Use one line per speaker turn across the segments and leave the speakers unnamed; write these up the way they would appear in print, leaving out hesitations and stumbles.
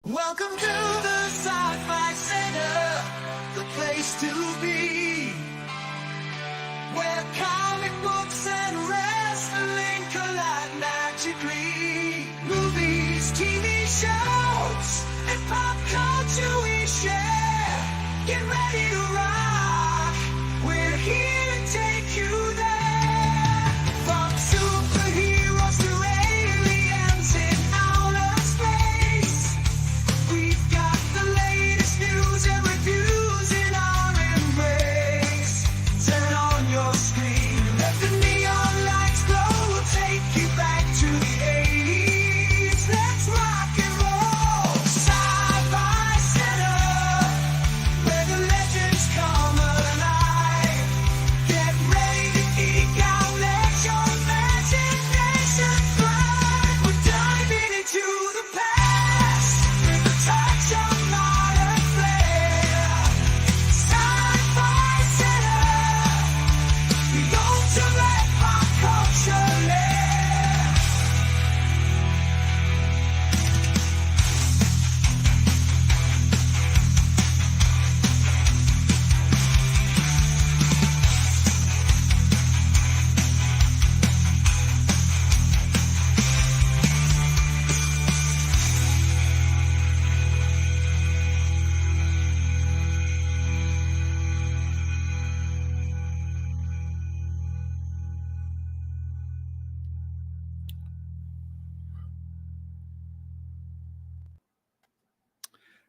Welcome to the Sci-Fi Center, the place to be, where comic books and wrestling collide magically. Movies, TV shows, and pop culture we share. Get ready to rock, we're here to take you there. From superheroes to aliens in outer space, we've got the latest news and reviews in our embrace. Turn on your screen, let the neon lights glow. We'll take you back to the 80s. Let's rock and roll. Sci-Fi Center, where the legends come alive. Get ready to geek out, let your imagination fly. We're diving into the past with a touch of modern flair. Sci-Fi Center, the ultimate pop culture lair.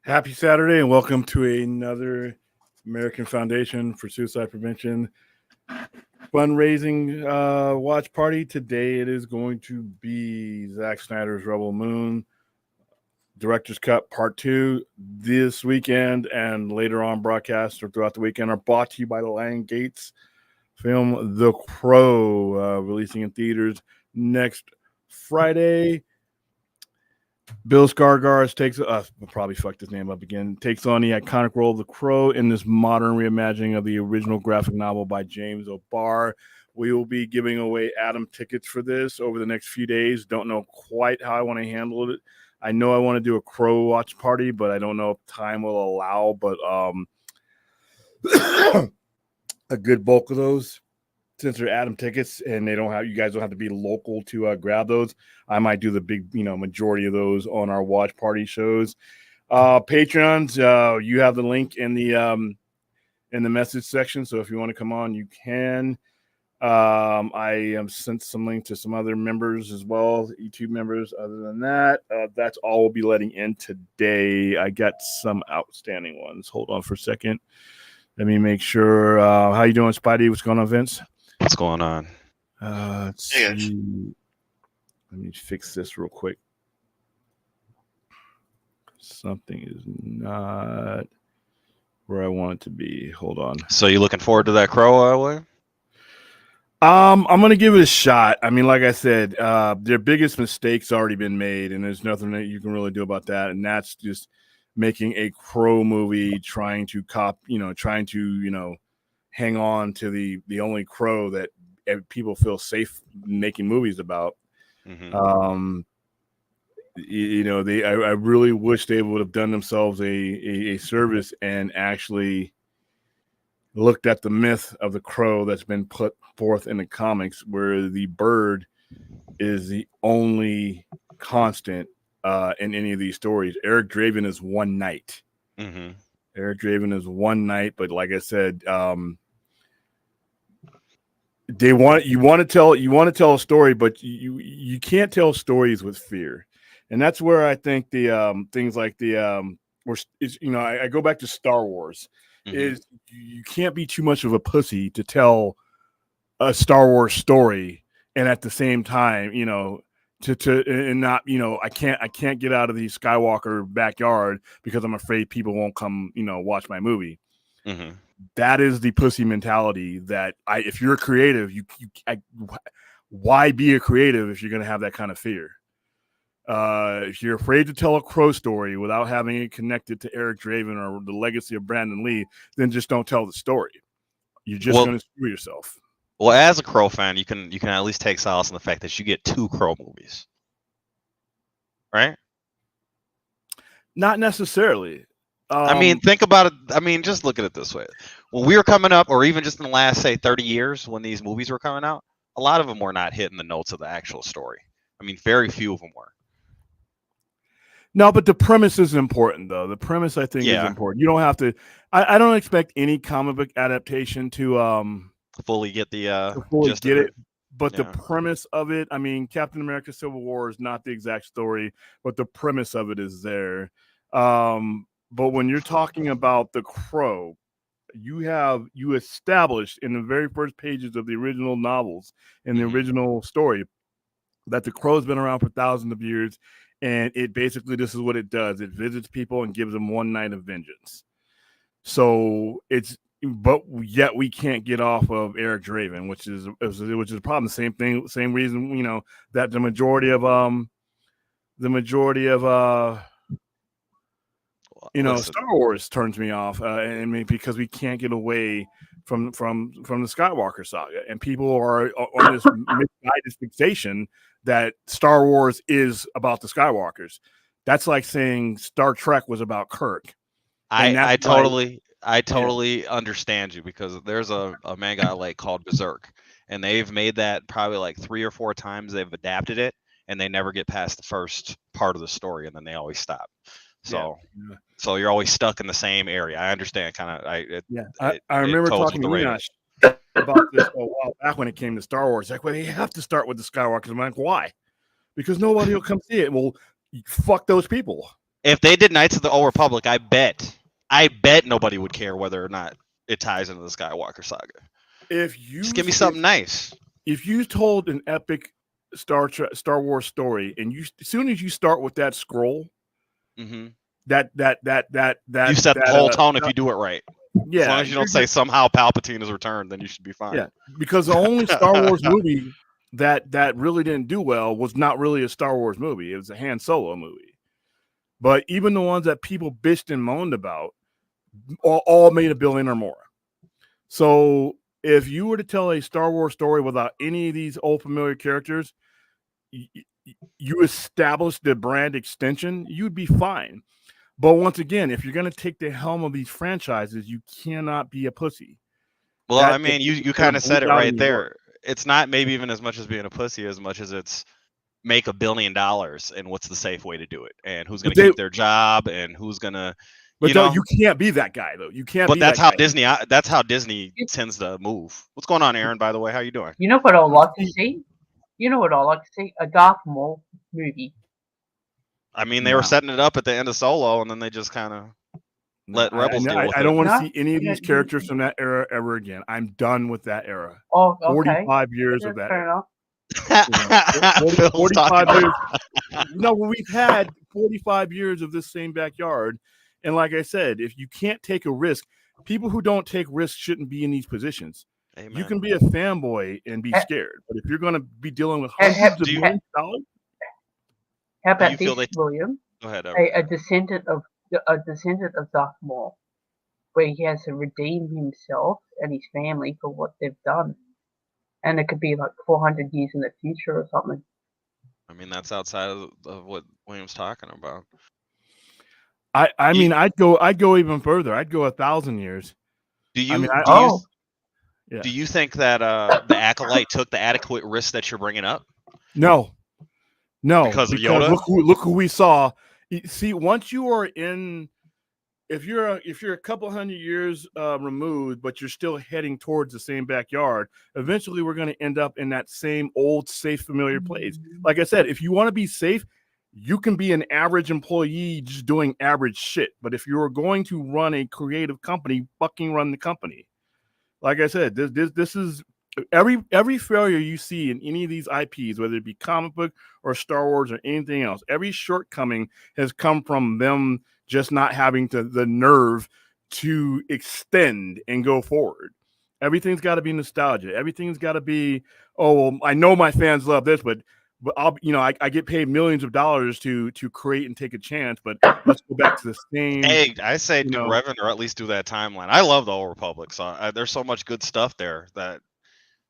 Happy Saturday and welcome to another American Foundation for Suicide Prevention fundraising watch party. Today it is going to be Zack Snyder's Rebel Moon Director's Cut Part 2 this weekend, and later on broadcasts or throughout the weekend are brought to you by the Lion Gates film The Crow, releasing in theaters next Friday. Bill Skarsgård takes I'll probably fuck this name up again. Takes on the iconic role of the Crow in this modern reimagining of the original graphic novel by James O'Barr. We will be giving away Atom tickets for this over the next few days. Don't know quite how I want to handle it. I know I want to do a Crow watch party, but I don't know if time will allow. But a good bulk of those, since they're Atom tickets and you guys don't have to be local to grab those, I might do the big, majority of those on our watch party shows. Patrons, you have the link in the message section, so if you want to come on, you can. I have sent some link to some other members as well, YouTube members. Other than that, that's all we'll be letting in today. I got some outstanding ones. Hold on for a second. Let me make sure. How you doing, Spidey? What's going on, Vince?
What's going on?
Let's see. Let me fix this real quick. Something is not where I want it to be. Hold on.
So you looking forward to that Crow, Elway?
I'm gonna give it a shot. I mean, like I said, their biggest mistake's already been made, and there's nothing that you can really do about that. And that's just making a Crow movie, trying to hang on to the only Crow that people feel safe making movies about. Mm-hmm. I really wish they would have done themselves a service and actually looked at the myth of the Crow that's been put forth in the comics, where the bird is the only constant in any of these stories. Eric Draven is one night. Mm-hmm. Eric Draven is one night, but like I said, you want to tell a story, but you can't tell stories with fear, and that's where I think the things like I go back to Star Wars. Mm-hmm. Is you can't be too much of a pussy to tell a Star Wars story, and at the same time, I can't get out of the Skywalker backyard because I'm afraid people won't come, watch my movie. Mm-hmm. That is the pussy mentality that if you're a creative, why be a creative if you're going to have that kind of fear? If you're afraid to tell a Crow story without having it connected to Eric Draven or the legacy of Brandon Lee, then just don't tell the story. You're just going to screw yourself.
Well, as a Crow fan, you can at least take solace in the fact that you get 2 Crow movies, right?
Not necessarily.
I mean, think about it. I mean, just look at it this way. When we were coming up, or even just in the last, say, 30 years, when these movies were coming out, a lot of them were not hitting the notes of the actual story. I mean, very few of them were.
No, but the premise is important, though. The premise, I think, is important. You don't have to. I don't expect any comic book adaptation to
fully get the
to fully get it. But
Yeah.
the premise of it, I mean, Captain America: Civil War is not the exact story, but the premise of it is there. But when you're talking about the Crow, you established in the very first pages of the original novels and the original story that the Crow's been around for thousands of years, and it basically, this is what it does: it visits people and gives them one night of vengeance. So but yet we can't get off of Eric Draven, which is a problem. Same thing, same reason, that the majority of Star Wars turns me off, because we can't get away from the Skywalker saga, and people are on this misguided fixation that Star Wars is about the Skywalkers. That's like saying Star Trek was about Kirk.
I totally understand you, because there's a manga I like called Berserk, and they've made that probably like 3 or 4 times. They've adapted it, and they never get past the first part of the story, and then they always stop. So so you're always stuck in the same area. I understand, kind of.
I remember talking to Enosh about this a while back when it came to Star Wars. Like, well, you have to start with the Skywalkers. I'm like, why? Because nobody will come see it. Well, fuck those people.
If they did Knights of the Old Republic, I bet nobody would care whether or not it ties into the Skywalker saga. Just give me something nice.
If you told an epic Star Wars story, and as soon as you start with that scroll, that
you set the whole tone if you do it right.
Yeah,
as long as you don't say somehow Palpatine is returned, then you should be fine.
Yeah, because the only Star Wars movie that really didn't do well was not really a Star Wars movie. It was a Han Solo movie. But even the ones that people bitched and moaned about all made $1 billion or more. So if you were to tell a Star Wars story without any of these old familiar characters, you establish the brand extension, you'd be fine. But once again, if you're going to take the helm of these franchises, you cannot be a pussy.
Well, I mean, you kind of said it right there. It's not maybe even as much as being a pussy as much as it's make $1 billion, and what's the safe way to do it, and who's going to keep their job, and who's going to.
But you can't be that guy, though. You can't.
But that's how Disney. That's how Disney tends to move. What's going on, Aaron? By the way, how you doing?
You know what I'd like to see? A Darth Maul movie.
I mean, they were setting it up at the end of Solo, and then they just kind of let Rebels deal with it.
I don't want to see any of these characters from that era ever again. I'm done with that era.
Oh, okay.
45 years of that era.
45
years. No, we've had 45 years of this same backyard. And like I said, if you can't take a risk, people who don't take risks shouldn't be in these positions. Amen. You can be a fanboy and be scared, but if you're going to be dealing with hundreds of millions of dollars,
how about this, William?
Go ahead.
A descendant of Darth Maul, where he has to redeem himself and his family for what they've done, and it could be like 400 years in the future or something.
I mean, that's outside of what William's talking about.
I mean, I'd go even further. I'd go 1,000 years.
Do you think that the Acolyte took the adequate risk that you're bringing up?
No,
because of Yoda.
Look who we saw. See, once you are in, if you're a couple hundred years removed, but you're still heading towards the same backyard, eventually we're going to end up in that same old, safe, familiar place. Like I said, if you want to be safe, you can be an average employee just doing average shit. But if you're going to run a creative company, fucking run the company. Like I said, this is every failure you see in any of these IPs, whether it be comic book or Star Wars or anything else, every shortcoming has come from them just not having the nerve to extend and go forward. Everything's got to be nostalgia. Everything's got to be, oh, well, I know my fans love this, but I get paid millions of dollars to create and take a chance, but let's go back to the same.
Hey, I say do Revan, or at least do that timeline. I love the Old Republic, so there's so much good stuff there that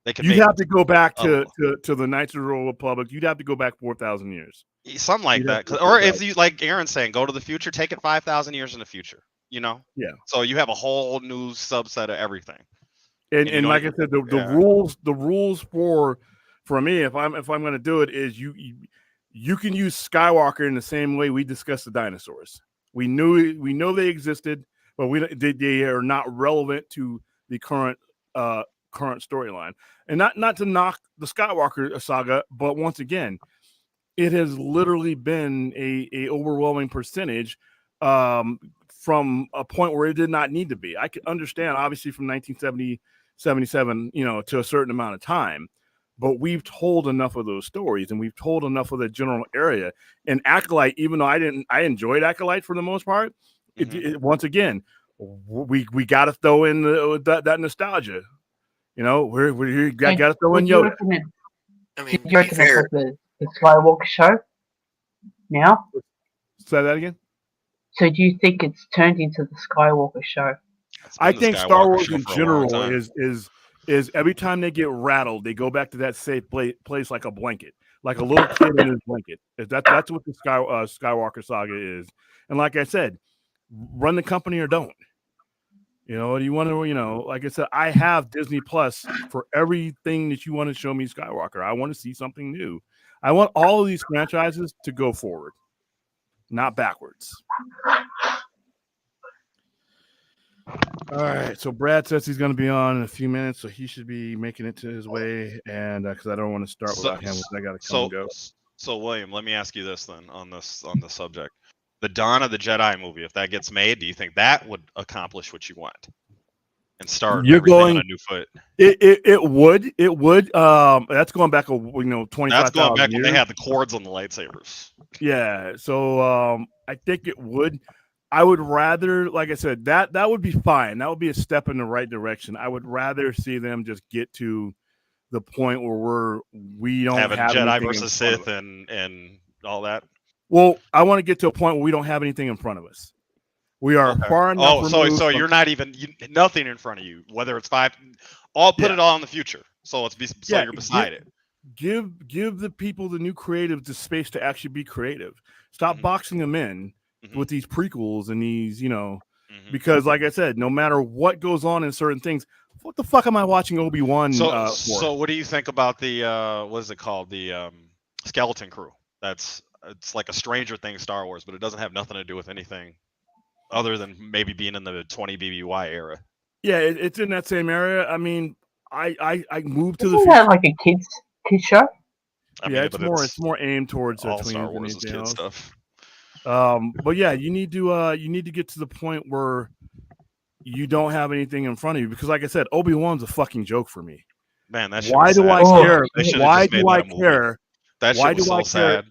They could
You'd
make
have to go back
a-
to the Knights of the Old Republic. You'd have to go back 4,000 years.
something like
You'd have
that.
to
Or
go
if
back.
you, like Aaron's saying, go to the future, take it 5,000 years in the future. You know.
Yeah.
So you have a whole new subset of everything.
And
you don't
like I
even-
said, the
yeah.
rules for me, if I'm going to do it, is you can use Skywalker in the same way we discussed the dinosaurs. We know they existed, but they are not relevant to the current storyline. And not to knock the Skywalker saga, but once again, it has literally been a overwhelming percentage from a point where it did not need to be. I can understand, obviously, from 1970, 77, to a certain amount of time, but we've told enough of those stories, and we've told enough of the general area. And Acolyte, even though I enjoyed Acolyte for the most part, once again, we got to throw in that nostalgia. We got to throw in Yoda.
I mean,
You reckon it's like the Skywalker show now?
Say that again.
So do you think it's turned into the Skywalker show?
I
the
think
Skywalker
Star Wars
show
in
for a long
general
time.
is every time they get rattled, they go back to that safe place like a blanket, like a little kid in his blanket. That's what the Skywalker saga is. And like I said, run the company or don't. Do you want to, like I said, I have Disney Plus for everything that you want to show me Skywalker. I want to see something new. I want all of these franchises to go forward, not backwards. All right, so Brad says he's going to be on in a few minutes, so he should be making it to his way. And because I don't want to start without him, I got to come and go.
So William, let me ask you this then on the subject: the Dawn of the Jedi movie, if that gets made, do you think that would accomplish what you want and start everything on a new foot?
It would. That's going back 25,000
That's going back
years.
when they had the cords on the lightsabers.
Yeah, so I think it would. I would rather, like I said, that would be fine. That would be a step in the right direction. I would rather see them just get to the point where we don't
have
Jedi
versus Sith and all that.
Well, I want to get to a point where we don't have anything in front of us. We are far enough.
So you're not even nothing in front of you. Whether it's five, put it all in the future. So you're beside it.
Give the people, the new creatives, the space to actually be creative. Stop boxing them in with these prequels and these, because like I said, no matter what goes on in certain things, what the fuck am I watching Obi-Wan for?
So what do you think about the what is it called? The Skeleton Crew. It's like a Stranger Things Star Wars, but it doesn't have nothing to do with anything other than maybe being in the 20 BBY era.
Yeah, it's in that same area. I mean, I moved to the
future. Isn't that like a kids show?
It's more aimed towards
all
tweens
Star Wars
and
is kid stuff.
But yeah, you need to get to the point where you don't have anything in front of you, because like I said, Obi-Wan's a fucking joke for me.
Man, that
why do I care? Why do I care?
That shit was so sad.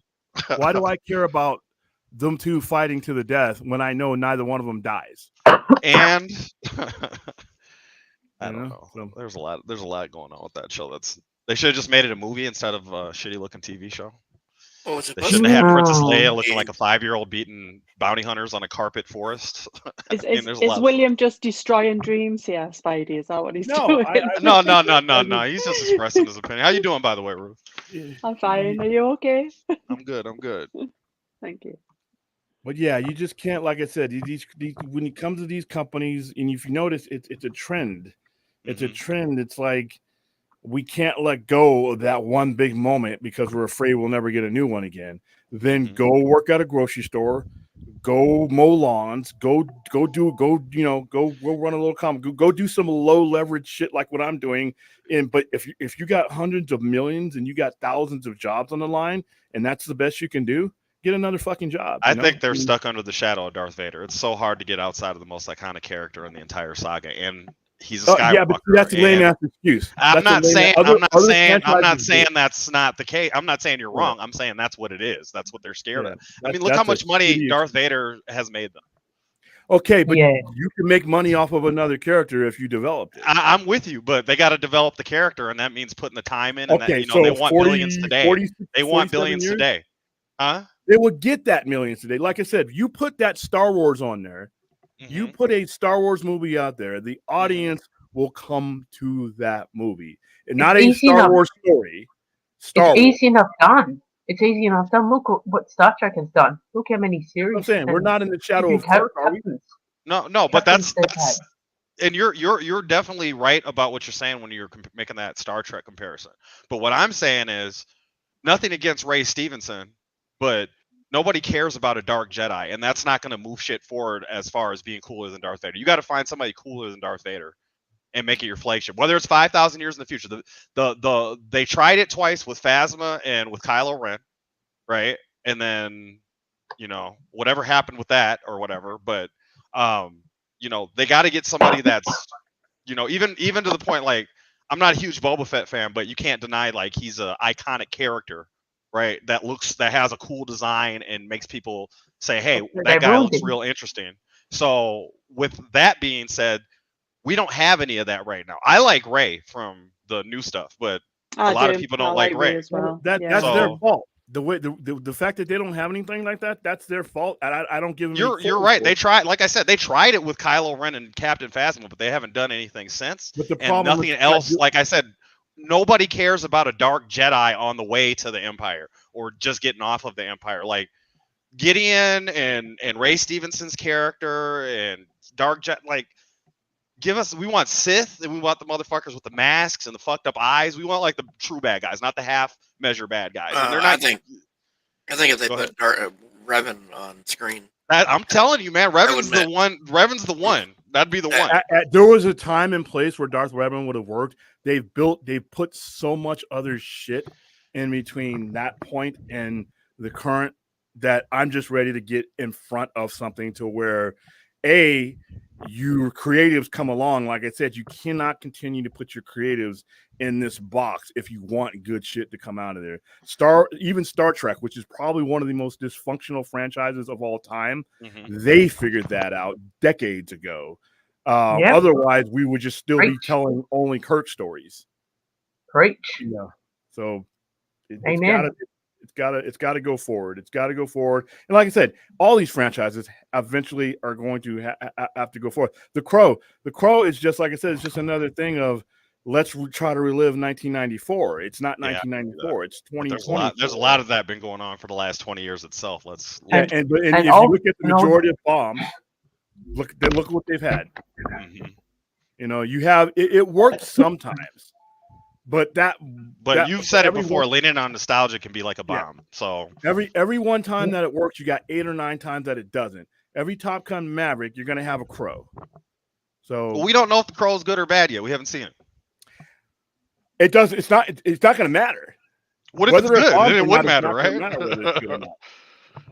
Why do I care about them two fighting to the death when I know neither one of them dies?
And I don't know.
So,
there's a lot going on with that show. They should have just made it a movie instead of a shitty looking TV show.
They
shouldn't have had Princess Leia looking like a 5-year-old beating bounty hunters on a carpet forest.
Is William just destroying dreams here, Spidey? Is that what he's doing?
No. He's just expressing his opinion. How you doing, by the way, Ruth?
I'm fine. Are you okay?
I'm good.
Thank you.
But yeah, you just can't, like I said, these when it comes to these companies, and if you notice, it's a trend. It's a trend. It's like we can't let go of that one big moment because we're afraid we'll never get a new one again. Then go work at a grocery store, go mow lawns, go run a little comic, go do some low leverage shit like what I'm doing. But if you got hundreds of millions and you got thousands of jobs on the line, and that's the best you can do, get another fucking job.
I think they're stuck under the shadow of Darth Vader. It's so hard to get outside of the most iconic character in the entire saga, and he's a Skywalker.
Yeah, but that's a lame ass excuse.
I'm not saying that's not the case. I'm not saying you're wrong. I'm saying that's what it is. That's what they're scared of. I mean, look how much money Darth Vader has made them.
Okay, but you can make money off of another character if you develop it.
I'm with you, but they got to develop the character, and that means putting the time in. And they want billions today. They want billions today. Huh?
They will get that millions today. Like I said, you put that Star Wars on there. You put a Star Wars movie out there. The audience will come to that movie. And not
It's
a
easy
Star
enough.
Wars story. Star
It's
Wars.
easy enough done. It's easy enough done. Look what Star Trek has done. Look how many
I'm
series
saying we're
and
not in the shadow
even
of Kirk, are we?
captains.
No, but
Captains
that's
they've had.
and you're definitely right about what you're saying when you're making that Star Trek comparison. But what I'm saying is nothing against Ray Stevenson, but nobody cares about a dark Jedi, and that's not going to move shit forward as far as being cooler than Darth Vader. You got to find somebody cooler than Darth Vader and make it your flagship. Whether it's 5,000 years in the future, they tried it twice with Phasma and with Kylo Ren, right? And then whatever happened with that or whatever, but they got to get somebody that's even to the point, like, I'm not a huge Boba Fett fan, but you can't deny, like, he's a iconic character, right? That has a cool design and makes people say, hey, that guy looks real interesting. So with that being said, we don't have any of that right now. I like Ray from the new stuff, but a lot of people don't like Ray
as well.
That's their fault. The fact that they don't have anything like that, that's their fault. I don't give them.
You're right. They tried, like I said, they tried it with Kylo Ren and Captain Phasma, but they haven't done anything since.
But the
and
problem
nothing else. Like I said, nobody cares about a dark Jedi on the way to the Empire or just getting off of the Empire. Like Gideon and Ray Stevenson's character and Dark Jedi, like. We want Sith, and we want the motherfuckers with the masks and the fucked up eyes. We want like the true bad guys, not the half measure bad guys. And they're not.
I think if they put Revan on screen,
I'm telling you, man, Revan's the one. Revan's the one. That'd be the one.
There was a time and place where Darth Revan would have worked. They've put so much other shit in between that point and the current that I'm just ready to get in front of something to where your creatives come along. Like I said, you cannot continue to put your creatives in this box if you want good shit to come out of there. Even Star Trek, which is probably one of the most dysfunctional franchises of all time, they figured that out decades ago. Otherwise, we would just still be telling only Kirk stories.
Preach.
Yeah. So
Amen.
It's got to go forward. It's got to go forward. And like I said, all these franchises eventually are going to have to go forward. The Crow is just, like I said, it's just another thing of let's try to relive 1994. It's not 1994. It's 2020.
There's a lot of that been going on for the last 20 years itself. If you
look at the majority of bombs, look at what they've had. You have it works sometimes. But you've said it before. Leaning on nostalgia can be like a bomb. So every one time that it works, you got 8 or 9 times that it doesn't. Every Top Gun Maverick, you're going to have a Crow. So
we don't know if the Crow is good or bad yet. We haven't seen it.
It does. It's not going to matter.
What if it's good? It wouldn't matter, right?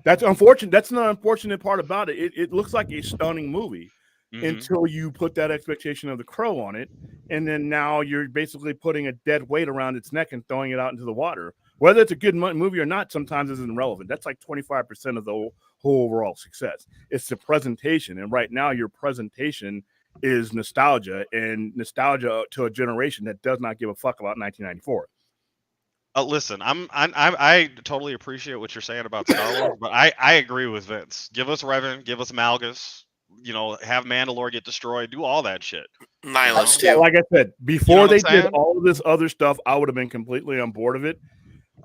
That's unfortunate. That's the unfortunate part about it. It looks like a stunning movie. Until you put that expectation of the Crow on it, and then now you're basically putting a dead weight around its neck and throwing it out into the water. Whether it's a good movie or not, sometimes isn't relevant. That's like 25% of the whole overall success. It's the presentation, and right now your presentation is nostalgia, and nostalgia to a generation that does not give a fuck about 1994.
Listen, I totally appreciate what you're saying about Star Wars, but I agree with Vince. Give us Revan, give us Malgus. Have Mandalore get destroyed, do all that shit.
Nihilus too.
Like I said, before they did all of this other stuff, I would have been completely on board of it.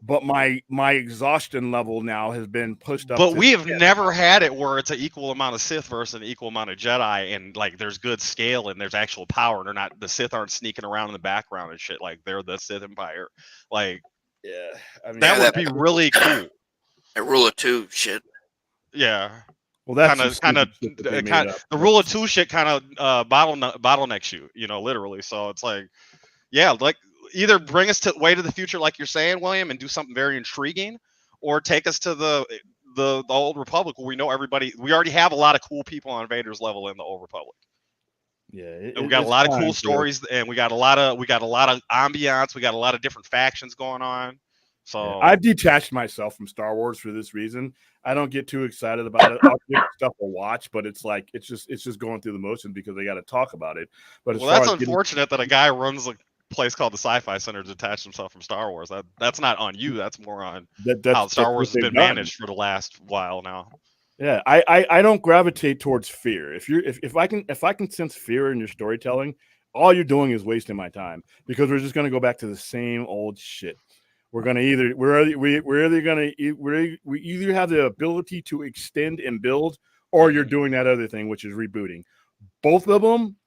But my exhaustion level now has been pushed up.
But we have never had it where it's an equal amount of Sith versus an equal amount of Jedi, and like there's good scale and there's actual power, and the Sith aren't sneaking around in the background and shit. Like they're the Sith Empire. Like that would be really cool.
That Rule of Two shit.
Yeah.
Well, that's
kind of the Rule of Two shit kind of bottlenecks you, literally. So it's like, like either bring us way to the future, like you're saying, William, and do something very intriguing, or take us to the Old Republic where we know everybody. We already have a lot of cool people on Vader's level in the Old Republic.
Yeah,
we got a lot of cool stories, and we got a lot of ambiance. We got a lot of different factions going on. So
I've detached myself from Star Wars for this reason. I don't get too excited about it. I'll give stuff a watch, but it's like it's just going through the motions because they got to talk about it. But
that's unfortunate that a guy runs a place called the Sci-Fi Center to detach himself from Star Wars. That's not on you. That's more on how Star Wars has been managed for the last while now.
Yeah, I don't gravitate towards fear. If I can sense fear in your storytelling, all you're doing is wasting my time because we're just going to go back to the same old shit. We're going to we either have the ability to extend and build, or you're doing that other thing, which is rebooting. Both of them,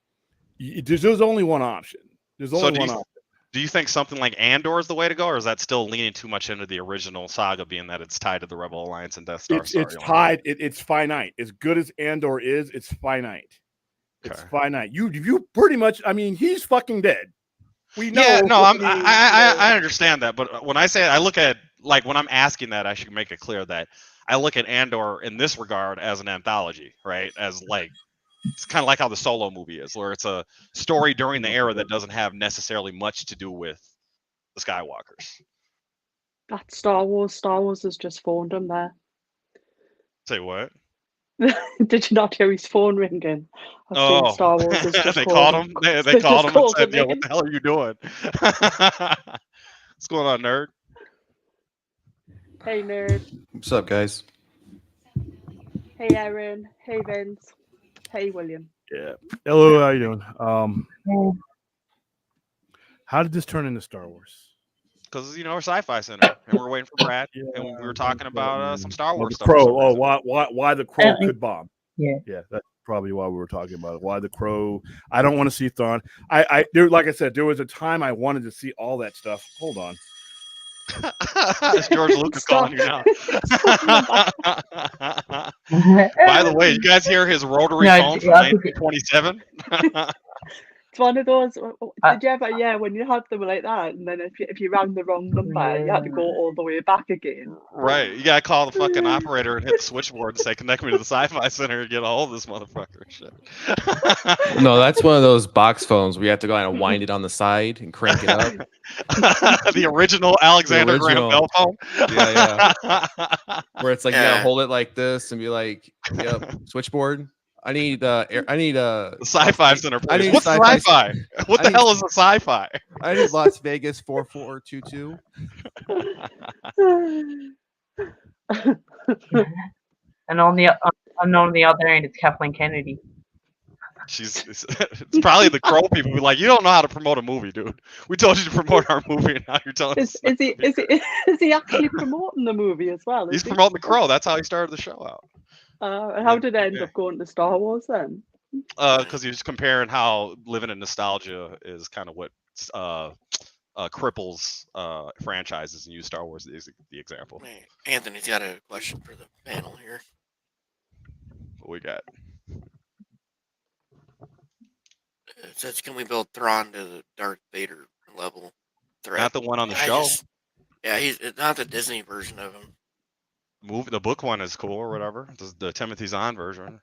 there's only one option. There's only one option.
Do you think something like Andor is the way to go, or is that still leaning too much into the original saga, being that it's tied to the Rebel Alliance and Death Star?
It's tied. It's finite. As good as Andor is, it's finite. Okay. It's finite. You pretty much. I mean, he's fucking dead. We know.
Yeah, no, I understand that, but when I say I look at like when I'm asking that, I should make it clear that I look at Andor in this regard as an anthology, right? As like it's kind of like how the Solo movie is, where it's a story during the era that doesn't have necessarily much to do with the Skywalkers.
That's Star Wars. Star Wars has just phoned him there.
Say what?
Did you not hear his phone ringing?
Oh,
Star Wars has just
they called him. They called him and said, "Yeah, what the hell are you doing? What's going on, nerd?"
Hey, nerd.
What's up, guys?
Hey, Aaron. Hey, Vince. Hey, William.
Yeah. Hello, how you doing? How did this turn into Star Wars?
Because we're Sci-Fi Center and we're waiting for Brad, and we were talking about some Star Wars
stuff. Crow. Why the Crow could bomb?
Yeah,
that's probably why we were talking about it. Why the Crow? I don't want to see Thrawn. Like I said, there was a time I wanted to see all that stuff. Hold on.
It's George Lucas calling you now. By the way, you guys hear his rotary phone from 1927?
It's one of those. Did you ever? When you had them like that, and then if you rang the wrong number, you had to go all the way back again.
Right, you gotta call the fucking operator and hit the switchboard and say, "Connect me to the Sci-Fi Center and get a hold of this motherfucker." Shit.
No, that's one of those box phones where you have to go and wind it on the side and crank it up.
The original Alexander Graham Bell phone.
Yeah. Where it's like you gotta hold it like this and be like, "Yep, switchboard. I need the
Sci-Fi Center. Please. What's sci-fi? What the hell is a sci-fi?
I need Las Vegas 4422.
And on the other end, it's Kathleen Kennedy.
It's
probably the Crow people be like, you don't know how to promote a movie, dude. We told you to promote our movie, and now you're telling us.
Is he actually promoting the movie as well?
He's promoting the Crow. That's how he started the show out.
How did it end up going to Star Wars then?
Because he was comparing how living in nostalgia is kind of what cripples franchises, and use Star Wars as the example.
Anthony's got a question for the panel here.
What we got?
It says, can we build Thrawn to the Darth Vader level threat?
Not the one on the show.
He's not the Disney version of him.
The book one is cool or whatever. The Timothy Zahn version.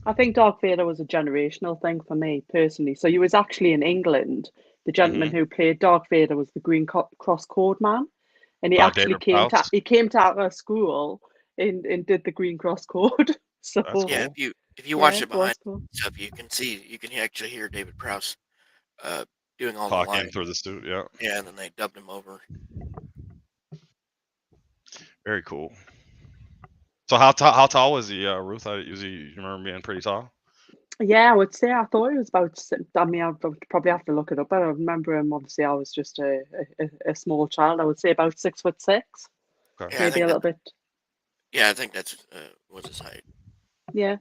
I think Darth Vader was a generational thing for me personally. So he was actually in England. The gentleman who played Darth Vader was the Green Cross Code man, and he actually came to our school and did the Green Cross Code. So
cool.
Yeah, if you watch it behind stuff, you can actually hear David Prowse doing all
talking
the lines
through the studio.
Yeah, and then they dubbed him over.
Very cool. So how tall was he, Ruth? You remember being pretty tall?
Yeah, I would say I thought he was about. I mean, I would probably have to look it up, but I remember him. Obviously, I was just a small child. I would say about 6'6".
Okay.
Yeah,
maybe a little bit.
Yeah, I think that's what's his height.
Yeah.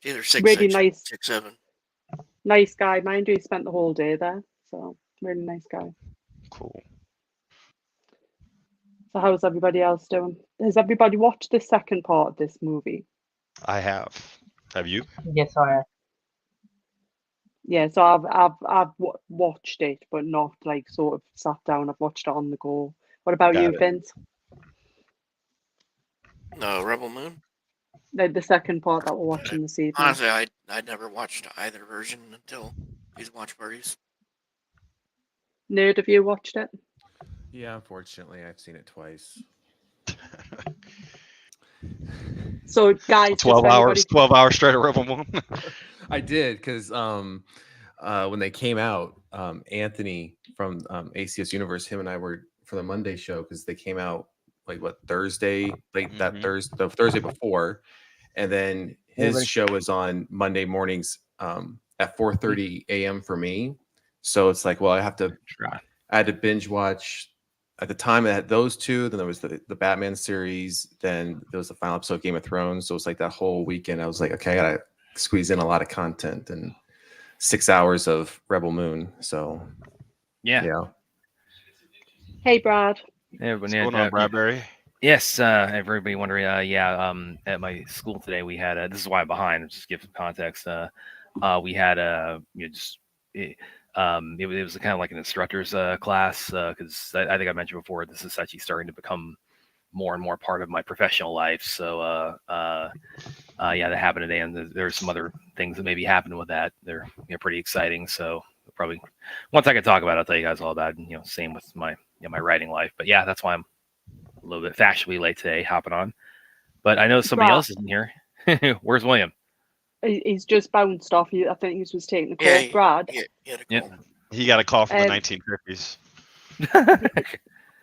It's either 6'6",
really nice,
6'7".
Nice guy, mind you. He spent the whole day there, so really nice guy.
Cool.
So how's everybody else doing? Has everybody watched the second part of this movie?
I have. Have you?
Yes, I have.
Yeah, so I've watched it, but not like sort of sat down. I've watched it on the go. What about you, Vince?
No, Rebel Moon.
The second part that we're watching this evening.
Honestly, I'd never watched either version until these watch parties.
Nerd, have you watched it?
Yeah, unfortunately, I've seen it twice.
So, guys,
12 hours straight of Rebel Moon.
I did because when they came out, Anthony from ACS Universe, him and I were for the Monday show because they came out like Thursday, the Thursday before, and then his show was on Monday mornings at 4:30 a.m. for me. So it's like, well, I had to binge watch. At the time, I had those two. Then there was the Batman series. Then there was the final episode of Game of Thrones. So it's like that whole weekend. I was like, okay, I gotta squeeze in a lot of content and 6 hours of Rebel Moon. So yeah.
Hey, Brad.
Hey,
What's going on, Bradbury?
Yes, everybody wondering. At my school today we had. This is why I'm behind. Just to give some context. We had it was kind of like an instructor's class because I think I mentioned before this is actually starting to become more and more part of my professional life. So that happened today, and there's some other things that maybe happened with that. They're pretty exciting. So probably once I can talk about it, I'll tell you guys all about it. Same with my my writing life. But yeah, that's why I'm a little bit fashionably late today, hopping on. But I know somebody else isn't here. Where's William?
He's just bounced off. I think he was taking the call. Brad.
Yeah. He got a call from the 1950s.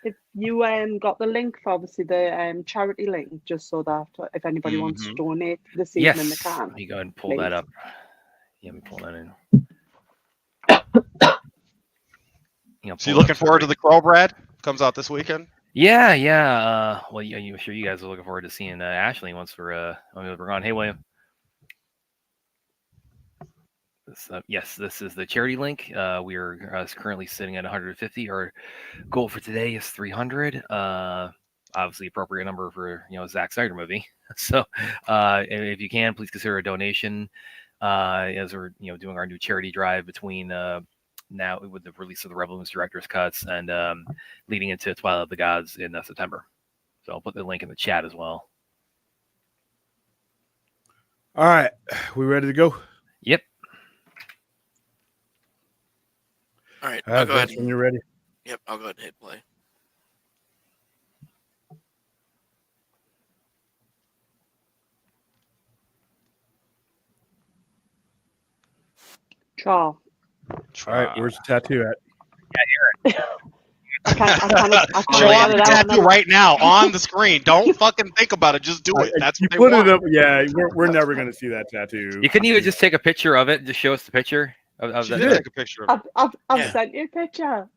If you got the link for obviously the charity link, just so that if anybody wants to donate this evening, they can.
Let me go ahead and pull that up. Yeah, let me pull that in.
So you looking forward to the Crawl, Brad? Comes out this weekend.
Yeah. Well, I'm sure you guys are looking forward to seeing Ashley once we're on. Hey, William. Yes, this is the charity link. We are currently sitting at 150. Our goal for today is 300. Obviously, appropriate number for a Zack Snyder movie. So, if you can, please consider a donation as we're doing our new charity drive between now with the release of the Rebel Moon's director's cuts and leading into Twilight of the Gods in September. So I'll put the link in the chat as well.
All right, we ready to go?
Yep.
All right, I'll go ahead.
When you're ready.
Yep, I'll go ahead and hit play.
All
right, where's the tattoo at?
Yeah, Aaron. I can't the tattoo right now on the screen. Don't fucking think about it. Just do it. That's what they want.
Yeah, we're never gonna see that tattoo.
You couldn't even just take a picture of it and just show us the picture of that.
Take a picture of it.
I've sent you a picture.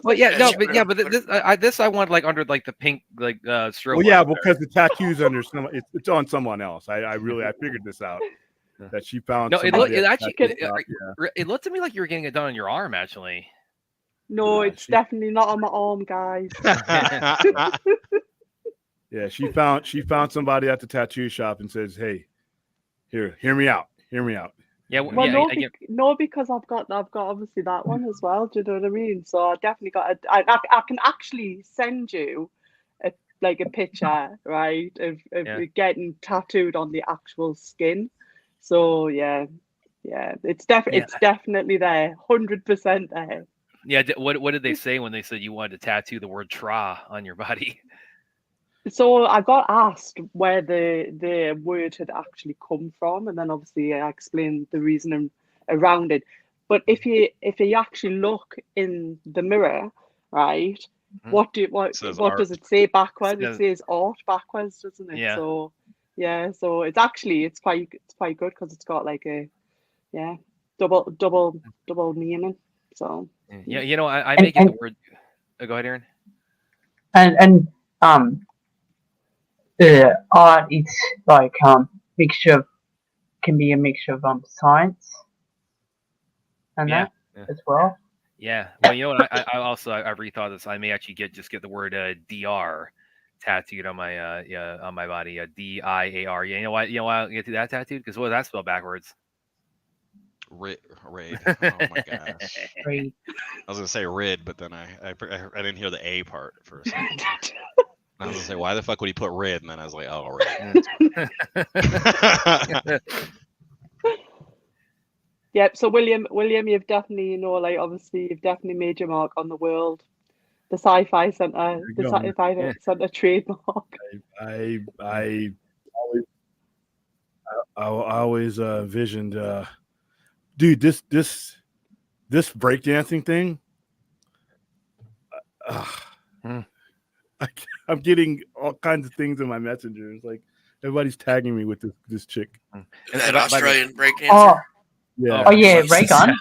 Well, yeah, no, but this I want like under like the pink stroke.
Well, yeah, because the tattoo's under it's on someone else. I figured this out. That she found.
No, it looked to me like you were getting it done on your arm, actually.
No, it's definitely not on my arm, guys.
Yeah, she found somebody at the tattoo shop and says, "Hey, hear me out.
Yeah,
no, because I've got obviously that one as well. Do you know what I mean? So I definitely got. I can actually send you a picture, right, of getting tattooed on the actual skin. So yeah, it's definitely there, 100% there.
Yeah, what did they say when they said you wanted to tattoo the word "tra" on your body?
So I got asked where the word had actually come from, and then obviously I explained the reasoning around it. But if you actually look in the mirror, right, what does it say backwards? It says art backwards, doesn't it?
Yeah.
So yeah, so it's quite good because it's got like a double meaning. So
yeah, I make it the word. Go ahead, Aaron.
And the art is like can be a mixture of science and that as well.
Yeah, well, I also I rethought this. I may actually get the word DR tattooed on my body. DIAR. You know why I get that tattooed? Because what does that spell backwards?
Raid. Oh my gosh.
Raid.
I was gonna say rid, but then I didn't hear the A part at first. I was gonna say, why the fuck would he put rid? And then I was like, oh, rid.
Yep. So William, you've definitely obviously you've definitely made your mark on the world. The Sci-Fi Center, Sci-Fi Center trademark.
I always visioned, dude. This breakdancing thing. I'm getting all kinds of things in my messengers. Like everybody's tagging me with this chick.
And that Australian breakdancer.
Yeah.
Oh yeah, Raygun,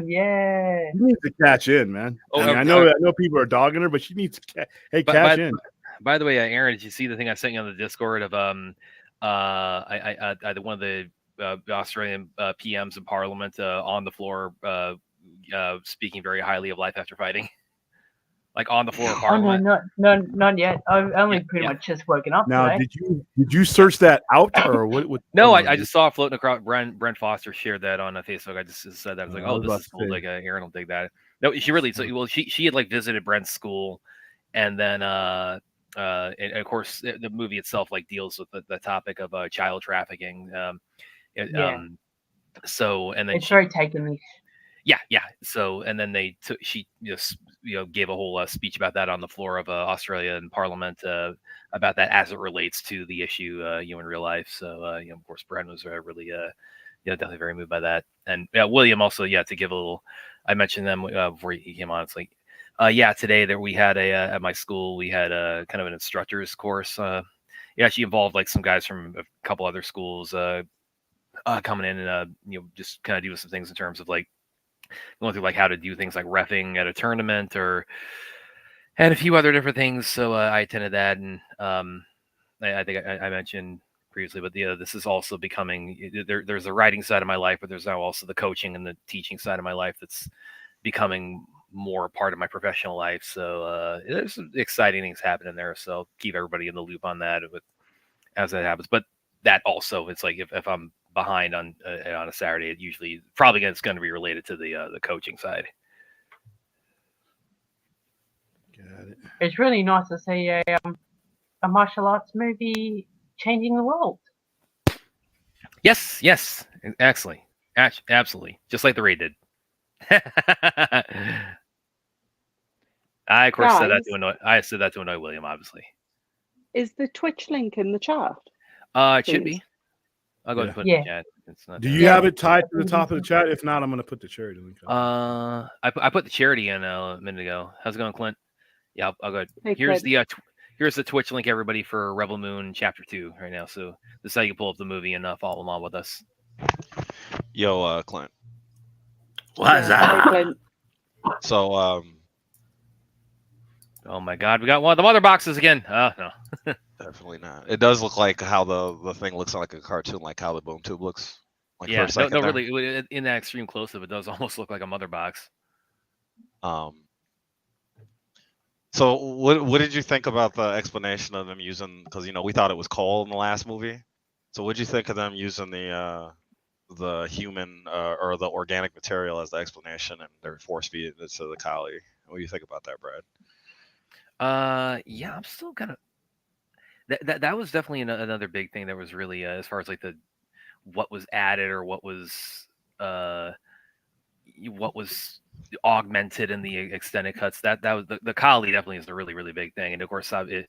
yeah.
She needs to catch in, man.
Oh,
I mean, I know people are dogging her, but she needs to catch in.
By the way, Aaron, did you see the thing I sent you on the Discord of one of the Australian PMs in Parliament on the floor speaking very highly of life after fighting, like on the floor of Parliament?
Oh no, not yet. I've only pretty much just woken up
Now,
today.
did you search that out or what
No, I just saw it floating across. Brent Foster shared that on Facebook. I just said that. I was like,
I
oh,
was
this
about
is
to
cool.
say.
Like Aaron will dig that. No, she really. So, well, she had like visited Brent's school, and then and of course the movie itself like deals with the topic of child trafficking.
Yeah.
So and then
It's very taken.
yeah. So and then she gave a whole speech about that on the floor of Australia in Parliament about that as it relates to the issue in real life. So of course Brent was really definitely very moved by that. And William also to give a little. I mentioned them before he came on. It's like today that we had at my school we had a kind of an instructor's course. It actually involved like some guys from a couple other schools coming in and just kind of doing some things in terms of like going through like how to do things like reffing at a tournament and a few other different things. So I attended that, and I think I mentioned previously, but this is also becoming there's the writing side of my life, but there's now also the coaching and the teaching side of my life that's becoming more part of my professional life. So there's some exciting things happening there. So I'll keep everybody in the loop on that as that happens. But that also, it's like if I'm behind on a Saturday, it usually probably it's going to be related to the coaching side.
Got it.
It's really nice to see a martial arts movie changing the world.
Yes, excellent, absolutely, just like the Raid did. I of course said that to annoy. I said that to annoy William, obviously.
Is the Twitch link in the chat?
It should be. I'll go ahead and put it in the chat. It's not.
Do you have it tied to the top of the chat? If not, I'm going to put the charity link.
I put the charity in a minute ago. How's it going, Clint? Yeah, I'll go ahead.
Hey,
here's the Twitch link, everybody, for Rebel Moon Chapter 2 right now. So this is how you pull up the movie and follow along with us.
Yo, Clint.
What's that?
Clint.
So,
oh my God, we got one of the mother boxes again. No.
Definitely not. It does look like how the thing looks like a cartoon, like how the boom tube looks. Like
yeah, no,
there.
really. In that extreme close-up, it does almost look like a mother box.
So what did you think about the explanation of them using? Because we thought it was coal in the last movie. So what did you think of them using the human or the organic material as the explanation, and they're force feeding it to the collie? What do you think about that, Brad?
Yeah, I'm still kind of. That was definitely another big thing that was really as far as like what was added or what was augmented in the extended cuts. That was the collie definitely is the really really big thing, and of course you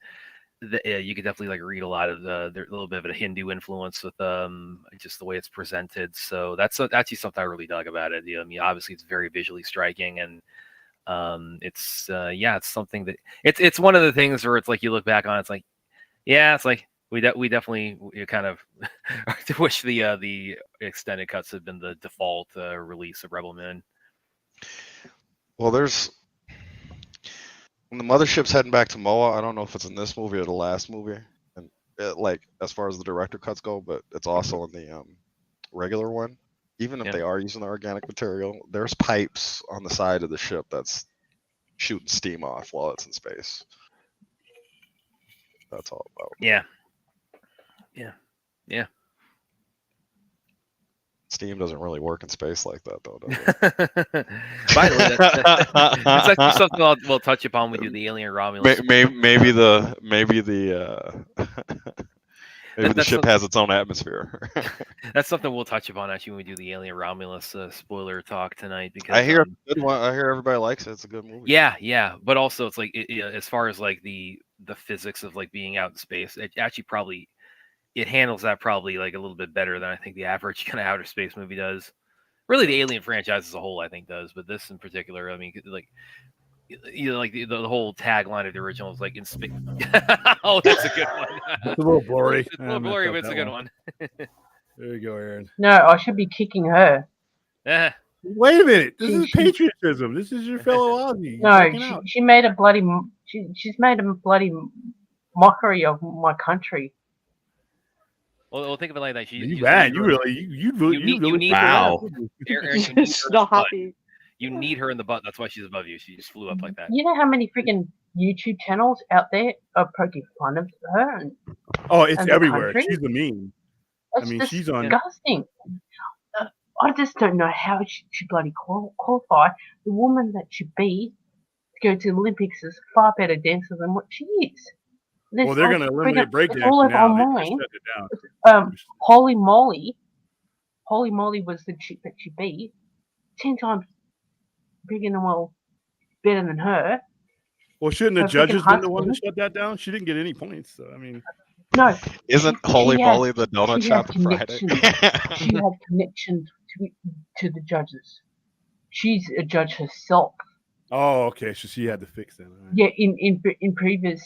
could definitely like read a lot of there's a little bit of a Hindu influence with just the way it's presented. So that's actually something I really dug about it. I mean, obviously it's very visually striking, and it's something that it's one of the things where it's like you look back on, it's like. Yeah, it's like we definitely kind of wish the extended cuts had been the default release of Rebel Moon.
Well, when the mothership's heading back to Moa, I don't know if it's in this movie or the last movie, and like as far as the director cuts go, but it's also in the regular one. Even if they are using the organic material, there's pipes on the side of the ship that's shooting steam off while it's in space. That's all about.
Yeah.
Steam doesn't really work in space like that, though, does
it? By the way, that's actually something we'll touch upon when we do the Alien Romulus.
Maybe the ship has its own atmosphere.
That's something we'll touch upon actually when we do the Alien Romulus spoiler talk tonight. Because
I hear good one. I hear everybody likes it. It's a good movie.
Yeah, but also it's like as far as like the physics of like being out in space, it actually probably it handles that probably like a little bit better than I think the average kind of outer space movie does. Really, the Alien franchise as a whole, I think, does, but this in particular, I mean, like. Like the whole tagline of the original is like in space. Oh, that's a good one.
It's a little blurry.
It's a little blurry, but it's a good one.
There you go, Aaron.
No, I should be kicking her.
Eh,
Wait a minute. This is
She-
patriotism. This is your fellow Aussie. You're
No,
backing out.
she made a bloody. She's made a bloody mockery of my country.
well, think of it like that.
You bad. You really. You really.
need
Wow.
Aaron, you need
She's
her
not
in the butt.
happy.
You need her in the butt. That's why she's above you. She just flew up like that.
You know how many freaking YouTube channels out there are poking fun of her? And
Oh, it's
and the
everywhere.
country?
She's the meme.
it's
mean,
just
she's on-
disgusting. I just don't know how she bloody qualify. The woman that she be to go to the Olympics is far better dancer than what she is.
Well, they're going to eliminate
it's
breakdancing
all over
now. They
online.
just shut it down.
Holy Moly was the chick that she beat, 10 times bigger and better than her.
Well, shouldn't the
her
judges
freaking
been the one to
husband-
shut that down? She didn't get any points. So, I mean,
No,
Isn't
she
Holy
has-
Moly the donut
she
shop
has
on Friday?
connections. She had connections to the judges. She's a judge herself.
oh, okay. So she had to fix that. All right.
Yeah, in previous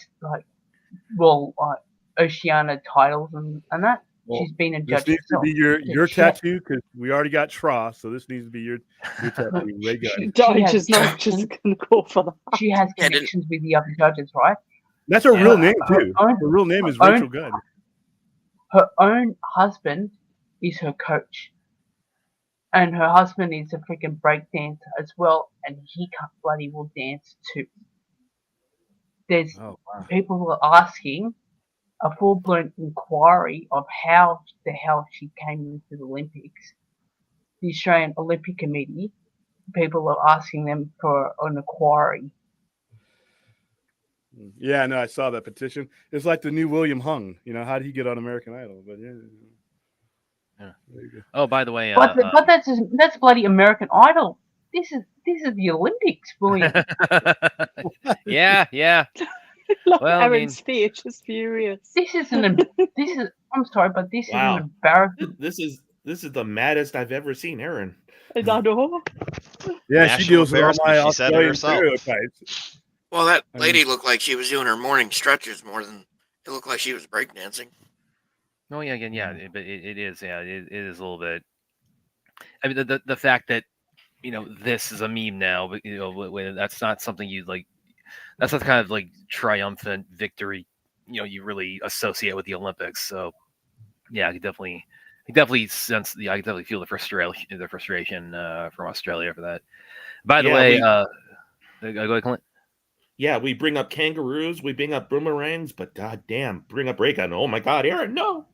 Oceania titles and that,
Well,
she's been a
This
judge
needs to
herself.
be your
She had-
tattoo because we already got Tra, so this needs to be your tattoo. Ray Gun.
I'm
has
just not
connections.
just gonna go for that.
She has
Yeah, didn't-
connections with the other judges, right?
That's her
Yeah.
real name too.
own-
Her real name is
her own-
Rachel Gunn.
Her own husband is her coach. And her husband is a freaking break dancer as well, and he can't bloody well dance too. There's
Oh wow.
people who are asking a full-blown inquiry of how the hell she came into the Olympics. The Australian Olympic Committee, people are asking them for an inquiry.
Yeah, no, I saw that petition. It's like the new William Hung. You know, how did he get on American Idol? But yeah.
Yeah.
There you go.
Oh, by the way,
But that's bloody American Idol. This is the Olympics, William.
yeah.
Look,
Well, I
Aaron's face is furious.
This is I'm sorry, but this
Wow.
is an embarrassment.
This is the maddest I've ever seen Aaron.
I don't know.
Yeah,
National
she deals with all my
embarrassment, she said it
Australian
herself.
stereotypes.
Well, that
I
lady looked like she was doing her morning stretches more than it looked like she was breakdancing.
Oh yeah, again, yeah, but it is, yeah, it is a little bit. I mean, the fact that this is a meme now, but that's not something you like. That's not kind of like triumphant victory, you really associate with the Olympics. So, yeah, I could definitely sense I could definitely feel the frustration from Australia for that. By the
Yeah,
way, go ahead, Clint.
Yeah, we bring up kangaroos, we bring up boomerangs, but goddamn, bring up ray gun. Oh my god, Aaron, no.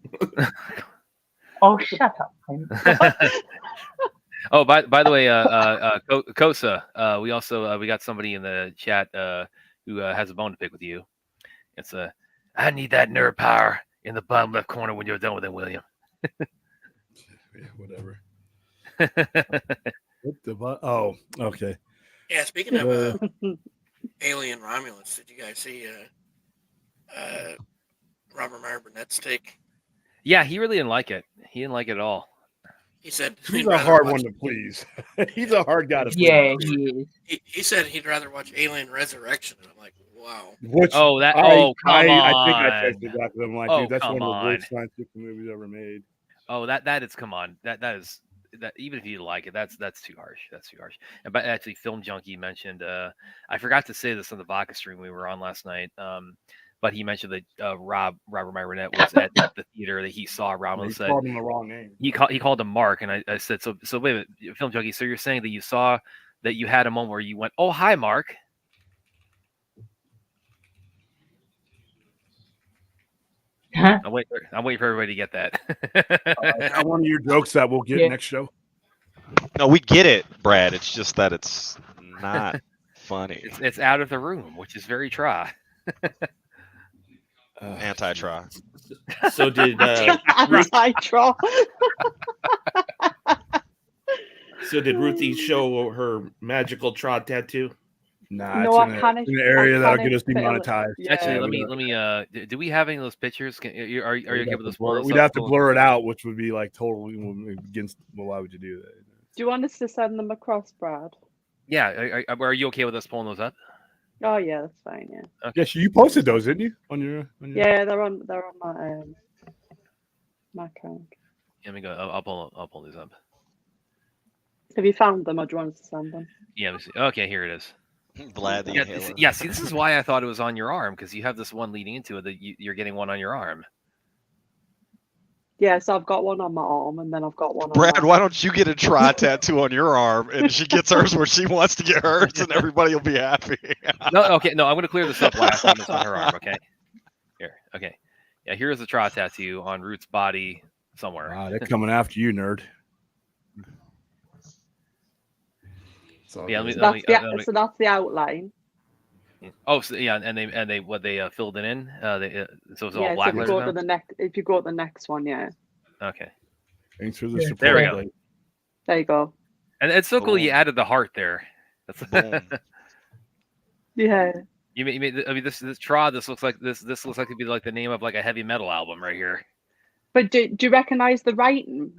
Oh, shut up, Clint.
Oh, by the way, Kosa, we also we got somebody in the chat who has a bone to pick with you. It's I need that nerd power in the bottom left corner when you're done with it, William.
Yeah, whatever. What the oh, okay.
Yeah, speaking of Alien Romulus, did you guys see Robert Meyer Burnett's take?
Yeah, he really didn't like it. He didn't like it at all.
He said
He's
he'd
a
rather
hard
watch-
one to please. He's a hard guy to please.
Yeah, he is.
He said he'd rather watch Alien Resurrection, and I'm like, wow.
Which
Oh, that.
I
Come
think I
on.
texted back to them like,
Oh,
dude, that's
come
one of the
on.
worst science fiction movies ever made.
Oh, that is come on. That is that. Even if you like it, that's too harsh. That's too harsh. And but actually, Film Junkie mentioned. I forgot to say this on the Vodka stream we were on last night. But he mentioned that Robert Meyer Burnett was at the theater that he saw Romulus.
He called him the wrong name.
He called him Mark, and I said, so wait a minute, Film Junkie. So you're saying that you saw that you had a moment where you went, oh hi Mark.
Huh?
I'm waiting for everybody to get that.
Not one of your jokes that we'll get
Yeah.
next show.
No, we get it, Brad. It's just that it's not funny.
It's out of the room, which is very try.
Anti-try.
So did
Anti-draw.
Ruthie show her magical trot tattoo?
Nah,
No,
it's in an area that'll get us demonetized.
Yeah.
Actually,
Yeah,
let me. Do we have any of those pictures? Are you okay with those?
We'd have to blur it out, which would be like totally against. Well, why would you do that?
Do you want us to send them across, Brad?
Yeah. Are you okay with us pulling those up?
Oh yeah, that's fine. Yeah.
Yes, you posted those, didn't you? On your
Yeah, they're on my account.
Let me go. I'll pull these up.
Have you found them, or do you want us to send them?
Yeah. Let me see. Okay, here it is.
Vlad the
Yeah,
Impaler.
yeah. See, this is why I thought it was on your arm, because you have this one leading into it that you're getting one on your arm.
Yeah, so I've got one on my arm, and then I've got one
Brad,
on my...
why don't you get a try tattoo on your arm, and she gets hers where she wants to get hers, and everybody will be happy.
No, okay, no, I'm going to clear this up last on this on her arm, okay? Here, okay. Yeah, here's the Tra tattoo on Root's body somewhere.
Wow, they're coming after you, nerd.
So
Yeah,
so that's the outline.
Oh, so, yeah, and they filled it in. So it's all
Yeah,
black
so
letters.
if you go to the next one, yeah.
Okay.
Thanks for the support.
There we go.
There you go.
And it's so cool you added the heart there. That's
Yeah.
You made. I mean, this Tra. This looks like it'd be like the name of like a heavy metal album right here.
But do you recognize the writing?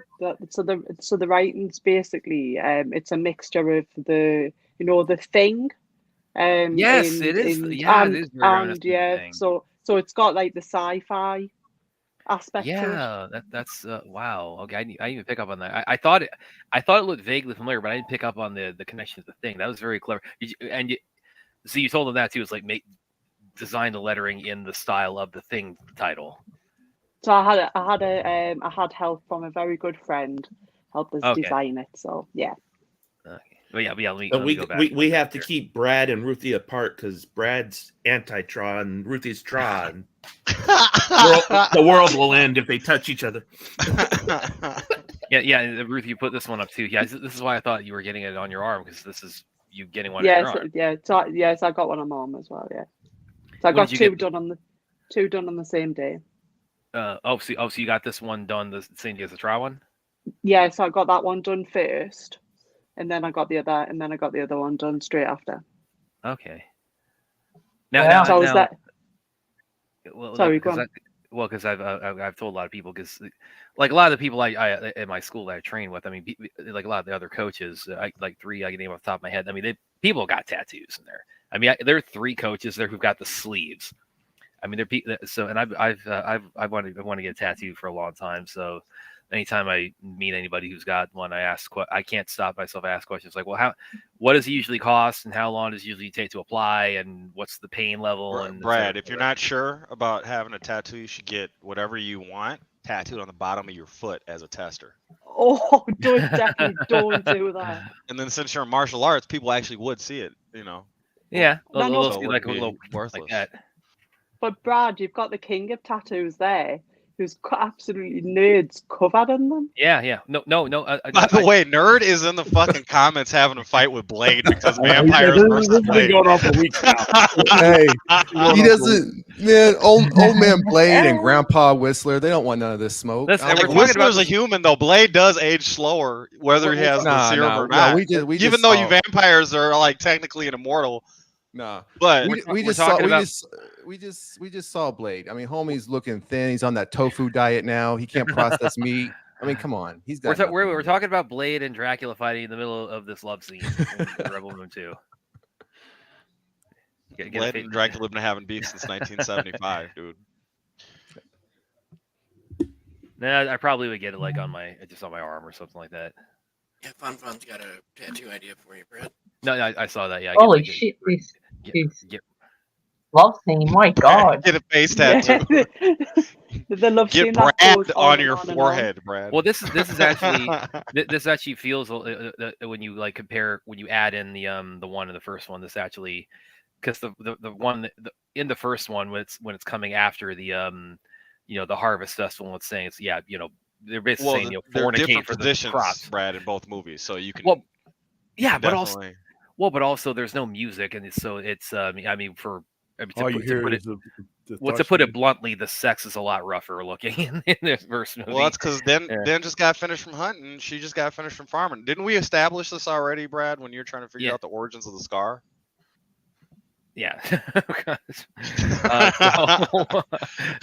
So the writing's basically it's a mixture of the the thing.
Yes, it is. Yeah, it is very honest thing.
So it's got like the sci-fi aspect.
Yeah, that's wow. Okay, I didn't even pick up on that. I thought it looked vaguely familiar, but I didn't pick up on the connection to the thing. That was very clever. So you told them that too. It's like design the lettering in the style of the thing title.
So I had help from a very good friend help us design it. So yeah.
Okay. Well, yeah. Let me go back.
We have to keep Brad and Ruthie apart because Brad's anti-Tra and Ruthie's Tra. And the world will end if they touch each other.
Yeah. Ruth, you put this one up too. Yeah, this is why I thought you were getting it on your arm, because this is you getting one on your arm.
So I got one on my arm as well. Yeah. So I got two done on the same day.
So you got this one done the same day as the Tra one?
Yeah, so I got that one done first, and then I got the other one done straight after.
Okay.
Sorry, go on.
Well, because I've told a lot of people, because like a lot of the people I at my school that I train with, I mean, like a lot of the other coaches, like three I can name off the top of my head. I mean, people got tattoos in there. I mean, there are three coaches there who've got the sleeves. I mean, and I've wanted to get a tattoo for a long time. So anytime I meet anybody who's got one, I can't stop myself. I ask questions like, well, what does it usually cost, and how long does it usually take to apply, and what's the pain level? And
Brad, if you're not sure about having a tattoo, you should get whatever you want tattooed on the bottom of your foot as a tester.
Oh, definitely don't do that.
And then since you're in martial arts, people actually would see it.
Yeah,
so
like a little
worthless.
Like that.
But Brad, you've got the king of tattoos there, who's absolutely nerds covered in them.
Yeah. No.
By the way, Nerd is in the fucking comments having a fight with Blade because vampires versus Blade.
Going on for weeks now.
Hey, he doesn't. Man, old man Blade and Grandpa Whistler, they don't want none of this smoke.
Whistler's a human though. Blade does age slower, whether he has the serum or not. Even though you vampires are like technically an immortal.
No,
but
we just saw Blade. I mean, homie's looking thin. He's on that tofu diet now. He can't process meat. I mean, come on.
We're talking about Blade and Dracula fighting in the middle of this love scene in Rebel Moon 2.
Blade and Dracula have been having beef since 1975, dude.
Nah, I probably would get it like on my arm or something like that.
Yeah, Fun's got a tattoo idea for you, Brad.
No, I saw that. Yeah.
Holy shit! This love scene. My God.
Get a face tattoo.
The love
Get Brad on your forehead, Brad.
Well, this is actually this actually feels when you like compare, when you add in the one in the first one. This actually, because the one in the first one when it's coming after the the Harvest Festival, it's saying they're basically saying fornicate for the crops,
Brad, in both movies, so you can.
Well, yeah, but also there's no music, and to put it bluntly, the sex is a lot rougher looking in this first movie.
Well, that's because Ben just got finished from hunting. She just got finished from farming. Didn't we establish this already, Brad? When you're trying to figure out the origins of the scar.
Yeah.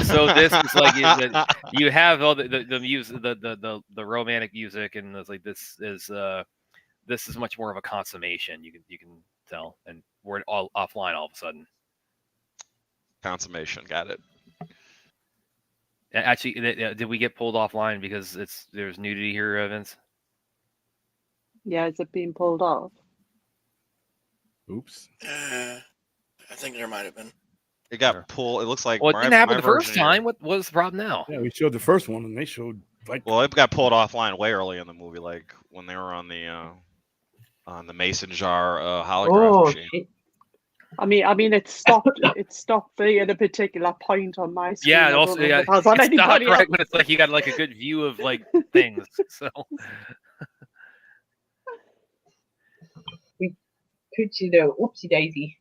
So this is like you have all the music, the romantic music, and it's like this is much more of a consummation. You can tell, and we're all offline all of a sudden.
Consummation, got it.
Actually, did we get pulled offline because there's nudity here, Vince?
Yeah, is it being pulled off?
Oops.
I think there might have been.
It got pulled. It looks like
Well, it didn't happen the first
version
time.
here-
What was the problem now?
Yeah, we showed the first one, and they showed like.
Well, it got pulled offline way early in the movie, like when they were on the mason jar holograph
Oh
machine.
shit!
I mean, it stopped. It stopped being at a particular point on my screen.
Yeah,
I don't
also
know if
yeah,
it has on
it's not
anybody
right
else.
when it's like you got like a good view of like things. So
Poochie though, oopsie daisy.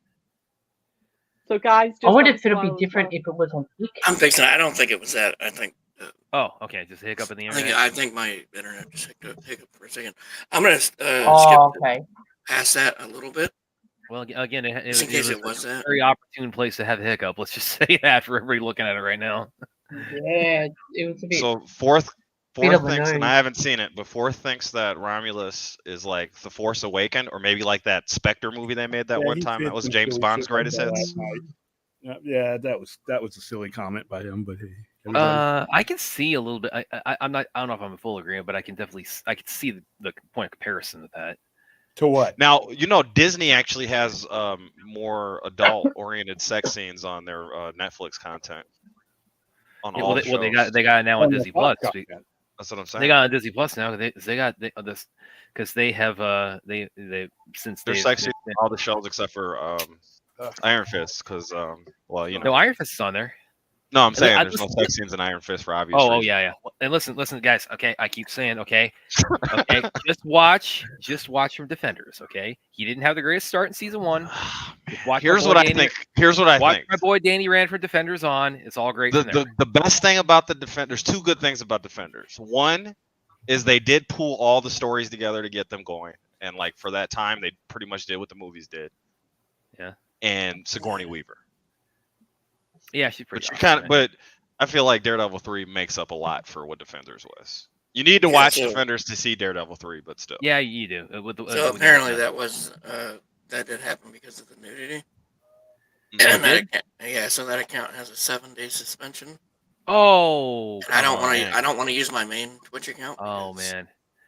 So guys,
I
just
wonder
on
if it'll be
file as
different
well.
if it was on Flick.
I'm fixing it. I don't think it was that. I think.
oh, okay, just a hiccup in the internet.
I think my internet just hiccup for a second. I'm gonna
Oh,
skip
okay.
past that a little bit.
Well, again,
Just in case it
was
was
a
that.
very opportune place to have a hiccup. Let's just say that for everybody looking at it right now.
Yeah, it was a bit.
So Fourth
Bit of a
thinks, and
nose.
I haven't seen it, but Fourth thinks that Romulus is like the Force Awakened, or maybe like that Spectre movie they made that
Yeah,
one
he
time.
said
That was
some
James
silly
Bond's
shit like
greatest
that
hits.
last night. Yeah, that was a silly comment by him, but hey, everybody-
I can see a little bit. I'm not. I don't know if I'm in full agreement, but I can definitely. I can see the point of comparison with that.
to what?
Now Disney actually has more adult-oriented sex scenes on their Netflix content. On all the shows.
They got it now on
On the
Disney Plus.
Fox content.
That's what I'm saying.
They got on Disney Plus now. They got this because they have they since
There's
they
sex scenes on all the shows except for Iron Fist, because well,
no Iron Fist is on there.
No, I'm saying
I
there's no sex scenes in Iron Fist for obvious
Oh
reasons.
yeah. And listen, guys. Okay, I keep saying okay. Just watch from Defenders. Okay, he didn't have the greatest start in season 1.
Here's what I think.
Watch my boy Danny Rand for Defenders on. It's all great.
The best thing about the Defenders, two good things about Defenders. One is they did pull all the stories together to get them going, and like for that time, they pretty much did what the movies did.
Yeah.
And Sigourney Weaver.
Yeah, she's pretty.
But I feel like Daredevil 3 makes up a lot for what Defenders was. You need to watch Defenders to see Daredevil 3, but still.
Yeah, you do.
So apparently that was that did happen because of the nudity. And so that account has a 7-day suspension.
Oh,
and I don't want to use my main Twitch account.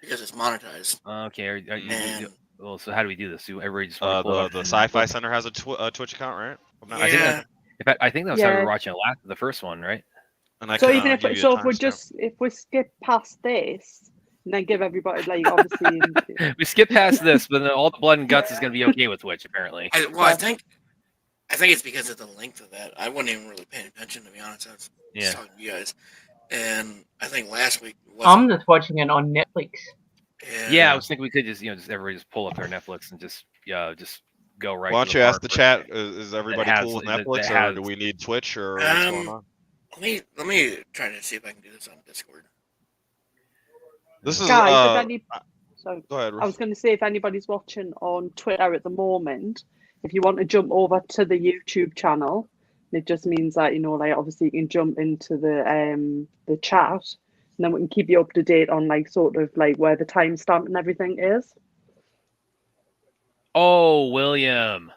Because it's monetized.
Okay. Well, so how do we do this? Do everybody just
the Sci-Fi Center has a Twitch account, right?
I think that was how we were watching the first one, right?
And
so even if we skip past this and then give everybody like obviously
we skip past this, but then all the blood and guts is going to be okay with Twitch apparently.
I think it's because of the length of that. I wasn't even really paying attention, to be honest. I was just talking to you guys, and I think last week
I'm just watching it on Netflix.
Yeah, I was thinking we could just everybody just pull up their Netflix and just go right.
Why don't you ask the chat? Is everybody cool with Netflix, or do we need Twitch, or what's going on?
Let me try to see if I can do this on Discord.
This is
guys.
Go ahead.
I was going to say if anybody's watching on Twitter at the moment, if you want to jump over to the YouTube channel, it just means that like obviously you can jump into the chat, and then we can keep you up to date on like sort of like where the timestamp and everything is.
Oh, William.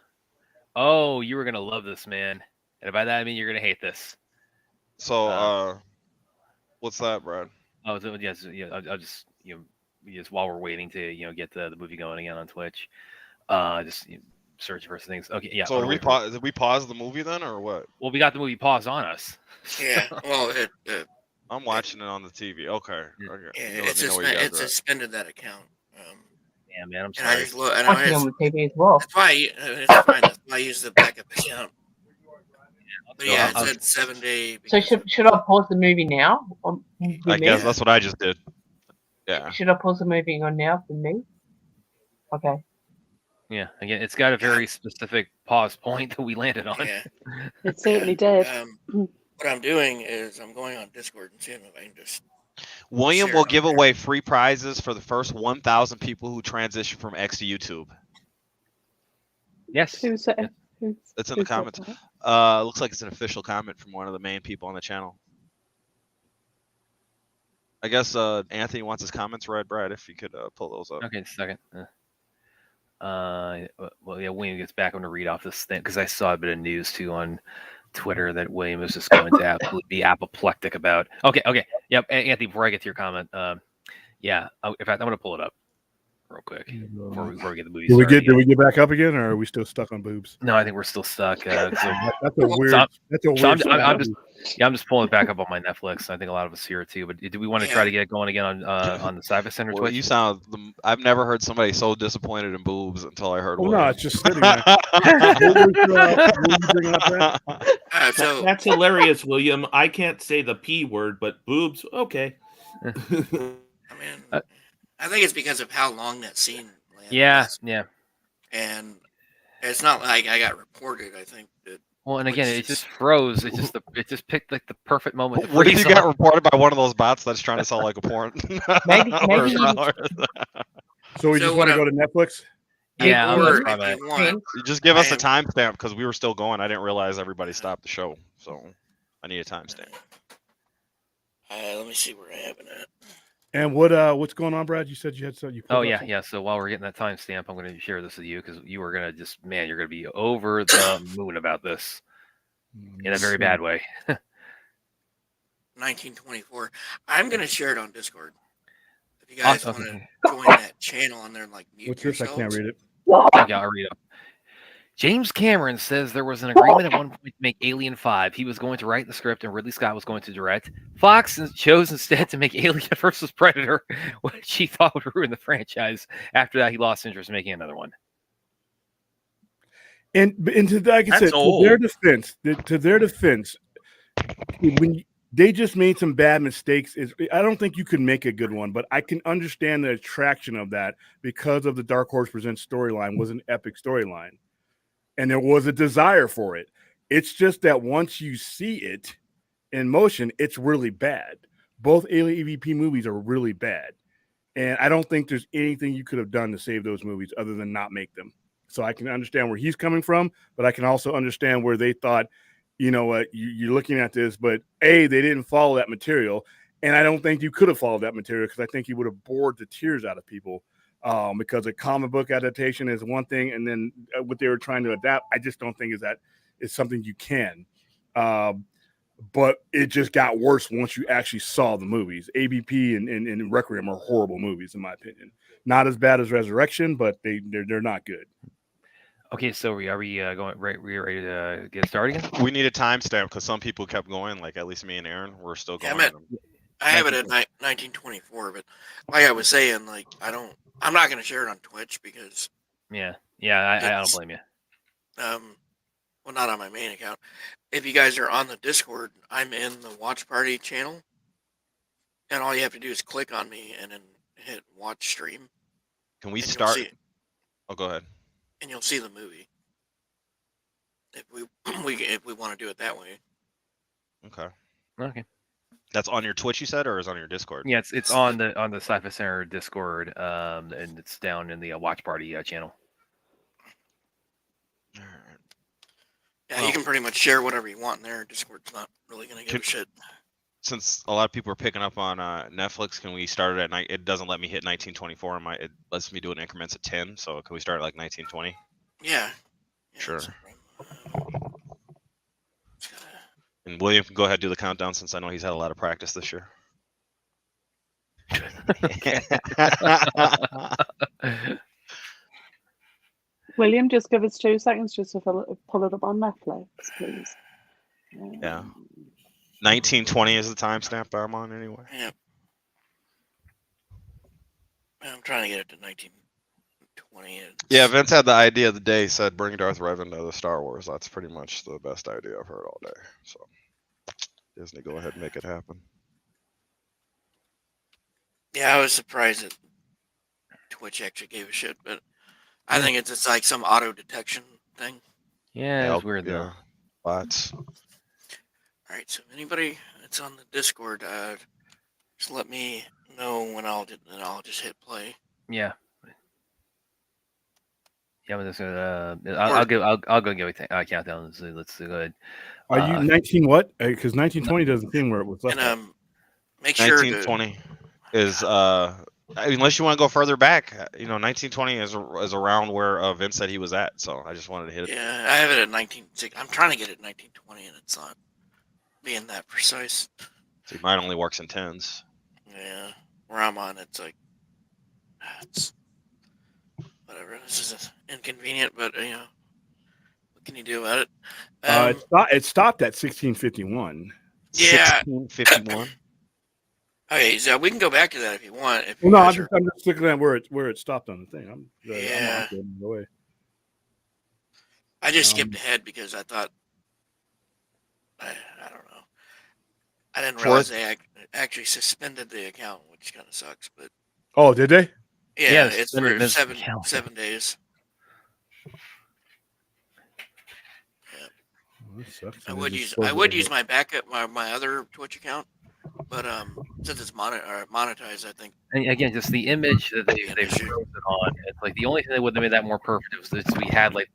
Oh, you were gonna love this, man. And by that I mean you're gonna hate this.
So, what's that, Brad?
Oh, so yes, yeah. I'll just just while we're waiting to get the movie going again on Twitch, just search for things. Okay, yeah.
So did we pause the movie then, or what?
Well, we got the movie paused on us.
Yeah. Well,
I'm watching it on the TV. Okay.
Yeah, it suspended that account.
Yeah, man, I'm
sorry.
And I watching on the TV as well.
That's why that's why I use the backup account. But yeah, it said 7 day.
So should I pause the movie now?
I guess that's what I just did. Yeah.
Should I pause the movie on now for me? Okay.
Yeah, again, it's got a very specific pause point that we landed on.
Yeah.
It certainly did.
What I'm doing is I'm going on Discord and seeing if I can just.
William will give away free prizes for the first 1,000 people who transition from X to YouTube.
Yes.
It's in the comments. Looks like it's an official comment from one of the main people on the channel. I guess Anthony wants his comments read, Brad, if you could pull those up.
Okay, just a second. Well, yeah, William gets back. I'm going to read off this thing because I saw a bit of news too on Twitter that William is just going to absolutely be apoplectic about. Okay. Yep. Anthony, before I get to your comment, yeah. In fact, I'm going to pull it up real quick before we get the movie started.
Did we get back up again, or are we still stuck on boobs?
No, I think we're still stuck.
That's a weird.
I'm just pulling it back up on my Netflix. I think a lot of us here too. But do we want to try to get going again on the Sci-Fi Center Twitch?
You sound. I've never heard somebody so disappointed in boobs until I heard.
No, it's just sitting there.
So that's hilarious, William. I can't say the P word, but boobs, okay.
I mean, I think it's because of how long that scene was.
Yeah.
And it's not like I got reported. I think that.
Well, and again, it just froze. It just picked like the perfect moment.
What if you got reported by one of those bots that's trying to sell like a porn?
maybe.
So we just want to go to Netflix.
Yeah,
you just give us a timestamp because we were still going. I didn't realize everybody stopped the show, so I need a timestamp.
Let me see where I have it at.
And what's going on, Brad? You said you had something.
Yeah. So while we're getting that timestamp, I'm going to share this with you because you are going to you're going to be over the moon about this in a very bad way.
1924. I'm going to share it on Discord. If you guys want to join that channel on there and like mute yourselves.
I can't read it.
Okay, I'll read it. James Cameron says there was an agreement at one point to make Alien 5. He was going to write the script and Ridley Scott was going to direct. Fox chose instead to make Alien vs. Predator, which he thought would ruin the franchise. After that, he lost interest in making another one.
And like I said, to their defense, when they just made some bad mistakes, I don't think you could make a good one, but I can understand the attraction of that because of the Dark Horse Presents storyline was an epic storyline. And there was a desire for it. It's just that once you see it in motion, it's really bad. Both Alien EVP movies are really bad. And I don't think there's anything you could have done to save those movies other than not make them. So I can understand where he's coming from, but I can also understand where they thought, you know what, you're looking at this, but they didn't follow that material. And I don't think you could have followed that material because I think you would have bored the tears out of people. Because a comic book adaptation is one thing, and then what they were trying to adapt, I just don't think is something you can. But it just got worse once you actually saw the movies. ABP and Requiem are horrible movies, in my opinion. Not as bad as Resurrection, but they're not good.
Okay, so are we going right? We ready to get started again?
We need a timestamp because some people kept going. Like at least me and Aaron, we're still going.
I have it at 1924, but like I was saying, like I'm not going to share it on Twitch because.
I don't blame you.
Well, not on my main account. If you guys are on the Discord, I'm in the Watch Party channel, and all you have to do is click on me and then hit Watch Stream.
Can we start? Oh, go ahead.
And you'll see the movie. If we want to do it that way.
Okay.
That's on your Twitch, you said, or is it on your Discord?
Yeah, it's on the Sci-Fi Center Discord, and it's down in the Watch Party channel.
Yeah, you can pretty much share whatever you want in there. Discord's not really going to give a shit.
Since a lot of people are picking up on Netflix, can we start it at night? It doesn't let me hit 1924. It lets me do it in increments of 10. So can we start at like 1920?
Yeah.
Sure. And William can go ahead and do the countdown since I know he's had a lot of practice this year.
William, just give us 2 seconds just to pull it up on Netflix, please.
Yeah. 1920 is the timestamp I'm on anyway.
Yeah. I'm trying to get it to 1920.
Yeah, Vince had the idea of the day. He said, bring Darth Revan to the Star Wars. That's pretty much the best idea I've heard all day. So Disney, go ahead and make it happen.
Yeah, I was surprised that Twitch actually gave a shit, but I think it's just like some auto detection thing.
Yeah, it's weird though.
Bots.
All right, so anybody that's on the Discord, just let me know when I'll just hit play.
Yeah. Yeah, I'm just gonna. I'll go give a countdown. Let's go ahead.
Are you 19 what? Because 1920 doesn't seem where it was left.
And make sure
1920 is Unless you want to go further back, 1920 is around where Vince said he was at. So I just wanted to hit it.
Yeah, I have it at 1960. I'm trying to get it at 1920, and it's not being that precise.
See, mine only works in tens.
Yeah, where I'm on, it's like it's whatever. This is inconvenient, but what can you do about it?
It stopped at 1651.
Yeah.
1651.
Okay, so we can go back to that if you want. If
Well,
you
no,
guys
I'm just looking at where it stopped on the thing.
Yeah.
I'm the way.
I just skipped ahead because I thought I don't know. I didn't realize they actually suspended the account, which kind of sucks. But
Oh, did they?
yeah,
Yes,
it's
then
for
it is-
7 days.
Oh, that sucks.
I
They
would
just
use
closed it.
my backup my other Twitch account, but since it's monetized, I think.
And again, just the image that they
Yeah,
froze
sure.
it on. It's like the only thing that would have made that more perfect was that we had like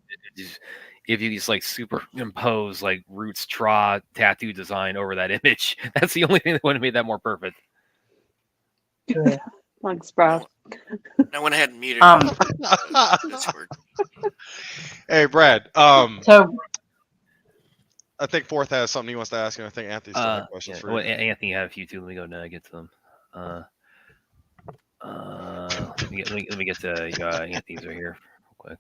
if you just like superimpose like Roots Tra tattoo design over that image. That's the only thing that would have made that more perfect.
Yeah.
Thanks, Brad.
I went ahead and muted Discord.
Hey, Brad.
So
I think Fourth has something he wants to ask, and I think Anthony still has questions
Yeah,
for
well,
you.
Anthony had a few too. Let me go now. Get to them. Let me get to Anthony's right here real quick.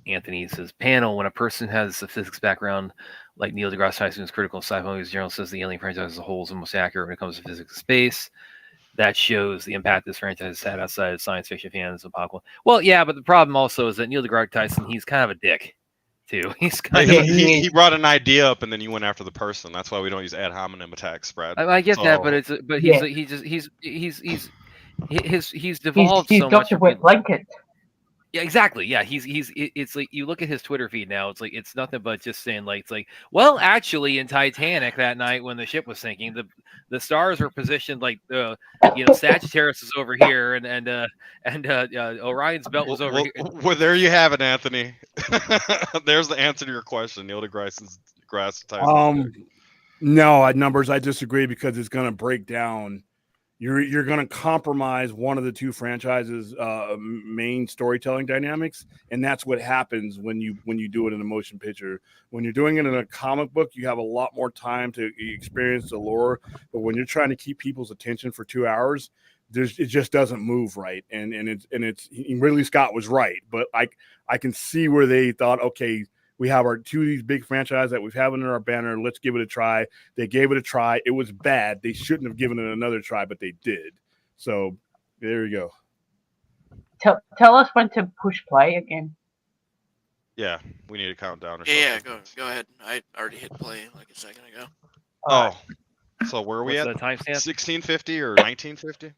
Anthony says, panel, when a person has a physics background like Neil deGrasse Tyson's critical sci-fi movies journal says the Alien franchise as a whole is the most accurate when it comes to physics and space. That shows the impact this franchise has had outside of science fiction fans of pop. Well, yeah, but the problem also is that Neil deGrasse Tyson, he's kind of a dick, too. He's kind of
He brought an idea up, and then you went after the person. That's why we don't use ad hominem attacks, Brad.
I get that, but he's devolved
he's
so
got
much.
to wear blanket.
Yeah, exactly. Yeah, it's like you look at his Twitter feed now. It's like it's nothing but just saying like well, actually, in Titanic that night when the ship was sinking, the stars were positioned like Sagittarius is over here and Orion's belt was over here.
Well, there you have it, Anthony. There's the answer to your question, Neil deGrasse Tyson.
No, at numbers I disagree because it's going to break down. You're going to compromise one of the two franchises' main storytelling dynamics, and that's what happens when you do it in a motion picture. When you're doing it in a comic book, you have a lot more time to experience the lore. But when you're trying to keep people's attention for 2 hours, it just doesn't move right. And Ridley Scott was right, but I can see where they thought, okay, we have our two of these big franchises that we've had under our banner. Let's give it a try. They gave it a try. It was bad. They shouldn't have given it another try, but they did. So there you
go. Tell us when to push play again.
Yeah, we need a countdown or
something.
Yeah,
go ahead. I already hit play like a second ago.
Oh, so where are we
at?
The
timestamp?
1650 or 1950?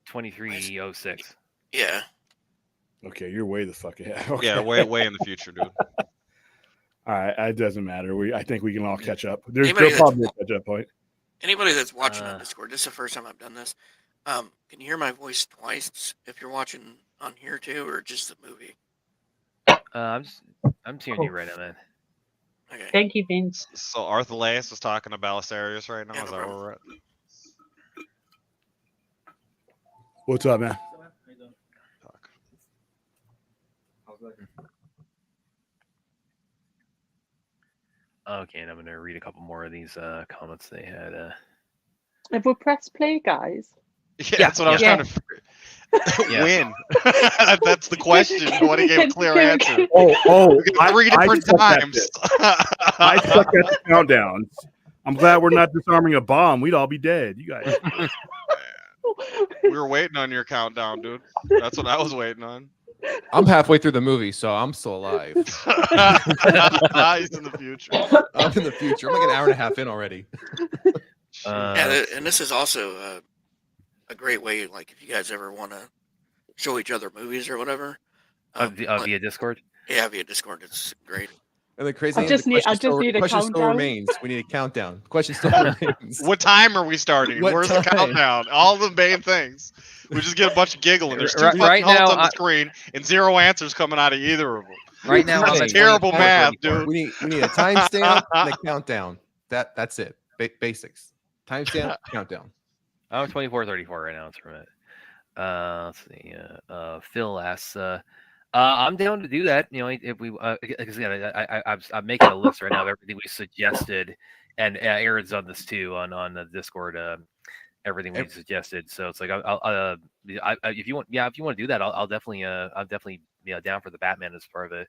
2306.
Yeah.
Okay, you're way the fuck ahead. Okay.
Yeah, way in the future, dude.
All right, it doesn't matter. I think we can all catch up. There's
Anybody
probably a catch up point.
Anybody that's watching on Discord, this is the first time I've done this. Can you hear my voice twice if you're watching on here too, or just the movie?
I'm hearing you right now, man.
Okay.
Thank you, Vince.
So Arthur Lace is talking to Balisarius right now.
Yeah,
Is
no
that where
problem.
we're at?
What's up, man?
Okay, and I'm going to read a couple more of these comments they had.
Have we pressed play, guys?
Yeah, that's what I was trying to figure. Win. That's the question. I want to give a clear answer.
Oh,
three different times.
I suck at the countdowns. I'm glad we're not disarming a bomb. We'd all be dead. You guys.
We were waiting on your countdown, dude. That's what I was waiting on.
I'm halfway through the movie, so I'm still alive.
He's in the future.
I'm in the future. I'm like an hour and a half in already.
And this is also a great way, like if you guys ever want to show each other movies or whatever.
Via Discord?
Yeah, via Discord. It's great.
And the crazy
I just need a
question still
countdown.
remains. We need a countdown. Question still remains.
What time are we starting? Where's the countdown? All the main things. We just get a bunch of giggling. There's two
right now
on the screen and zero answers coming out of either of them.
Right now,
that's terrible math, dude.
We need a timestamp and a countdown. That's it. Basics. Timestamp, countdown.
I'm 24:34 right now. It's from it. Let's see. Phil asks, I'm down to do that. You know, if we, because I'm making a list right now of everything we suggested, and Aaron's on this too on the Discord. Everything we suggested. So it's like, if you want to do that, I'll definitely, down for the Batman as part of a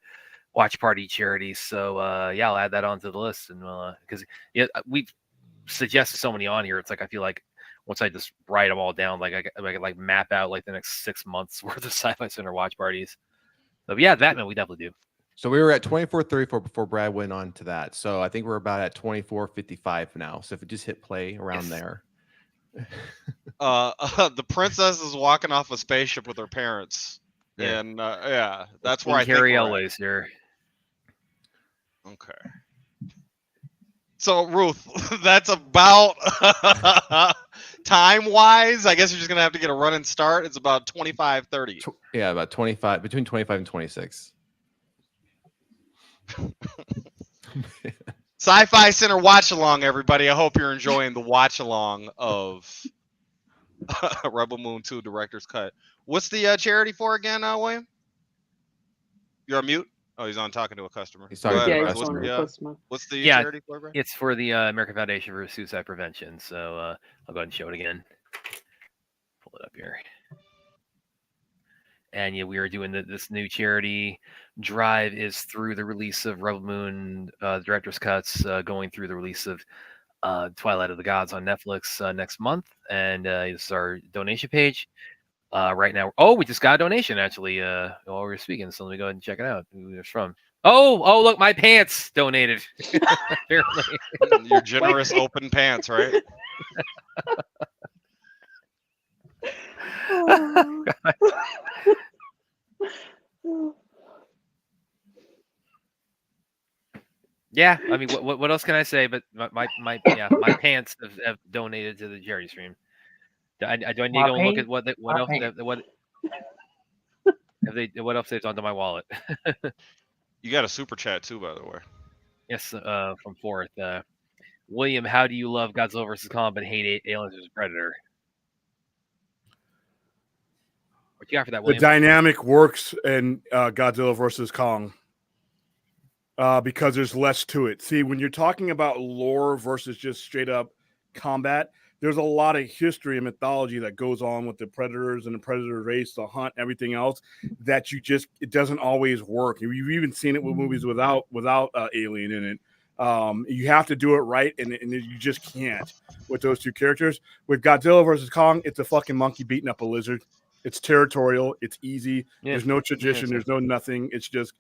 watch party charity. So I'll add that onto the list, and because we've suggested so many on here, it's like I feel like once I just write them all down, like I could like map out like the next 6 months worth of Sci-Fi Center watch parties. So Batman, we definitely do.
So we were at 24:34 before Brad went on to that. So I think we're about at 24:55 now. So if we just hit play around there.
The princess is walking off a spaceship with her parents.
Yeah.
And that's where I think
Carrie
we're
Elways here.
Okay. So Ruth, that's about time wise. I guess you're just gonna have to get a running start. It's about 25:30.
Yeah, about 25, between 25 and 26.
Sci-Fi Center watch along, everybody. I hope you're enjoying the watch along of Rebel Moon 2 Director's Cut. What's the charity for again, William? You're on mute. Oh, he's on talking to a customer.
He's talking to a
customer.
What's the charity for, Brad?
It's for the American Foundation for Suicide Prevention. So I'll go ahead and show it again. Pull it up here. And we are doing this new charity drive is through the release of Rebel Moon Director's Cuts, going through the release of Twilight of the Gods on Netflix next month. And this is our donation page. Right now, we just got a donation actually while we were speaking, so let me go ahead and check it out. Who it's from? Oh, look, my pants donated. Apparently,
your generous open pants, right?
Oh,
Yeah, I mean, what else can I say? But my pants have donated to the charity stream. Do I need to go and look at what else they've done to my wallet?
You got a super chat too, by the way.
Yes, from Fourth. William, how do you love Godzilla vs. Kong but hate Aliens vs. Predator? What you got for that, William?
The dynamic works in Godzilla vs. Kong because there's less to it. See, when you're talking about lore versus just straight up combat, there's a lot of history and mythology that goes on with the predators and the predator race, the hunt, everything else that it doesn't always work. You've even seen it with movies without alien in it. You have to do it right, and you just can't with those two characters. With Godzilla versus Kong, it's a fucking monkey beating up a lizard. It's territorial. It's easy. Yeah. There's no tradition. There's no nothing. It's just,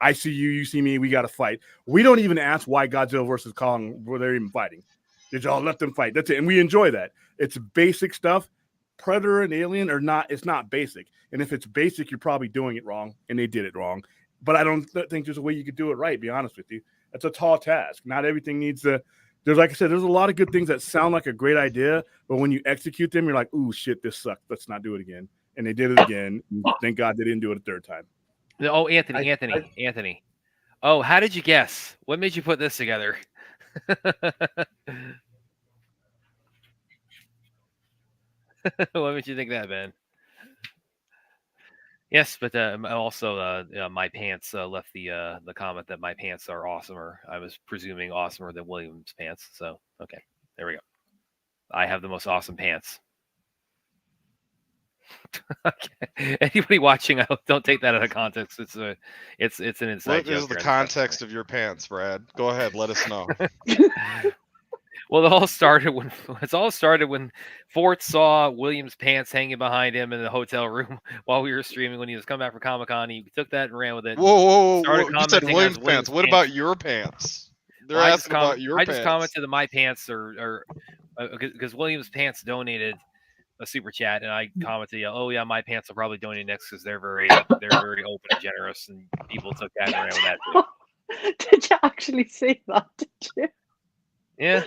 I see you, you see me. We got to fight. We don't even ask why Godzilla versus Kong were they even fighting. They just all let them fight. That's it, and we enjoy that. It's basic stuff. Predator and Alien are not. It's not basic. And if it's basic, you're probably doing it wrong, and they did it wrong. But I don't think there's a way you could do it right. Be honest with you. That's a tall task. Not everything needs to. There's, like I said, there's a lot of good things that sound like a great idea, but when you execute them, you're like, "Ooh, shit, this sucked. Let's not do it again." And they did it again. Thank God they didn't do it a third time.
Oh, Anthony. Oh, how did you guess? What made you put this together? What made you think that, Ben? Yes, but also my pants left the comment that my pants are awesomer. I was presuming awesomer than William's pants. So okay, there we go. I have the most awesome pants. Okay. Anybody watching, don't take that out of context. It's an inside joke.
What is the context of your pants, Brad? Go ahead, let us know.
Well, it all started when Fort saw William's pants hanging behind him in the hotel room while we were streaming when he was coming back from Comic-Con. He took that and ran with it.
Whoa. You said William's pants. What about your pants? They're asking about your pants.
I just commented that my pants are because William's pants donated a super chat, and I commented, "Oh yeah, my pants will probably donate next because they're very open and generous," and people took that and ran with that too.
Did you actually say that? Did you?
Yeah.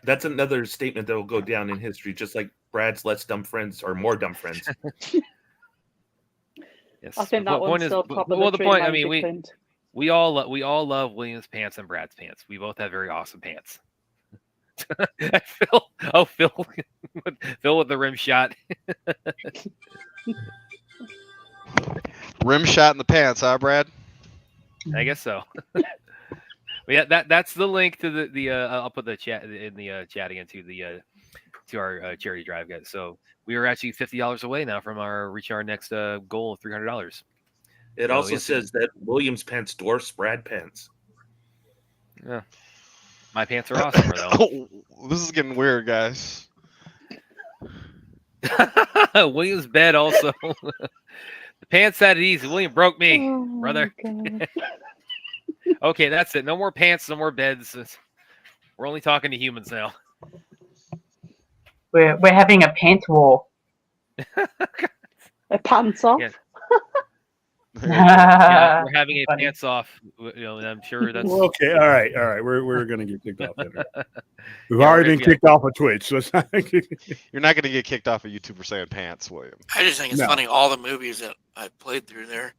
That's another statement that will go down in history, just like Brad's less dumb friends or more dumb friends.
Yes. I think that one's still top of the
point. I mean, We all love William's pants and Brad's pants. We both have very awesome pants. Phil with the rim shot.
Rim shot in the pants, huh, Brad?
I guess so. Yeah, that's the link to the I'll put the chat in the chat again to our charity drive, guys. So we are actually $50 away now from reaching our next goal of $300.
It also says that Williams pants dwarfs Brad pants.
Yeah. My pants are awesome, though.
Oh, this is getting weird, guys.
William's bed also. The pants had it easy. William broke me, brother. Okay, that's it. No more pants, no more beds. We're only talking to humans now.
We're having a pants war.
A pants off.
Yeah. Yeah, we're having a
Funny.
pants off. And I'm sure that's
Well, okay. All right. We're gonna get kicked off later. We've
Yeah,
already
we're
been
gonna-
kicked off of Twitch, so it's not.
You're not going to get kicked off of YouTube for saying pants, William.
I just think it's
No.
funny. All the movies that I played through there,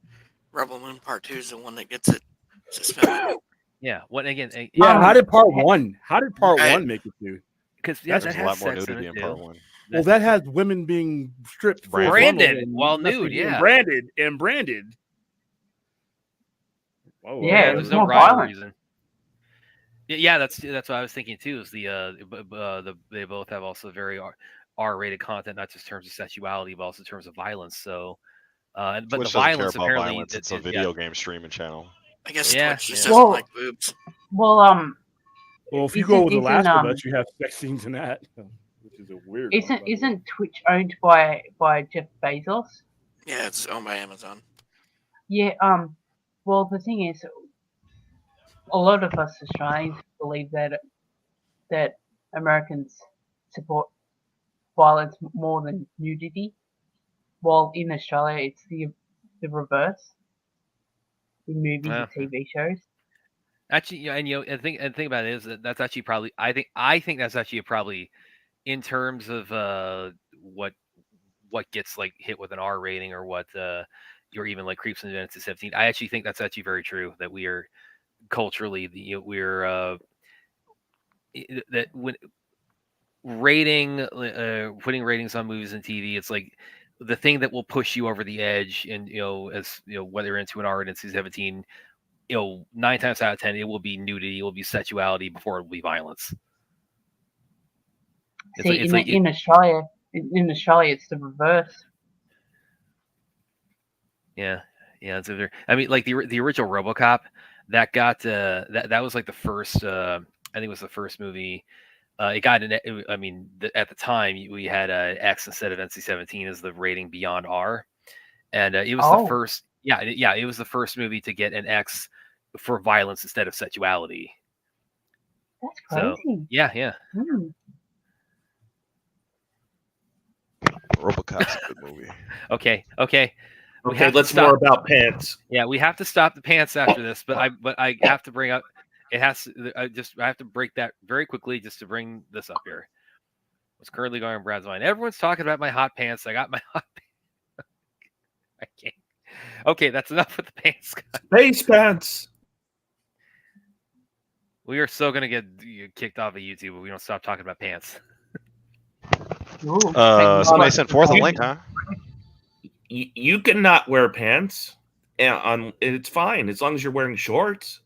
Rebel Moon Part 2 is the one that gets it suspended.
yeah. What again?
Yeah. How did part one? How did part
Right.
one make it through?
Because yeah,
There's
that
a lot
has
more
sex in
nudity
it
in
too.
part one.
Well, that has women being stripped, full frontal
Branded
and
while
nothing
nude,
being
yeah.
branded. Whoa,
Yeah,
There's
it's
no
more
rhyme or
violent.
reason. Yeah, that's what I was thinking too. Is they both have also very R-rated content, not just in terms of sexuality, but also in terms of violence. So, but
Twitch
the
doesn't care
violence
about
apparently
violence. It's a video game streaming channel.
I guess
Yeah,
Twitch just
yeah.
doesn't
Well-
like boobs.
Well,
Well, if you
Isn't-
go with The
isn't,
Last of Us, you have sex scenes in that, which is a weird. one, by the way.
isn't Twitch owned by Jeff Bezos?
Yeah, it's owned by Amazon.
Yeah. Well, the thing is, a lot of us Australians believe that Americans support violence more than nudity, while in Australia it's the reverse. In movies
Yeah.
and TV shows.
Actually, and think about it is that's actually probably I think that's actually probably in terms of what gets like hit with an R rating or what or even like creeps into Genesis 17. I actually think that's actually very true that we are culturally we're that when putting ratings on movies and TV, it's like the thing that will push you over the edge, and as whether you're into an R rated 17, 9 times out of 10 it will be nudity, it will be sexuality before it will be violence.
See, in Australia, it's the reverse.
Yeah. So I mean, like the original RoboCop, that got that was like the first. I think it was the first movie. It got an. I mean, at the time we had X instead of NC-17 as the rating beyond R, and it was the first. Yeah, it was the first movie to get an X for violence instead of sexuality.
That's
So
crazy.
yeah.
Hmm.
RoboCop's a good movie.
Okay. We
Okay,
have to
let's
stop.
more about pants.
Yeah, we have to stop the pants after this, but I have to bring up. It has to. I have to break that very quickly just to bring this up here. What's currently going on Brad's mind? Everyone's talking about my hot pants. I got my hot pants. I can't. Okay, that's enough with the pants.
Space pants.
We are so gonna get kicked off of YouTube if we don't stop talking about pants.
Ooh,
Somebody sent forth a link, huh?
You cannot wear pants, and it's fine as long as you're wearing shorts.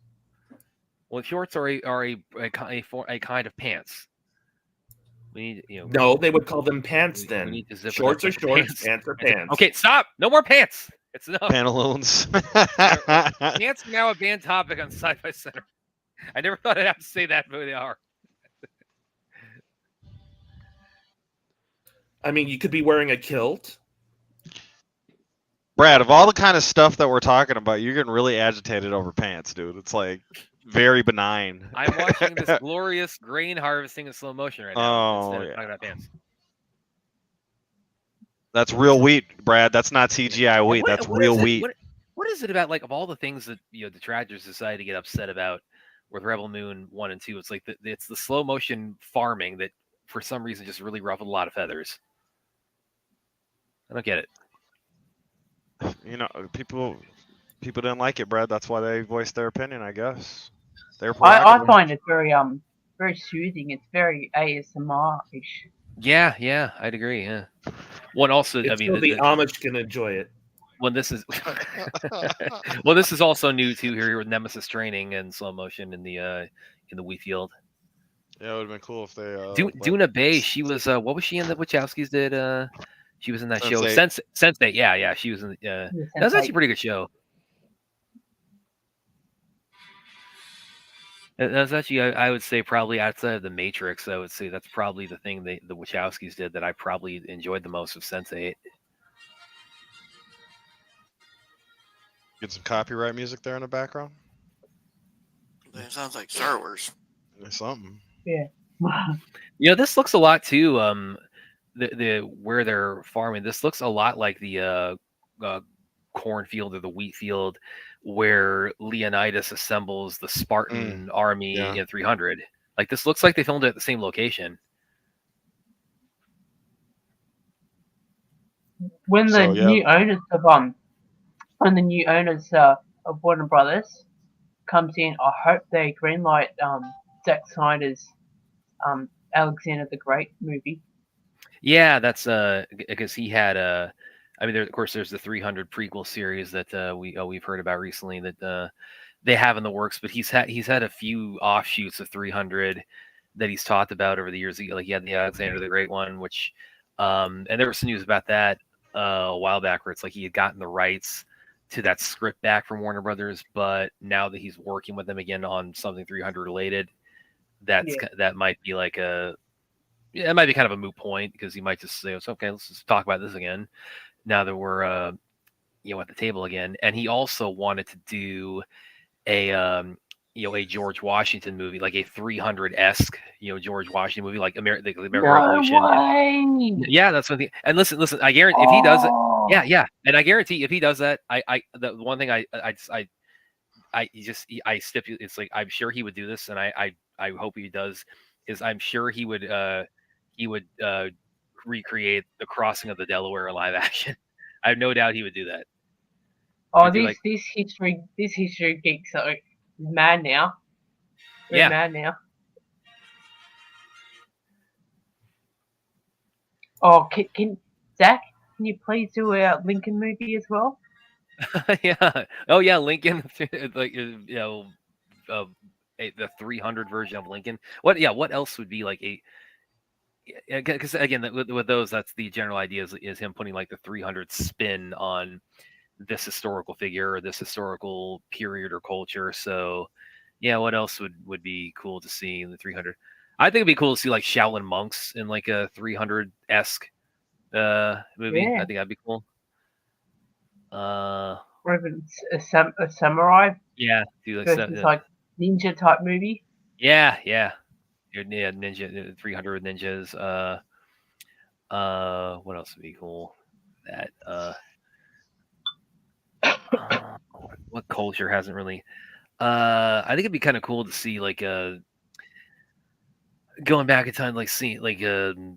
Well, shorts are a kind of pants. We need,
No, they would call them pants
we
then.
need to zip it
Shorts
up
are
like
shorts, pants are pants.
Okay, stop. No more pants. It's enough.
Pantaloons.
Pants are now a banned topic on Sci-Fi Center. I never thought I'd have to say that, but they are.
I mean, you could be wearing a kilt.
Brad, of all the kind of stuff that we're talking about, you're getting really agitated over pants, dude. It's like very benign.
I'm watching this glorious grain harvesting in slow motion right now.
Oh,
instead of
yeah.
talking about pants.
That's real wheat, Brad. That's not CGI wheat. That's real wheat.
What is it about, like, of all the things that detractors decide to get upset about with Rebel Moon 1 and 2? It's like it's the slow motion farming that for some reason just really ruffled a lot of feathers. I don't get it.
People People didn't like it, Brad. That's why they voiced their opinion, I guess. They're
I find it very soothing. It's very ASMR-ish.
Yeah, I'd agree. Yeah. One also, I mean,
so the Amish can enjoy it.
When this is, well, this is also new too here with Nemesis training and slow motion in the wheat field.
Yeah, it would have been cool if they.
Duna Bay, she was what was she in the Wachowskis did? She was in that show
Sense8.
Sense8. Yeah, she was in. That was actually a pretty good show. That's actually, I would say, probably outside of the Matrix. I would say that's probably the thing the Wachowskis did that I probably enjoyed the most of Sense8.
Get some copyright music there in the background.
That sounds like Star Wars.
Something.
Yeah.
This looks a lot too. The where they're farming, this looks a lot like the cornfield or the wheat field where Leonidas assembles the Spartan army in 300. Like this looks like they filmed it at the same location.
When the new owners of Warner Brothers comes in, I hope they greenlight Zack Snyder's Alexander the Great movie.
Yeah, that's because he had I mean, of course, there's the 300 prequel series that we've heard about recently that they have in the works, but he's had a few offshoots of 300 that he's talked about over the years. Like he had the Alexander the Great one, which and there was some news about that a while back where it's like he had gotten the rights to that script back from Warner Brothers, but now that he's working with them again on something 300 related, that might be like it might be kind of a moot point because he might just say, "Okay, let's just talk about this again." Now that we're at the table again, and he also wanted to do a George Washington movie, like a 300-esque George Washington movie, like the American Revolution.
Way.
Yeah, that's one thing. And listen, I guarantee if he does it, yeah, and I guarantee if he does that, the one thing I stipulate, it's like I'm sure he would do this, and I hope he does, is I'm sure he would recreate the crossing of the Delaware in live action. I have no doubt he would do that.
Oh, these history geeks are mad now. They're mad now. Oh, can Zach? Can you please do a Lincoln movie as well?
Yeah. Oh yeah, Lincoln. Like the 300 version of Lincoln. What else would be like a? Because again, with those, that's the general idea is him putting like the 300 spin on this historical figure or this historical period or culture. So, yeah, what else would be cool to see in the 300? I think it'd be cool to see like Shaolin monks in like a 300-esque movie.
Yeah.
I think that'd be cool.
Or even a samurai.
Yeah, do
like ninja type movie.
Yeah. Ninja 300 ninjas. What else would be cool? That what culture hasn't really? I think it'd be kind of cool to see like going back in time, like seeing like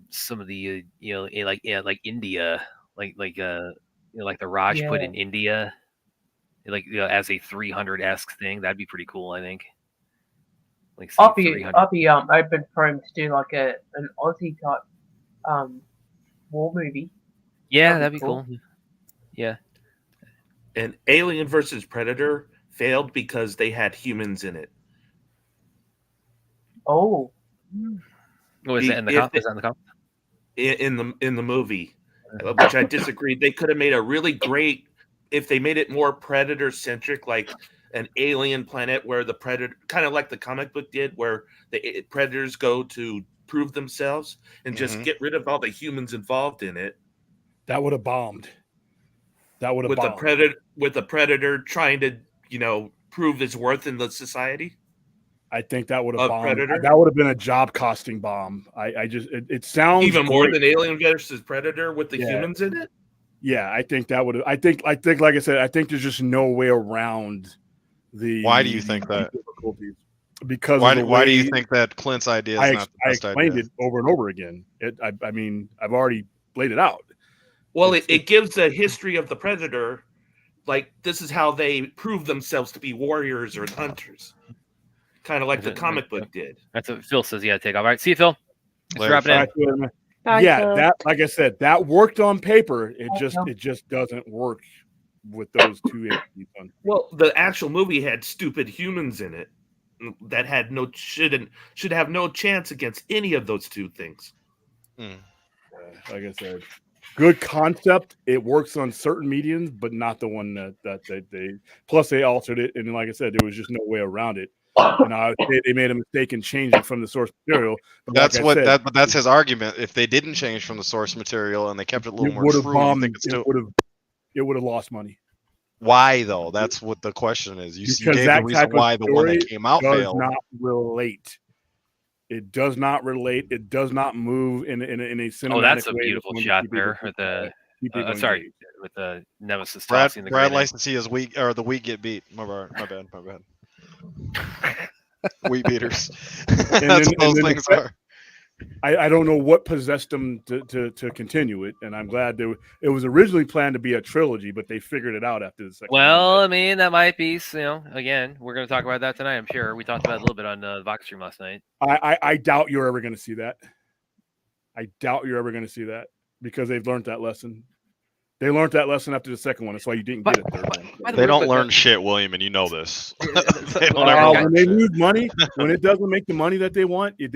some of the like India, like the Rajput in India, like as a 300-esque thing. That'd be pretty cool, I think. Like
I'll be open for him to do like an Aussie type war movie.
Yeah, that'd be cool. Yeah.
And Alien versus Predator failed because they had humans in it.
Oh.
Is that in the
in the movie, which I disagreed. They could have made a really great if they made it more Predator centric, like an alien planet where the predator, kind of like the comic book did, where the predators go to prove themselves and just get rid of all the humans involved in it.
That would have bombed. That would have
bombed. With the predator trying to, prove his worth in the society.
I think that would have bombed.
Predator?
That would have been a job costing bomb. It sounds
even more than Alien versus Predator with the humans in it.
Yeah, I think that would have. I think, like I said, I think there's just no way around the.
Why do you think that?
Because
why do you think that Clint's idea is not the best idea?
I explained it over and over again. I mean, I've already laid it out.
Well, it gives a history of the Predator like this is how they prove themselves to be warriors or hunters, kind of like the comic book did.
That's what Phil says. Yeah, take off. All right, see you, Phil. Let's wrap it in.
Yeah, that, like I said, that worked on paper. It just doesn't work with those two entities on.
Well, the actual movie had stupid humans in it that had should have no chance against any of those two things.
Like I said, good concept. It works on certain mediums, but not the one that they. Plus, they altered it, and like I said, there was just no way around it. And I would say they made a mistake in changing from the source material. But
That's
like
but that's his argument. If they didn't change from the source material and they kept it a little more true,
it would have lost money.
Why though? That's what the question is. You gave
that
the reason why the one that came out failed.
Not relate. It does not relate. It does not move in a cinematic way.
Oh, that's a beautiful shot there with the. With the Nemesis.
Brad likes to see his wheat or the wheat get beat. My bad. Wheat beaters. That's what those things are.
I don't know what possessed them to continue it, and I'm glad it was originally planned to be a trilogy, but they figured it out after the second.
Well, I mean, that might be, again, we're going to talk about that tonight, I'm sure. We talked about it a little bit on the Vox stream last night.
I doubt you're ever going to see that. I doubt you're ever going to see that because they've learned that lesson. They learned that lesson after the second one. That's why you didn't get it third one.
They don't learn shit, William, and you know this.
They don't ever when they lose money, when it doesn't make the money that they want, they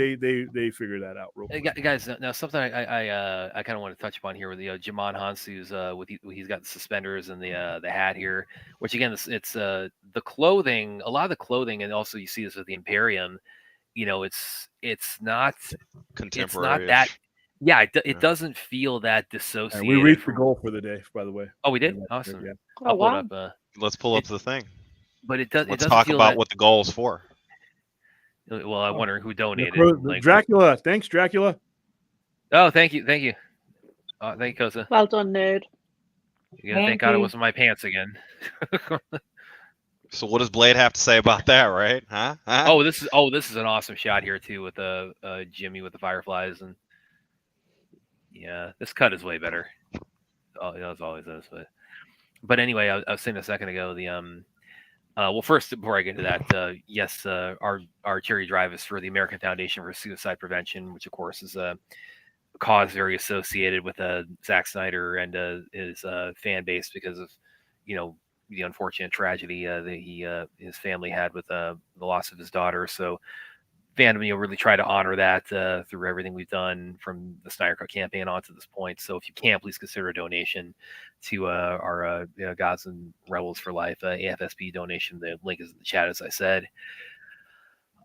figure that out real quick.
Guys, now something I kind of want to touch upon here with Jimon Hansu's he's got the suspenders and the hat here, which again it's the clothing, a lot of the clothing, and also you see this with the Imperium. It's not contemporary. It's not that. Yeah, it doesn't feel that dissociated.
And we reached the goal for the day, by the way.
Oh, we did? Awesome.
Yeah.
Oh, wow.
Let's pull up the thing.
But it does.
Let's talk about what the goal is for.
Well, I'm wondering who donated.
Dracula. Thanks, Dracula.
Oh, thank you. Thank you, Kosa.
Well done, nerd.
Thank God it wasn't my pants again.
So what does Blade have to say about that, right? Huh?
Oh, this is an awesome shot here too with the Jimmy with the fireflies, and yeah, this cut is way better. Oh, as always is, but anyway, I was saying a second ago well, first before I get into that, yes, our charity drive is for the American Foundation for Suicide Prevention, which of course is a cause very associated with Zack Snyder and his fan base because of the unfortunate tragedy that his family had with the loss of his daughter. So fandom, really try to honor that through everything we've done from the Snyder Cut campaign on to this point. So if you can, please consider a donation to our Gods and Rebels for Life AFSP donation. The link is in the chat, as I said.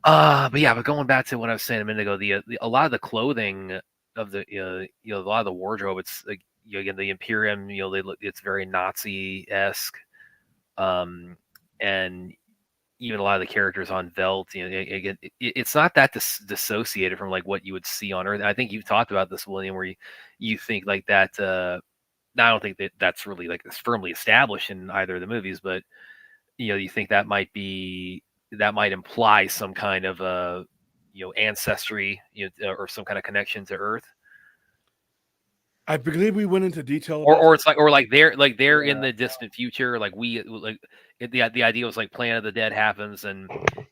But going back to what I was saying a minute ago, a lot of the clothing of the a lot of the wardrobe, it's again the Imperium, it's very Nazi-esque. And even a lot of the characters on Veld, again, it's not that dissociated from like what you would see on Earth. I think you've talked about this, William, where you think like that. I don't think that's really like it's firmly established in either of the movies, but you think that might imply some kind of ancestry, or some kind of connection to Earth.
I believe we went into detail,
or they're in the distant future. Like the idea was like Planet of the Dead happens and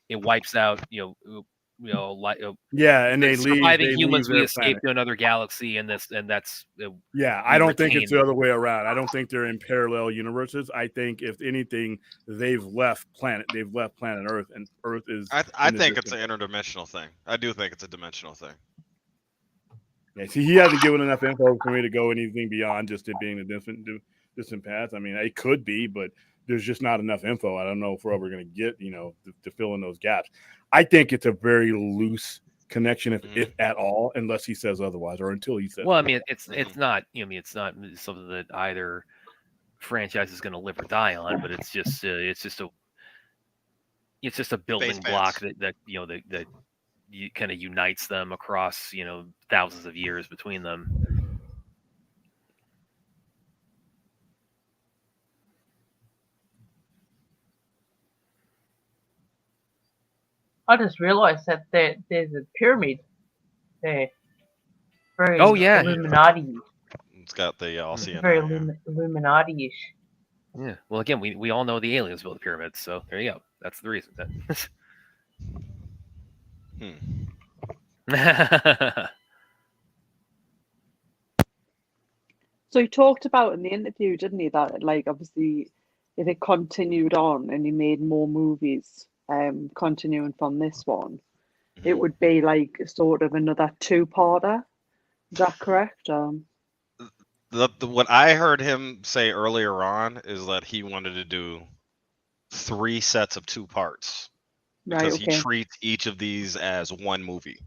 it wipes out and
they
surviving
leave,
humans. We
escape
to another galaxy, and that's
I don't think it's the other way around. I don't think they're in parallel universes. I think if anything, they've left planet Earth, and Earth is.
I think it's an interdimensional thing. I do think it's a dimensional thing.
Yeah, see, he hasn't given enough info for me to go anything beyond just it being a distant path. I mean, it could be, but there's just not enough info. I don't know if we're ever going to get, to fill in those gaps. I think it's a very loose connection, if at all, unless he says otherwise, or until he says.
Well, I mean, it's not. It's not something that either franchise is going to live or die on, but it's just a building block that kind of unites them across thousands of years between them.
I just realized that there's a pyramid there.
Very
Illuminati.
It's got the Illuminati-ish.
Very Illuminati-ish.
Yeah. Well, again, we all know the aliens built the pyramids, so there you go. That's the reason.
So he talked about in the interview, didn't he, that like obviously if it continued on and he made more movies, continuing from this one, it would be like sort of another two-parter. Is that correct?
What I heard him say earlier on is that he wanted to do 3 sets of 2 parts because he treats each of these as one movie.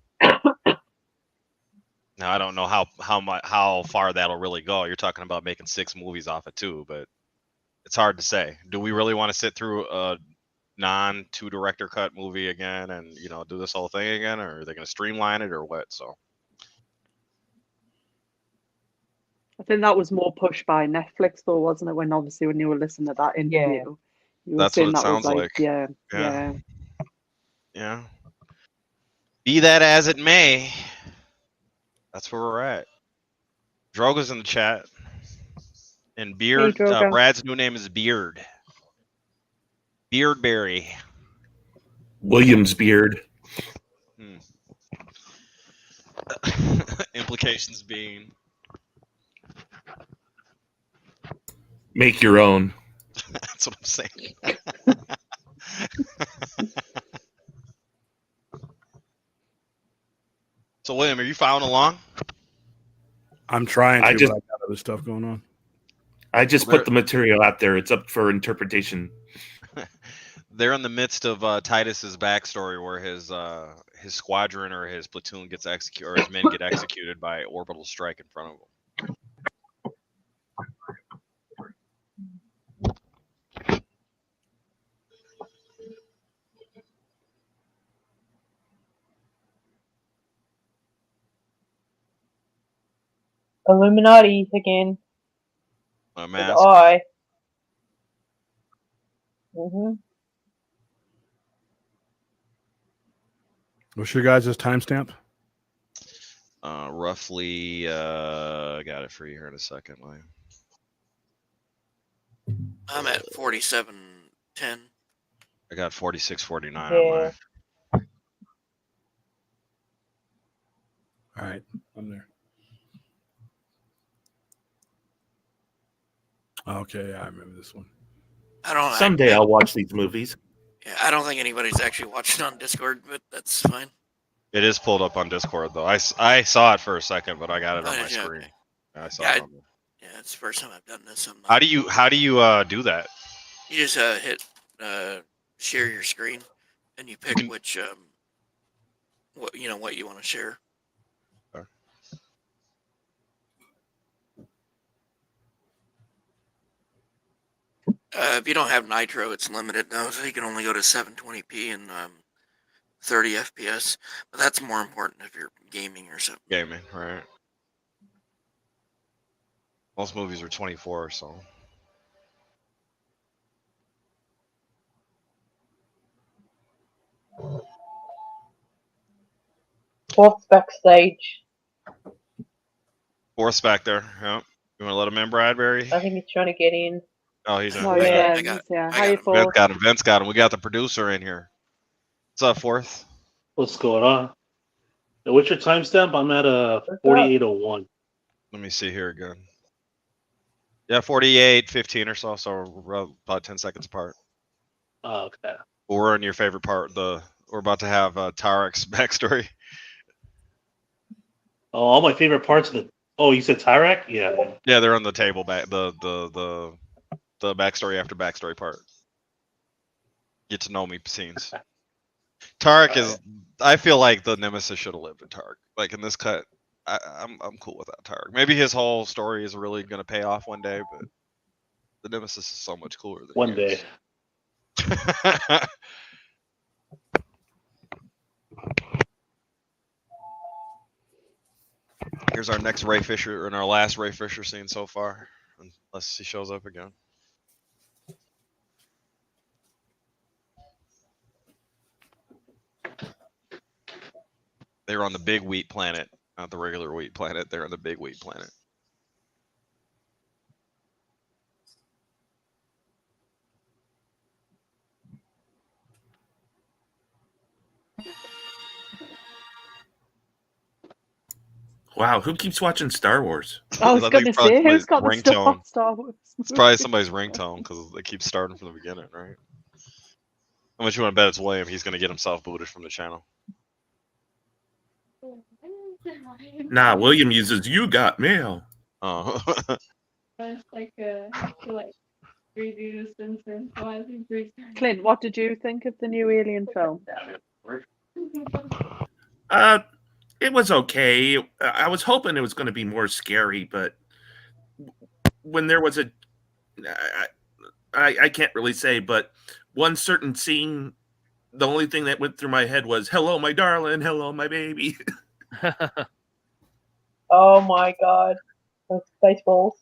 Now I don't know how far that'll really go. You're talking about making 6 movies off of 2, but it's hard to say. Do we really want to sit through a non-2 director cut movie again and do this whole thing again, or are they going to streamline it or what? So
I think that was more pushed by Netflix, though, wasn't it? When you were listening to that interview, you were
that's
saying
what it
that was
sounds like.
yeah.
Be that as it may, that's where we're at. Droga's in the chat, and Beard.
Hey,
Brad's new name is Beard. Beardberry.
Williams Beard.
Implications being
make your own.
That's what I'm saying. So, William, are you following along?
I'm trying to, but I got other stuff going on.
I just put the material out there. It's up for interpretation.
They're in the midst of Titus's backstory, where his squadron or his platoon gets executed, or his men get executed by orbital strike in front of him.
Illuminati again.
A
mask. Eye. Mhm.
What's your guys' timestamp?
Roughly, I got it for you here in a second, William.
I'm at 47:10.
I got 46:49
Yeah.
on mine.
All right, I'm there. Okay, I remember this one.
Someday I'll watch these movies.
Yeah, I don't think anybody's actually watching on Discord, but that's fine.
It is pulled up on Discord, though. I saw it for a second, but I got it on my screen.
Okay.
I saw it on there.
Yeah, it's the first time I've done this.
How do you do that?
You just hit share your screen, and you pick which what you want to share.
Okay.
If you don't have Nitro, it's limited now, so you can only go to 720p and 30 FPS. But that's more important if you're gaming or something.
Gaming, right? Most movies are 24, so.
Fourth backstage.
Fourth's back there. Yep. You want to let him in, Bradbury?
I think he's trying to get in.
Oh, he's in.
Oh, yeah,
Vince got him. Vince got him. We got the producer in here. What's up, Fourth?
What's going on? What's your timestamp? I'm at 48:01.
Let me see here again. Yeah, 48:15 or so. So we're about 10 seconds apart.
Oh, okay.
We're in your favorite part. We're about to have Tarek's backstory.
Oh, all my favorite parts of the. Oh, you said Tyrek? Yeah.
Yeah, they're on the table. The backstory after backstory part. Get to know me scenes. Tarek is. I feel like the Nemesis should have lived in Tarek. Like in this cut, I'm cool with that. Tarek. Maybe his whole story is really going to pay off one day, but the Nemesis is so much cooler than
one day.
Here's our next Ray Fisher and our last Ray Fisher scene so far, unless he shows up again. They were on the big wheat planet, not the regular wheat planet. They're on the big wheat planet.
Wow, who keeps watching Star Wars?
I was going to say, who's got the
ringtone.
Star Wars?
It's probably somebody's ringtone because they keep starting from the beginning, right? How much you want to bet it's William? He's going to get himself booted from the channel.
Nah, William uses "You Got Mail."
Oh.
Clint, what did you think of the new Alien film?
It was okay. I was hoping it was going to be more scary, but when there was I can't really say, but one certain scene, the only thing that went through my head was "Hello, my darling. Hello, my baby."
Oh my god. Those Spaceballs.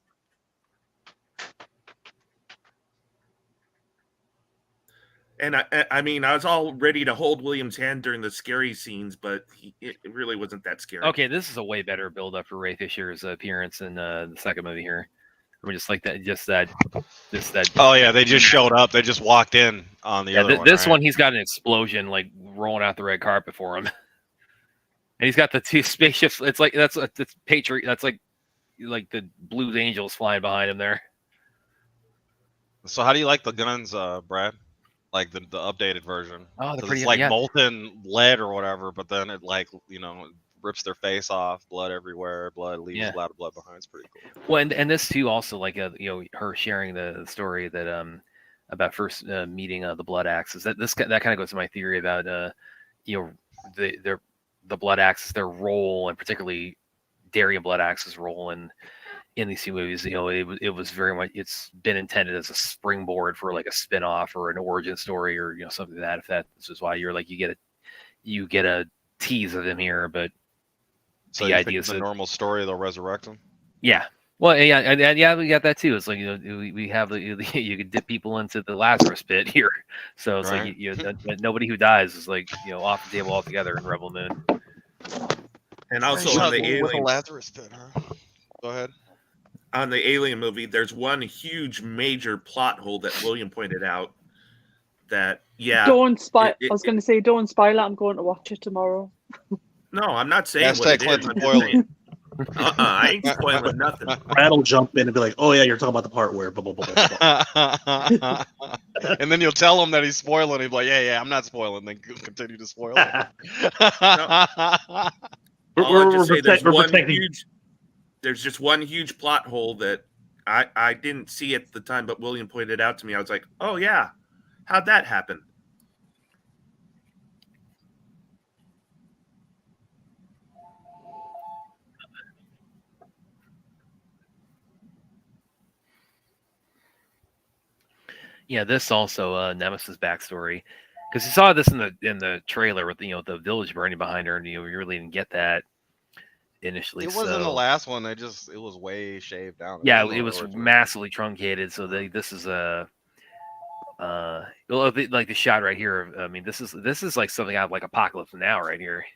And I mean, I was all ready to hold William's hand during the scary scenes, but it really wasn't that scary.
Okay, this is a way better build up for Ray Fisher's appearance in the second movie here. I mean, just like that, just that.
Oh yeah, they just showed up. They just walked in on the other one.
This
right?
one, he's got an explosion like rolling out the red carpet for him, and he's got the two spaceships. It's like that's Patriot. That's like the Blues Angels flying behind him there.
So how do you like the guns, Brad? Like the updated version?
Oh,
because it's like molten lead or whatever, but then it rips their face off, blood everywhere, blood leaves a lot of blood behind. It's pretty cool.
Well, and this too also like her sharing the story that about first meeting the Blood Axes. That kind of goes to my theory about the Blood Axes, their role, and particularly Darien Blood Axe's role in these two movies. It was very much, it's been intended as a springboard for like a spin-off or an origin story or something like that. If this is why you're like you get a tease of him here, but
so the idea is the normal story they'll resurrect him.
Yeah. Well, yeah, and we got that too. It's like we have you can dip people into the Lazarus pit here, so it's right. Like nobody who dies is like off the table altogether in Rebel Moon.
And also on the Alien
Lazarus pit, huh? Go ahead.
On the Alien movie, there's one huge major plot hole that William pointed out. That
don't spoil. I was going to say don't spoil it. I'm going to watch it tomorrow.
No, I'm not saying what it is. I ain't spoiling nothing.
Brad will jump in and be like, "Oh yeah, you're talking about the part where blah blah blah blah."
Blah. And then you'll tell him that he's spoiling. He'll be like, "Yeah, I'm not spoiling." Then continue to spoil it.
There's just one huge plot hole that I didn't see at the time, but William pointed out to me. I was like, "Oh yeah, how'd that happen?"
Yeah, this also Nemesis backstory, because you saw this in the trailer with the village burning behind her, and we really didn't get that initially.
It wasn't the last one. It was way shaved down.
It was massively truncated. So this is a like the shot right here. I mean, this is like something out of like Apocalypse Now right here.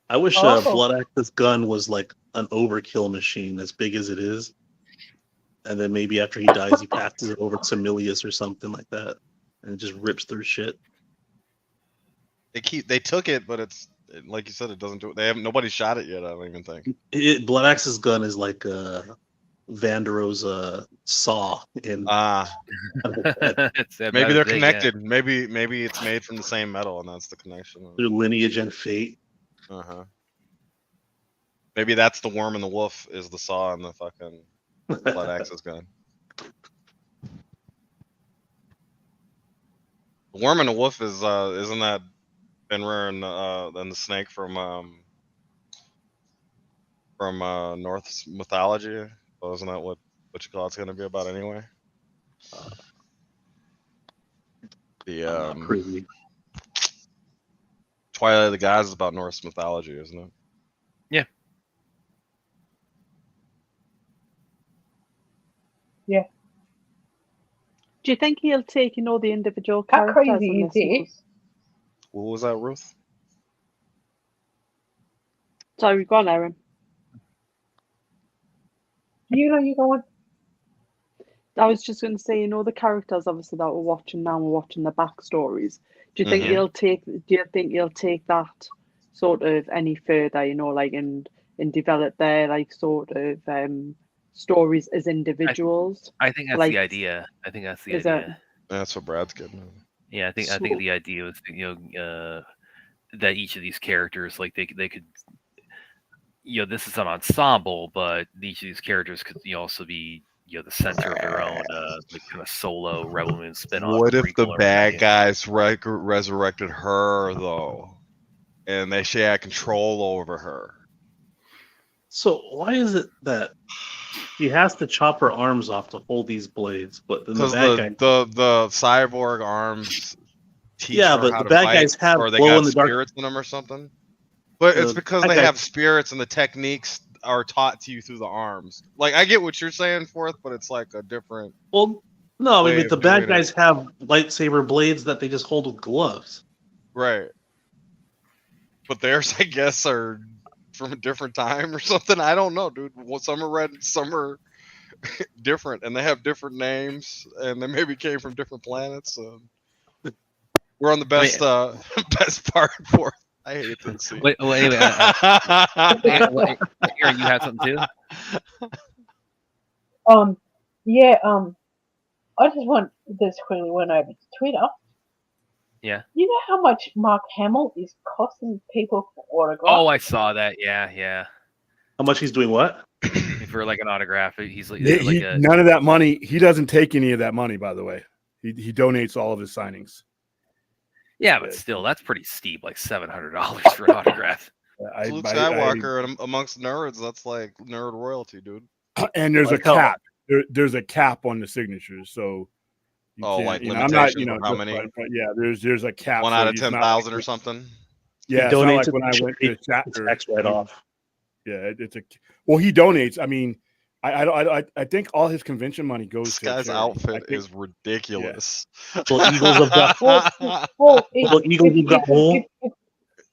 I wish Blood Axe's gun was like an overkill machine as big as it is. And then maybe after he dies, he passes it over to Milius or something like that, and it just rips through shit.
They took it, but it's like you said, it doesn't do it. Nobody shot it yet. I don't even think.
Blood Axe's gun is like Vandero's saw in.
Maybe they're connected. Yeah. Maybe it's made from the same metal, and that's the connection.
Through lineage and fate.
Maybe that's the worm and the wolf is the saw and the fucking Blood Axe's gun. The worm and the wolf is isn't that Fenrir and the snake from Norse mythology? Well, isn't that what you call it's going to be about anyway?
Crazy.
Twilight of the Gods is about Norse mythology, isn't it?
Yeah.
Yeah.
Do you think he'll take the individual
characters? How crazy is this?
What was that, Ruth?
Sorry, go on, Aaron.
You going?
I was just going to say, the characters obviously that we're watching now, we're watching the backstories. Do you think he'll take that sort of any further? Like in and develop their like sort of stories as individuals.
I think that's
like,
the idea. I think that's the
is
idea.
That's what Brad's getting at.
Yeah, I think the idea was that each of these characters, like they could, this is an ensemble, but each of these characters could also be the center of their own like kind of solo Rebel Moon spinoff.
What if the
prequel or
bad
what
guys resurrected her though, and she had control over her?
So why is it that he has to chop her arms off to hold these blades, but then the
Because
bad guy,
the cyborg arms teach
yeah,
her
but
how
the
to
bad
fight,
guys have
or they
glow
got
in the dark.
spirits in them or something. But it's because
bad
they
guy-
have spirits and the techniques are taught to you through the arms. Like, I get what you're saying, Forth, but it's like a different.
Well, no, I
way
mean
of
the bad
doing it.
guys have lightsaber blades that they just hold with gloves.
Right. But theirs, I guess, are from a different time or something. I don't know, dude. Well, some are red, some are different, and they have different names, and they maybe came from different planets. We're on the best best part for. I hate this scene.
Wait, well, anyway, Aaron, you have something too?
Yeah, I just want this quickly went over to Twitter.
Yeah.
You know how much Mark Hamill is costing people for autographs?
Oh, I saw that. Yeah.
How much he's doing what?
For like an autograph, he's like,
none of that money. He doesn't take any of that money, by the way. He donates all of his signings.
Yeah, but still, that's pretty steep. Like $700 for an autograph.
Luke Skywalker amongst nerds, that's like nerd royalty, dude.
And there's a cap. There's a cap on the signatures, so.
Like
I'm not,
how many?
But yeah, there's a cap.
1 out of 10,000 or something.
Yeah, it's not like when I went to chapter.
Tax right off.
Yeah, he donates. I mean, I think all his convention money goes.
This guy's outfit is ridiculous.
Yeah. Well, Eagles have got. Eagles have got wool.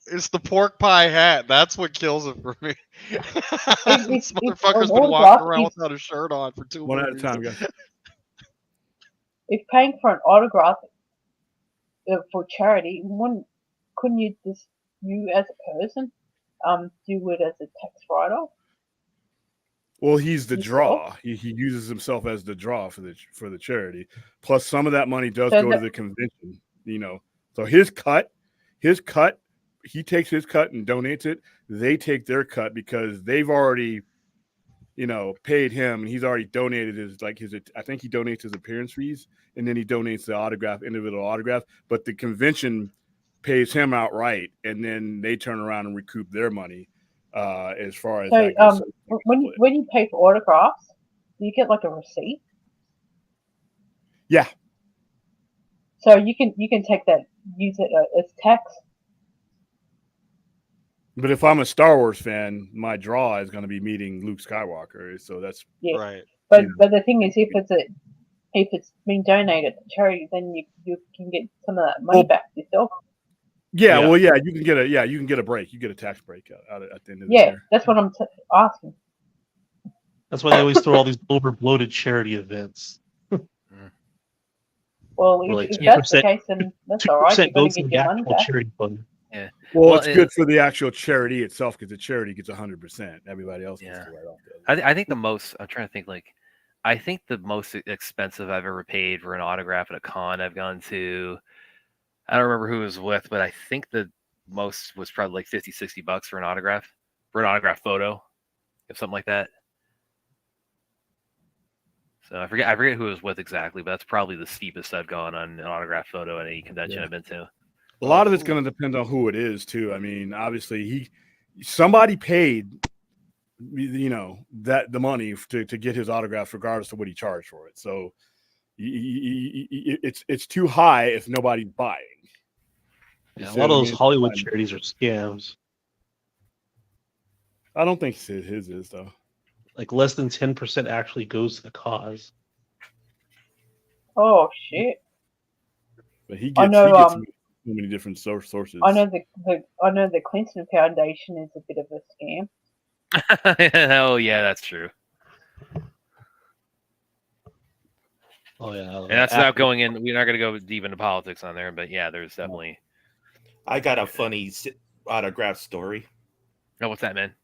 It's the pork pie hat. That's what kills it for me. This motherfucker's been walking around without a shirt on for 2 weeks.
One at a time, guys.
If paying for an autograph for charity, couldn't you just, you as a person, do it as a tax write-off?
Well, he's the draw. He uses himself as the draw for the charity. Plus, some of that money does go to the convention. So his cut, he takes his cut and donates it. They take their cut because they've already, paid him, and he's already donated I think he donates his appearance fees, and then he donates the individual autograph. But the convention pays him outright, and then they turn around and recoup their money. As far as
when you pay for autographs, do you get like a receipt?
Yeah.
So you can take that, use it as tax.
But if I'm a Star Wars fan, my draw is going to be meeting Luke Skywalker. So that's
right.
But the thing is, if it's been donated to charity, then you can get some of that money back yourself.
Yeah, well, you can get a break. You get a tax break at the end of the year.
Yeah, that's what I'm asking.
That's why they always throw all these over-bloated charity events.
Well, if that's the case, then that's all right. You're going to get your money back.
Charity fund.
Yeah.
Well, it's good for the actual charity itself because the charity gets 100%. Everybody else gets to write off.
I think the most. I'm trying to think. I think the most expensive I've ever paid for an autograph at a con I've gone to. I don't remember who it was with, but I think the most was probably like $50-$60 for an autograph photo, if something like that. So I forget who it was with exactly, but that's probably the steepest I've gone on an autograph photo at any convention I've been to.
A lot of it's going to depend on who it is too. I mean, obviously somebody paid, the money to get his autograph, regardless of what he charged for it. So it's too high if nobody's buying.
Yeah, a lot of those Hollywood charities are scams.
I don't think his is though.
Like less than 10% actually goes to the cause.
Oh shit!
But he gets so many different sources.
I know the Clinton Foundation is a bit of a scam.
Oh yeah, that's true.
Oh yeah,
and that's not going in. We're not going to go deep into politics on there, but yeah, there's definitely.
I got a funny autograph story.
Oh, what's that, man?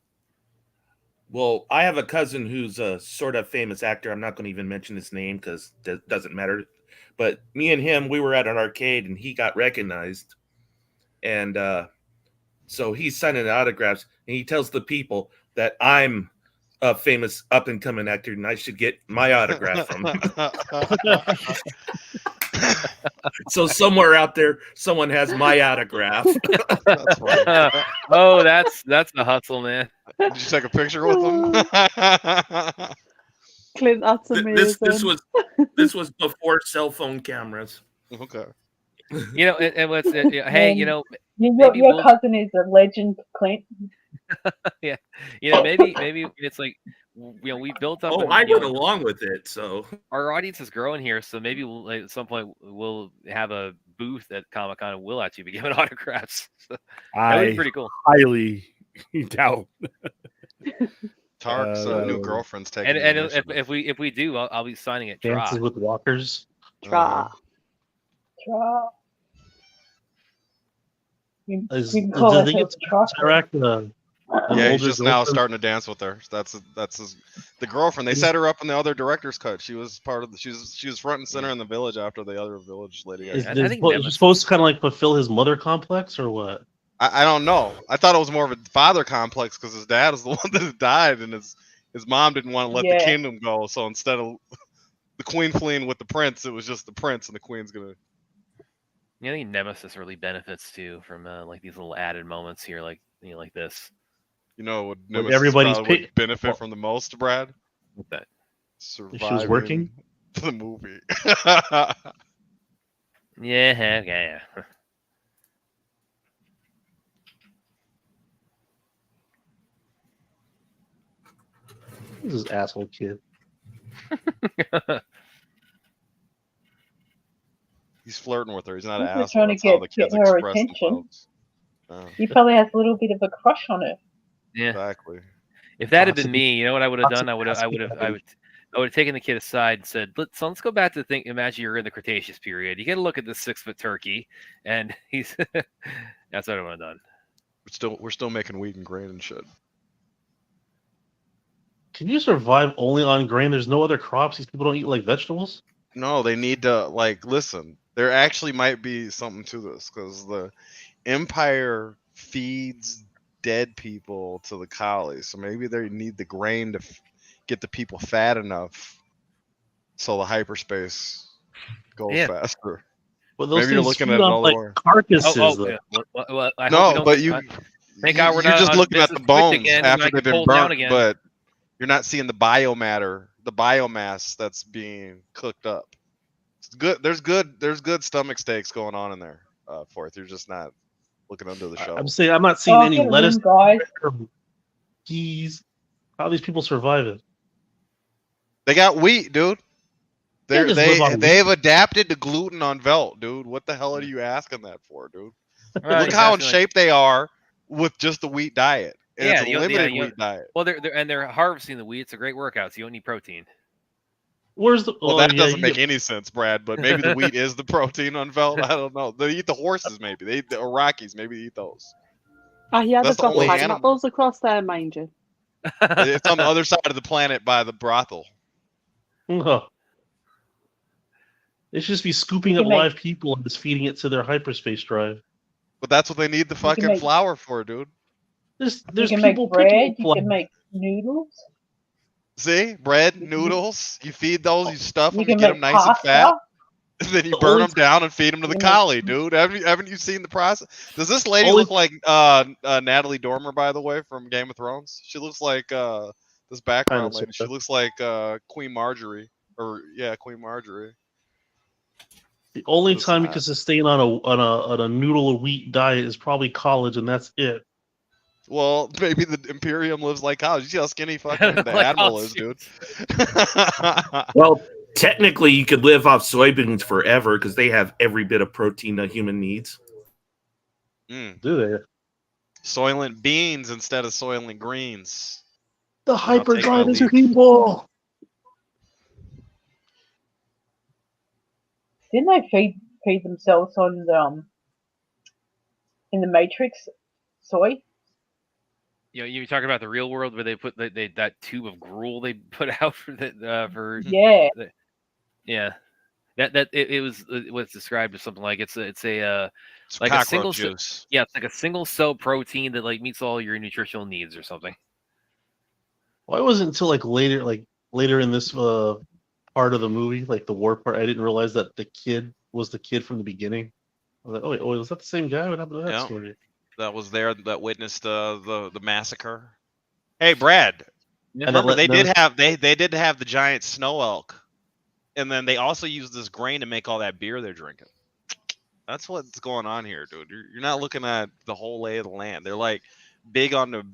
Well, I have a cousin who's a sort of famous actor. I'm not going to even mention his name because it doesn't matter. But me and him, we were at an arcade and he got recognized. And so he's signing autographs and he tells the people that I'm a famous up and coming actor and I should get my autograph from him. So somewhere out there, someone has my autograph.
That's funny.
Oh, that's the hustle, man.
Did you take a picture with them?
Clint, that's amazing.
This was before cell phone cameras.
Okay.
You know, and what's hey, you know,
your cousin is a legend, Clint.
Yeah, you know, maybe it's like, you know, we built up.
Oh, I went along with it, so
our audience is growing here. So maybe we'll, at some point we'll have a booth at Comic-Con and we'll actually be giving autographs. So that would be pretty cool.
Highly doubt.
Tark's new girlfriend's taking.
And if we do, I'll be signing it.
Dances with Walkers.
Tra.
Do they get to interact?
Yeah, he's just now starting to dance with her. That's the girlfriend. They set her up in the other director's cut. She was part of the. She was front and center in the village after the other village lady.
Is she supposed to kind of like fulfill his mother complex or what?
I don't know. I thought it was more of a father complex because his dad is the one that died, and his mom didn't want to let the kingdom go. So instead of the queen fleeing with the prince, it was just the prince, and the queen's gonna.
I think Nemesis really benefits too from like these little added moments here, like like this.
You know what
Nemesis everybody's
would benefit from the most, Brad?
What's that?
Surviving
she was working
the movie.
Yeah.
This is asshole kid.
He's flirting with her. He's not an
He's
asshole.
trying to get her attention. He probably has a little bit of a crush on her.
Yeah,
exactly.
If that had been me, you know what I would have done? I would have taken the kid aside and said, let's go back to imagine you're in the Cretaceous period. You get a look at this 6-foot turkey, and he's that's what I would have done.
We're still making wheat and grain and shit.
Can you survive only on grain? There's no other crops. These people don't eat like vegetables.
No, they need to listen. There actually might be something to this because the Empire feeds dead people to the colonies, so maybe they need the grain to get the people fat enough so the hyperspace goes faster.
Well, those
maybe you're looking at another
like carcasses.
No, but you're just looking at the bones after they've been burnt, but you're not seeing the biomass that's being cooked up. It's good. There's good stomach steaks going on in there. Fourth, you're just not looking under the show.
I'm not seeing any lettuce. Geez, how these people survive it?
They got wheat, dude. They've adapted to gluten on Velt, dude. What the hell are you asking that for, dude? Look how in shape they are with just the wheat diet. And it's a limited wheat diet.
Well, they're harvesting the wheat. It's a great workout, so you don't need protein.
Where's the?
Well, that doesn't make any sense, Brad. But maybe the wheat is the protein on Velt. I don't know. They eat the horses, maybe. They eat the Iraqis. Maybe they eat those.
Yeah, they've got pineapples across there, mind you.
It's on the other side of the planet by the brothel.
Oh. They should just be scooping up live people and just feeding it to their hyperspace drive.
But that's what they need the fucking flour for, dude.
There's
you can
people
make bread. You can make noodles.
See, bread, noodles. You feed those. You stuff them. You get them nice and fat. Then you burn them down and feed them to the collie, dude. Haven't you seen the process? Does this lady look like Natalie Dormer, by the way, from Game of Thrones? She looks like this background lady. She looks like Queen Marjorie, Queen Marjorie.
The only time you can sustain on a noodle of wheat diet is probably college, and that's it.
Well, maybe the Imperium lives like college. You see how skinny fucking the Admiral is, dude.
Well, technically, you could live off soybeans forever because they have every bit of protein a human needs.
Do they?
Soylent beans instead of Soylent greens.
The hyperdrive is evil.
Didn't they feed themselves on in the Matrix soy?
you talking about the real world where they put that tube of gruel they put out for
Yeah.
Yeah. That it was what's described as something like it's a like a
cockroach
single
juice.
Yeah, it's like a single cell protein that like meets all your nutritional needs or something.
Why wasn't until later in this part of the movie, like the war part, I didn't realize that the kid was the kid from the beginning. I was like, oh, wait, was that the same guy? What happened to that
Yeah.
story?
That was there that witnessed the massacre. Hey, Brad.
Yeah.
Remember they did have the giant snow elk, and then they also used this grain to make all that beer they're drinking. That's what's going on here, dude. You're not looking at the whole lay of the land. They're like big on the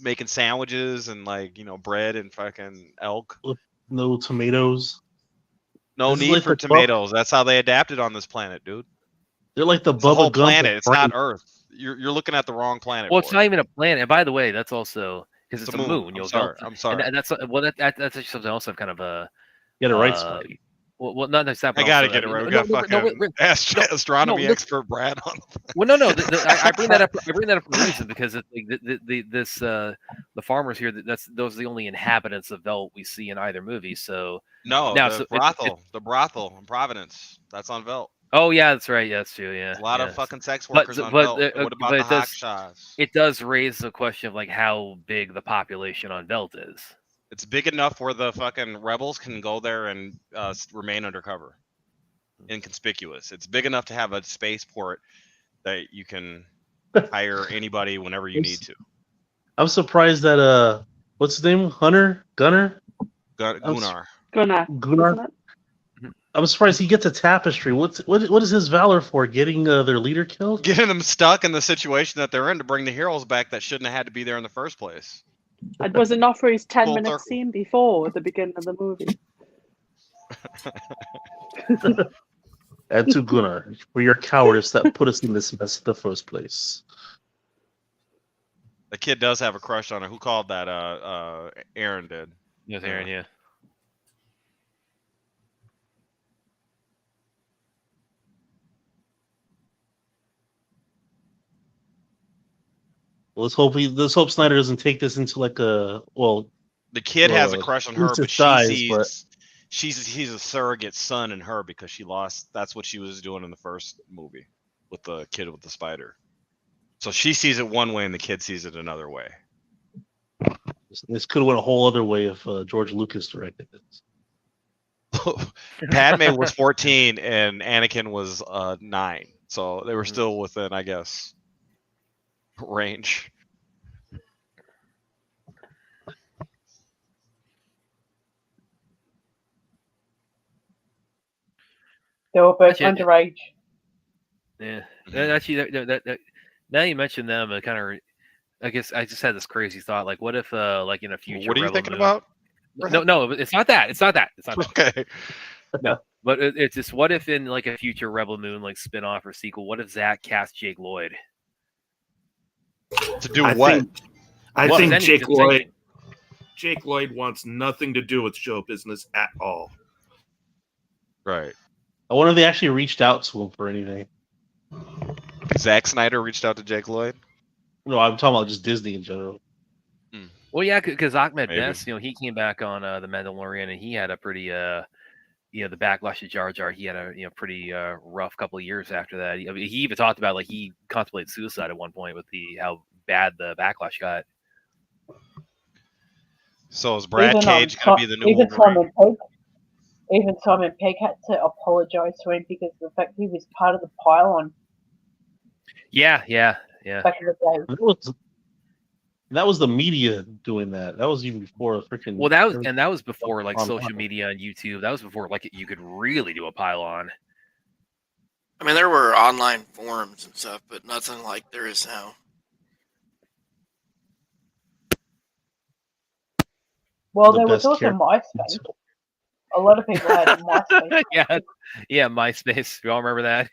making sandwiches and like bread and fucking elk.
With no tomatoes.
No
This is
need
like
for
the
tomatoes. That's how they adapted on this planet, dude.
They're like the
It's the whole
Bubba Gump.
planet. It's not Earth. You're looking at the wrong planet.
Well, it's
for
not
it.
even a planet. And by the way, that's also because it's a moon.
I'm sorry. I'm sorry.
And that's actually something else I've kind of
Get it right, Spotty.
Well, not necessarily.
I gotta get it right. We got fucking astronomy expert Brad on.
Well, no. I bring that up. I bring that up for a reason because it's like the farmers here. Those are the only inhabitants of Velt we see in either movie. So
no,
now,
the brothel in Providence. That's on Velt.
Oh yeah, that's right. Yeah, that's true. Yeah,
a lot of fucking sex workers on Velt. What about the hotshots?
It does raise the question of like how big the population on Velt is.
It's big enough where the fucking rebels can go there and remain undercover, inconspicuous. It's big enough to have a spaceport that you can hire anybody whenever you need to.
I'm surprised that what's his name? Gunnar.
Gunnar.
I'm surprised he gets a tapestry. What is his valor for? Getting their leader killed?
Getting them stuck in the situation that they're in to bring the heroes back that shouldn't have had to be there in the first place.
And was it not for his 10
Full
minute
circle.
scene before at the beginning of the movie?
And to Gunnar for your cowardice that put us in this mess in the first place.
The kid does have a crush on her. Who called that? Aaron did.
Yes, Aaron. Yeah.
Let's hope Snyder doesn't take this into like a
The kid has a crush on her, but she's a surrogate son in her because she lost. That's what she was doing in the first movie with the kid with the spider. So she sees it one way and the kid sees it another way.
This could have went a whole other way if George Lucas directed this.
Padme was 14 and Anakin was 9, so they were still within, I guess, range.
They were both underage.
Yeah, actually, that now you mentioned them, it kind of. I guess I just had this crazy thought, like, what if, like, in a future?
What are you thinking about?
No, it's not that. It's not that.
Okay.
No, but it's just, what if in like a future Rebel Moon like spin-off or sequel, what if Zach cast Jake Lloyd?
To do what?
I think Jake Lloyd wants nothing to do with show business at all.
Right.
I wonder if they actually reached out to him for anything.
Zack Snyder reached out to Jake Lloyd?
No, I'm talking about just Disney in general.
Well, yeah, because Ahmed Best, he came back on The Mandalorian, and he had a pretty, the backlash to Jar Jar. He had a pretty rough couple of years after that. He even talked about like he contemplated suicide at one point with how bad the backlash got.
So is Brad Cage going to be the new Wolverine?
Even Simon Pegg had to apologize to him because of the fact he was part of the pylon.
Yeah.
Back in the day.
That was the media doing that. That was even before freaking.
Well, that was before like social media and YouTube. That was before like you could really do a pylon.
I mean, there were online forums and stuff, but nothing like there is now.
Well, there was also MySpace. A lot of people had MySpace.
yeah, MySpace. We all remember that.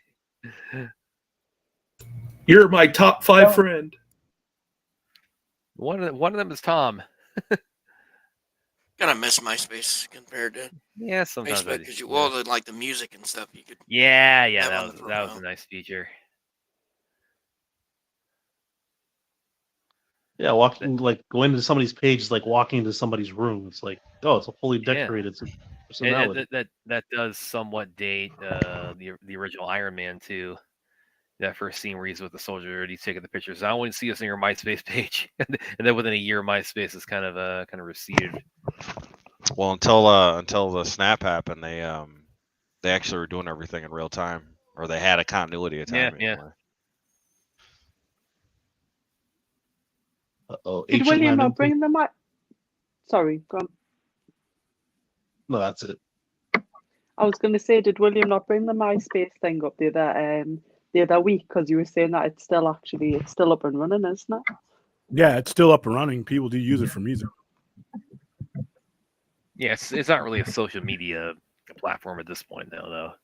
You're my top 5 friend.
One of them is Tom.
Kind of miss MySpace compared to
sometimes
Facebook because like the music and stuff you could.
Yeah, that was a nice feature.
Yeah, walking like going to somebody's page is like walking into somebody's room. It's like, oh, it's a fully decorated personality.
That does somewhat date the original Iron Man too. That first scene where he's with the soldier and he's taking the pictures. I want to see us on your MySpace page, and then within a year, MySpace is kind of receded.
Well, until the snap happened, they actually were doing everything in real time, or they had a continuity of time.
Yeah.
Anyway.
Did
William not bring the mic? Sorry, go on.
No, that's it.
I was going to say, did William not bring the MySpace thing up the other week? Because you were saying that it's still up and running, isn't it?
Yeah, it's still up and running. People do use it for music.
Yeah, it's not really a social media platform at this point, though.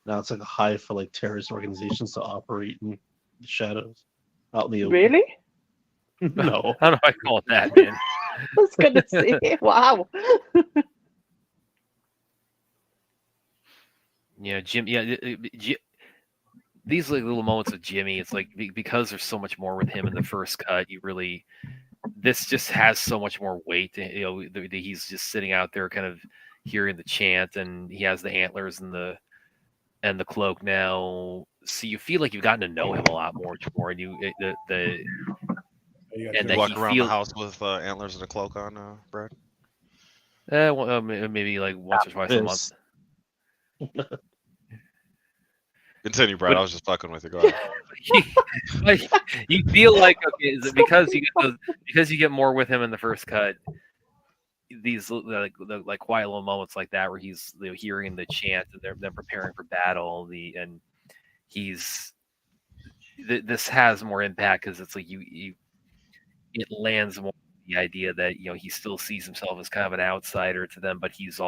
Now it's like a hive for like terrorist organizations to operate in the shadows, out in the open.
Really?
No.
How do I call it that, man?
I was going to say, wow.
Yeah, Jim. Yeah, these like little moments of Jimmy. It's like because there's so much more with him in the first cut. This just has so much more weight. He's just sitting out there, kind of hearing the chant, and he has the antlers and the cloak now. So you feel like you've gotten to know him a lot more, and you
walk around the house with antlers and a cloak on, Brad.
Well, maybe like once or twice a month.
Continue, Brad. I was just fucking with you. Go ahead.
You feel like, okay, is it because you get more with him in the first cut? These like quiet little moments like that where he's hearing the chant and they're preparing for battle. This has more impact because it's like it lands more the idea that he still sees himself as kind of an outsider to them, but he's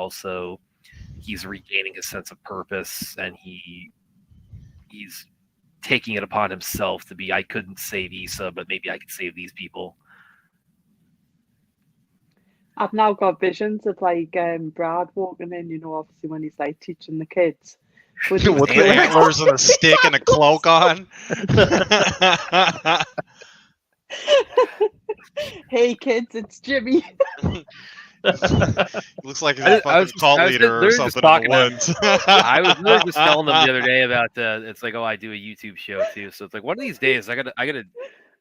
regaining his sense of purpose, and he's taking it upon himself to be, I couldn't save Issa, but maybe I could save these people.
I've now got visions of like Brad walking in, obviously when he's like teaching the kids.
With the antlers and a stick and a cloak on.
Hey kids, it's Jimmy.
Looks like he's a fucking cult leader or something in the woods.
I was really just telling them the other day about it's like, I do a YouTube show too, so it's like one of these days I gotta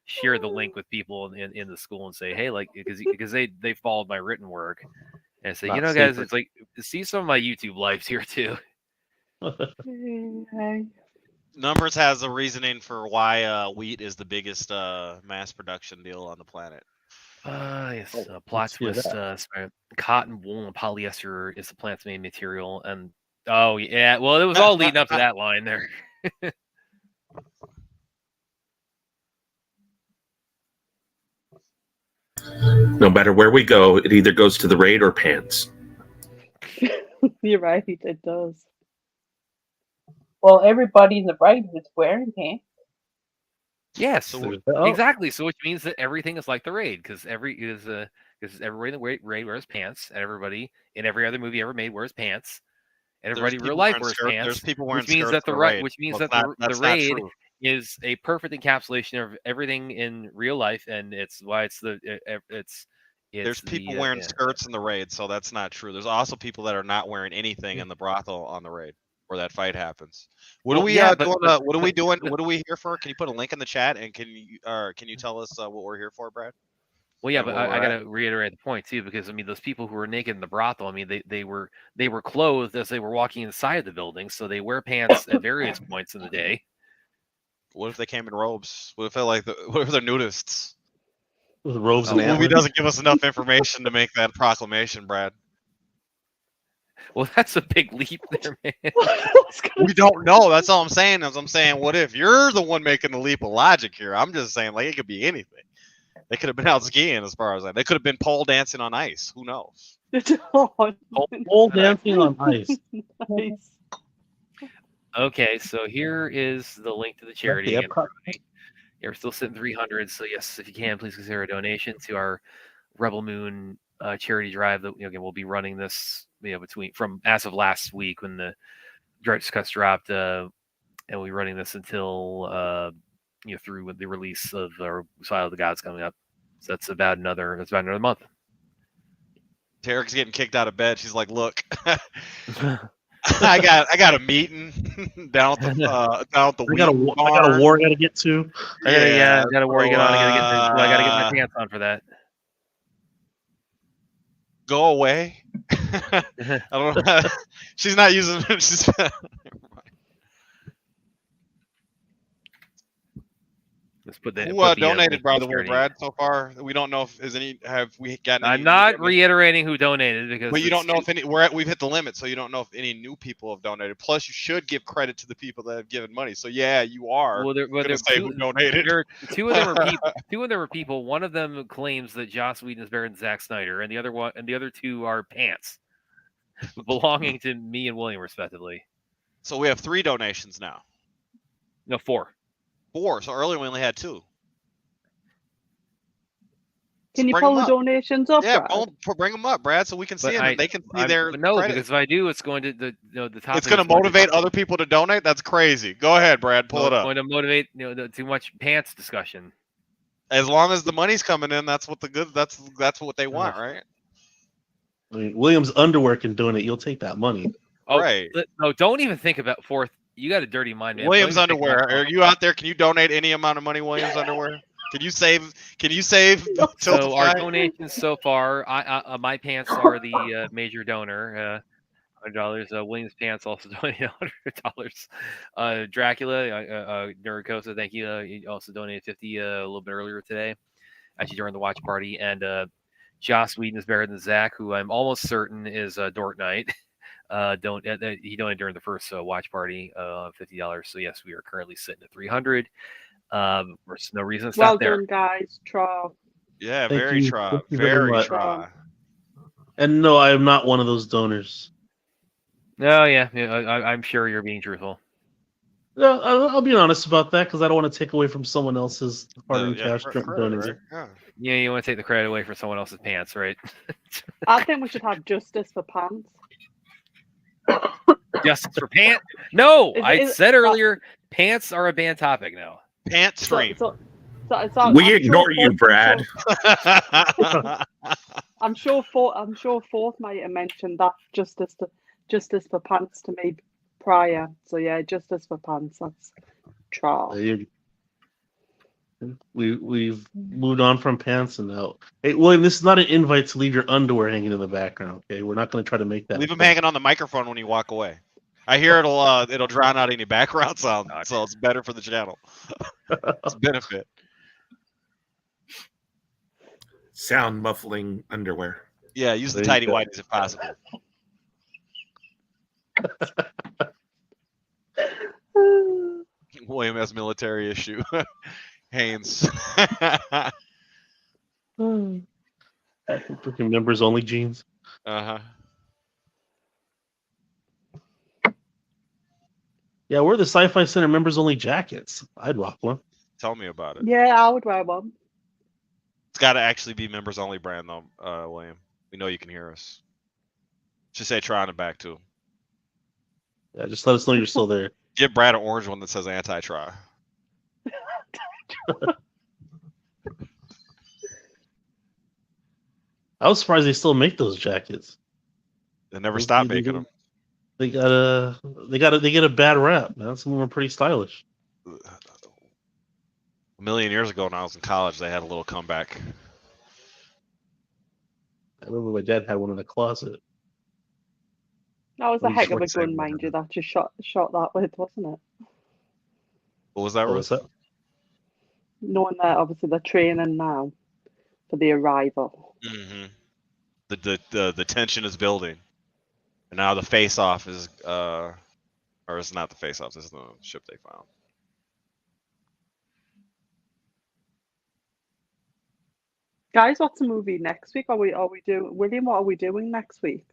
share the link with people in the school and say, hey, like because they followed my written work and say, guys, it's like see some of my YouTube lives here too.
Numbers has a reasoning for why wheat is the biggest mass production deal on the planet.
Yes. Plot twist. Cotton, wool, and polyester is the plant's main material. And well, it was all leading up to that line there.
No matter where we go, it either goes to the raid or pants.
You're right, it does.
Well, everybody in the raid was wearing pants.
Yes, exactly. So which means that everything is like the raid, because everybody in the raid wears pants, and everybody in every other movie ever made wears pants, and everybody in real life wears pants.
There's people wearing
which means
skirts
that the raid is a perfect encapsulation of everything in real life, and it's why there's
people wearing skirts in the raid, so that's not true. There's also people that are not wearing anything in the brothel on the raid where that fight happens. What are we doing? What are we here for? Can you put a link in the chat, and can you tell us what we're here for, Brad?
Well, yeah, but I gotta reiterate the point too, because those people who were naked in the brothel, they were clothed as they were walking inside the building, so they wear pants at various points in the day.
What if they came in robes? What if they're nudists?
With robes
and the movie doesn't give us enough information to make that proclamation, Brad.
Well, that's a big leap there, man.
We don't know. That's all I'm saying. What if you're the one making the leap of logic here? I'm just saying, like, it could be anything. They could have been out skiing, as far as that. They could have been pole dancing on ice. Who knows?
Pole dancing on ice.
Nice.
Okay, so here is the link to the charity. Yeah, we're still sitting 300. So yes, if you can, please consider a donation to our Rebel Moon charity drive. That again, we'll be running this from as of last week when the director's cuts dropped, and we'll be running this until through the release of Silo of the Gods coming up. So that's about another month.
Tarek's getting kicked out of bed. She's like, "Look, I got a meeting down at the
I got a war I got to get to.
I got a war to get on. I got to get my pants on for that.
Go away." I don't know. She's not using. She's.
Let's put that.
Who donated, by the way, Brad? So far, we don't know if have we gotten.
I'm not reiterating who donated because.
But you don't know if any. We've hit the limit, so you don't know if any new people have donated. Plus, you should give credit to the people that have given money. So yeah, you are.
Well,
gonna say who donated.
Two of them are people. Two of them are people. One of them claims that Joss Whedon is better than Zack Snyder, and the other two are pants belonging to me and William, respectively.
So we have 3 donations now.
No, 4.
4. So earlier we only had 2.
Can you pull the donations up?
Yeah, bring them up, Brad, so we can see them. And they can see their.
But no,
credit.
because if I do, it's going to the top.
It's going to motivate other people to donate. That's crazy. Go ahead, Brad. Pull it up.
It's going to motivate too much pants discussion.
As long as the money's coming in, that's what that's what they want, right?
I mean, Williams Underwear can donate. You'll take that money.
Oh,
right.
No, don't even think about fourth. You got a dirty mind, man.
Williams Underwear. Are you out there? Can you donate any amount of money, Williams Underwear? Can you save?
So our donations so far, my pants are the major donor. $100. Williams Pants also donated $100. Dracula, Nuricosa, thank you. He also donated $50 a little bit earlier today, actually during the watch party. And Joss Whedon is better than Zach, who I'm almost certain is Dork Knight. He donated during the first watch party, $50. So yes, we are currently sitting at 300. There's no reason to stop there.
Well done, guys. Try.
Yeah,
Thank
very
you.
try.
Thank you
Very
much.
try.
And no, I am not one of those donors.
No, yeah, I'm sure you're being truthful.
No, I'll be honest about that because I don't want to take away from someone else's hard cash donating.
Right?
Yeah, you want to take the credit away from someone else's pants, right?
I think we should have justice for pants.
Justice for pants? No, I said earlier, pants are a banned topic now.
Pants stream.
We ignore you, Brad.
I'm sure Fourth might have mentioned that justice for pants to me prior. So yeah, justice for pants. That's trial.
We've moved on from pants and now. Hey, William, this is not an invite to leave your underwear hanging in the background. Okay, we're not going to try to make that.
Leave them hanging on the microphone when you walk away. I hear it'll drown out any background sound, so it's better for the channel. It's a benefit.
Sound muffling underwear.
Yeah, use the tidy whities if possible. William has military issue. Haynes.
Freaking members only jeans.
Uh-huh.
Yeah, we're the Sci-Fi Center members only jackets. I'd rock one.
Tell me about it.
Yeah, I would wear one.
It's got to actually be members only brand though, William. We know you can hear us. Just say try on the back too.
Yeah, just let us know you're still there.
Give Brad an orange one that says anti-try.
I was surprised they still make those jackets.
They never stop making them.
They get a bad rap, man. Some of them are pretty stylish.
A million years ago when I was in college, they had a little comeback.
I remember my dad had one in the closet.
That was a heck of a gun, mind you. That just shot that with, wasn't it?
What was that?
What was that?
Knowing that obviously they're training now for the arrival.
Mm-hmm. The tension is building, and now the face-off is or it's not the face-off. This is the ship they found.
Guys, what's the movie next week? Are we doing, William? What are we doing next week?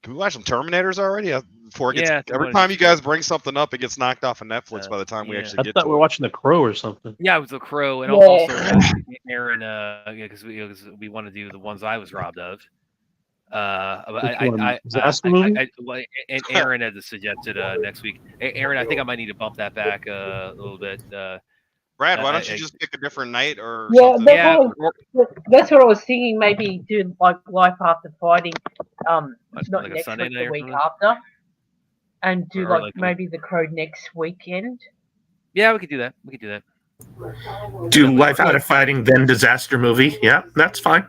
Can we watch some Terminators already? Before it gets, every time you guys bring something up, it gets knocked off of Netflix by the time we actually get to it.
I thought we were watching The Crow or something.
Yeah, it was The Crow, and also Aaron, because we want to do the ones I was robbed of. And Aaron had suggested next week. Aaron, I think I might need to bump that back a little bit.
Brad, why don't you just pick a different night or
Yeah,
something?
that's what I was thinking. Maybe do like Life After Fighting, not
like a
next
Sunday
week,
night
the
or
week
something?
after, and do
Or
like maybe the Crow next weekend.
Yeah, we could do that. We could do that.
Do Life Out of Fighting, then Disaster Movie. Yeah, that's fine.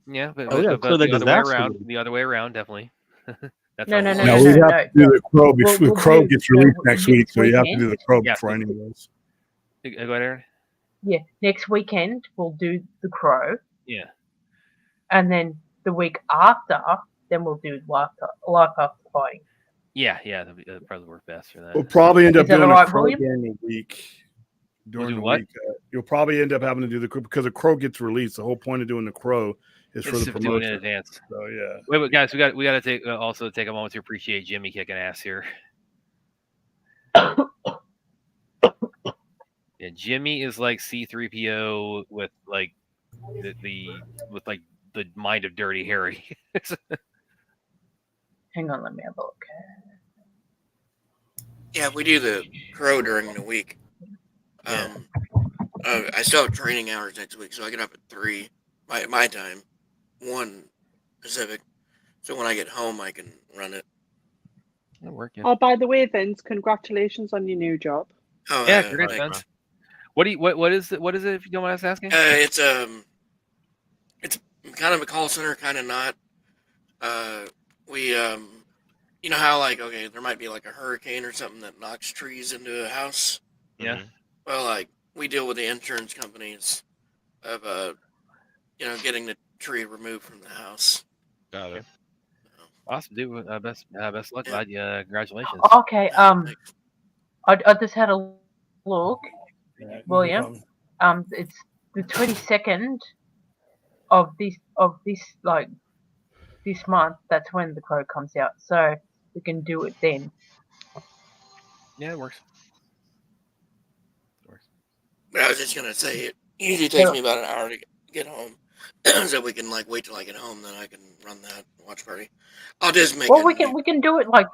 Yeah, but,
Oh, yeah,
but the other way
disaster
around.
movie.
The other way around, definitely. That's
No,
how
no,
we'll
no,
No,
do
no,
it.
we'd
no,
have
no.
to do the Crow before
We'll
the Crow
do
gets
the
released next week,
next
so you have to
weekend.
do the Crow
Yeah,
before
so-
anyways.
Go ahead, Aaron.
Yeah, next weekend we'll do the Crow,
Yeah.
and then the week after, then we'll do Life After Fighting.
Yeah, that'd probably work best for that.
We'll probably end up
Is that
doing
all
a
right,
Crow
William?
during the week.
We'll
During
do
the
what?
week, you'll probably end up having to do the Crow because the Crow gets released. The whole point of doing the Crow is for the
It's doing it in
promotion.
advance.
So yeah.
Wait, guys, we got to take also take a moment to appreciate Jimmy kicking ass here. Yeah, Jimmy is like C-3PO with like the mind of Dirty Harry.
Hang on, let me have a look.
Yeah, we do the Crow during the week. I still have training hours next week, so I get up at 3 my time, 1 Pacific. So when I get home, I can run it.
That'll work, yeah.
Oh, by the way, Vince, congratulations on your new job.
Oh,
Yeah, congrats, Vince. What is it? What is it? If you don't mind us asking.
It's kind of a call center, kind of not. We you know how like okay, there might be like a hurricane or something that knocks trees into a house.
Yeah.
Well, like we deal with the insurance companies of getting the tree removed from the house.
Got it.
Awesome, dude. Best luck, lad. Yeah, congratulations.
Okay. I just had a look, William. It's the 22nd of this this month. That's when the Crow comes out, so we can do it then.
Yeah, it works.
But I was just gonna say it usually takes me about an hour to get home, so we can like wait till I get home, then I can run that watch party. I'll just make.
Well, we can do it like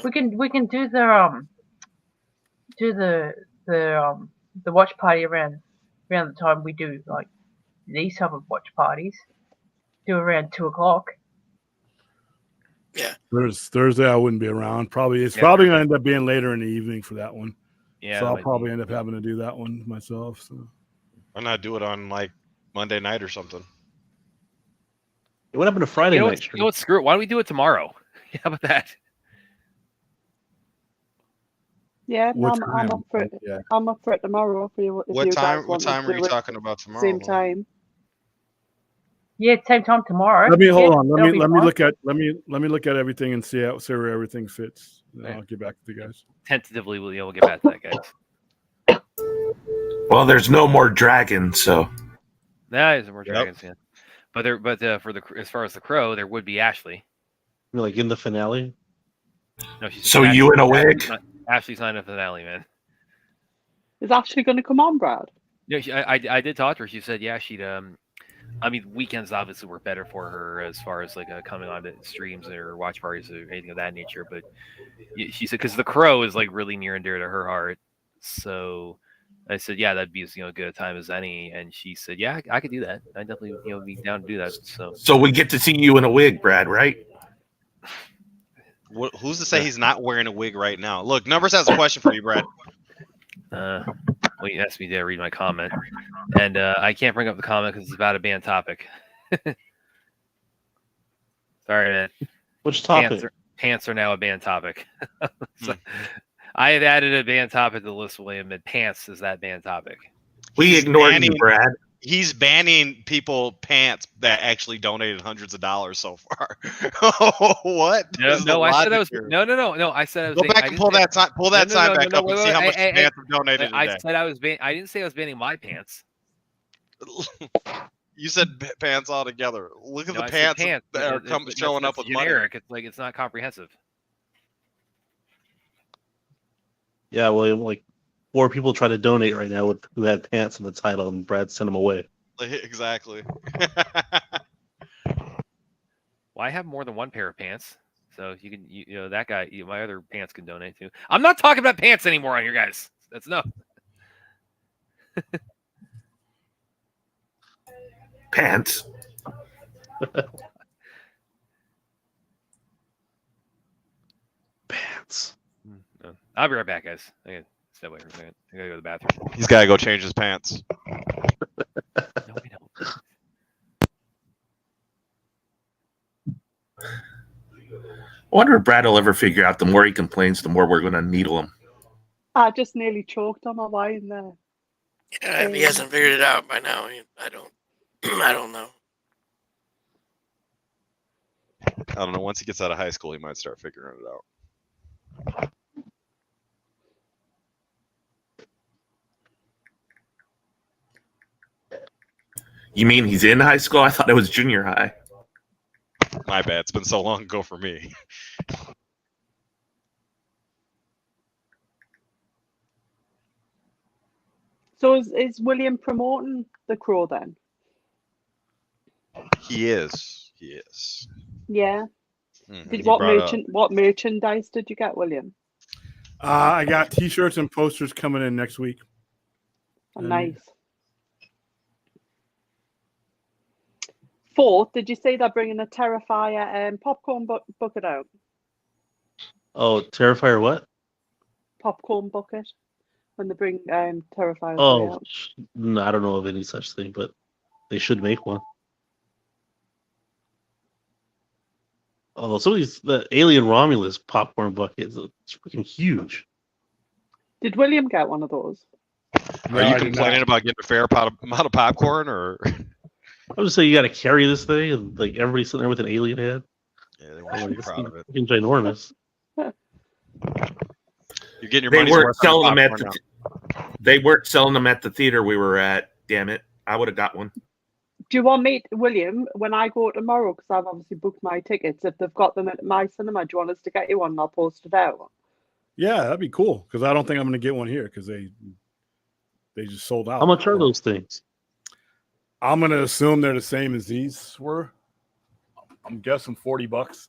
we can do the watch party around the time we do like these type of watch parties. Do around 2:00.
Yeah.
Thursday I wouldn't be around. It's probably gonna end up being later in the evening for that one.
Yeah.
So I'll probably end up having to do that one myself. So
Why not do it on like Monday night or something?
What happened to Friday night stream?
You know what? Screw it. Why don't we do it tomorrow? How about that?
Yeah, I'm up for it.
Yeah.
I'm up for it tomorrow.
What time are you talking about tomorrow?
Same time.
Yeah, same time tomorrow.
Let me
hold
on. Let me look at everything and see where everything fits. I'll get back to you guys.
Tentatively, we'll get back to that, guys.
Well, there's no more dragons, so.
There's no more dragons, yeah. But as far as the Crow, there would be Ashley.
Like in the finale.
No,
So you in a wig?
Ashley's not in the finale, man.
Is Ashley going to come on, Brad?
No, I did talk to her. She said, yeah, she'd. I mean, weekends obviously were better for her as far as like coming on to streams or watch parties or anything of that nature. But she said because the Crow is like really near and dear to her heart. So I said, yeah, that'd be as good a time as any. And she said, yeah, I could do that. I definitely be down to do that. So
we get to see you in a wig, Brad, right?
Who's to say he's not wearing a wig right now? Look, Numbers has a question for you, Brad.
Well, you asked me to read my comment, and I can't bring up the comment because it's about a banned topic. Sorry, man.
Which topic?
Pants are now a banned topic. So, I have added a banned topic to the list, William, and pants is that banned topic.
We ignored you, Brad.
He's banning people pants that actually donated hundreds of dollars so far. What?
No, I said I was. No. I said I was.
Go back and pull that sign back up and see how much pants have donated today.
I said I was. I didn't say I was banning my pants.
You said pants altogether. Look at the pants that are showing up with
generic.
money.
It's like it's not comprehensive.
Yeah, well, like 4 people try to donate right now who had pants in the title, and Brad sent them away.
Exactly.
Well, I have more than one pair of pants, so you can, that guy, my other pants can donate too. I'm not talking about pants anymore on here, guys. That's enough.
Pants.
Pants.
No. I'll be right back, guys. I gotta step away for a second. I gotta go to the bathroom.
He's got to go change his pants.
No, we don't.
I wonder if Brad will ever figure out the more he complains, the more we're going to needle him.
I just nearly choked on my wine there.
Yeah, if he hasn't figured it out by now, I don't. I don't know.
I don't know. Once he gets out of high school, he might start figuring it out.
You mean he's in high school? I thought it was junior high.
My bad. It's been so long ago for me.
So is William promoting The Crow then?
He is. He is.
Yeah.
Mhm.
What merchandise did you get, William?
I got T-shirts and posters coming in next week.
Oh, nice. Fourth, did you say they're bringing a Terrifier popcorn bucket out?
Oh, Terrifier what?
Popcorn bucket when they bring Terrifier 3
Oh,
out.
no, I don't know of any such thing, but they should make one. Although some of the Alien Romulus popcorn buckets, it's freaking huge.
Did William get one of those?
Are you complaining about getting a fair amount of popcorn, or?
I'm just saying you got to carry this thing, and like everybody's sitting there with an alien head.
Yeah, they weren't too proud of it.
Freaking ginormous.
You're getting your
They
money's
weren't
worth on
selling them at
popcorn
the. They weren't selling them at the theater we were at. Damn it! I would have got one.
Do you want me, William, when I go tomorrow, because I've obviously booked my tickets, if they've got them at my cinema, do you want us to get you one and I'll post it out?
Yeah, that'd be cool, because I don't think I'm going to get one here because they just sold out.
How much are those things?
I'm going to assume they're the same as these were. I'm guessing $40.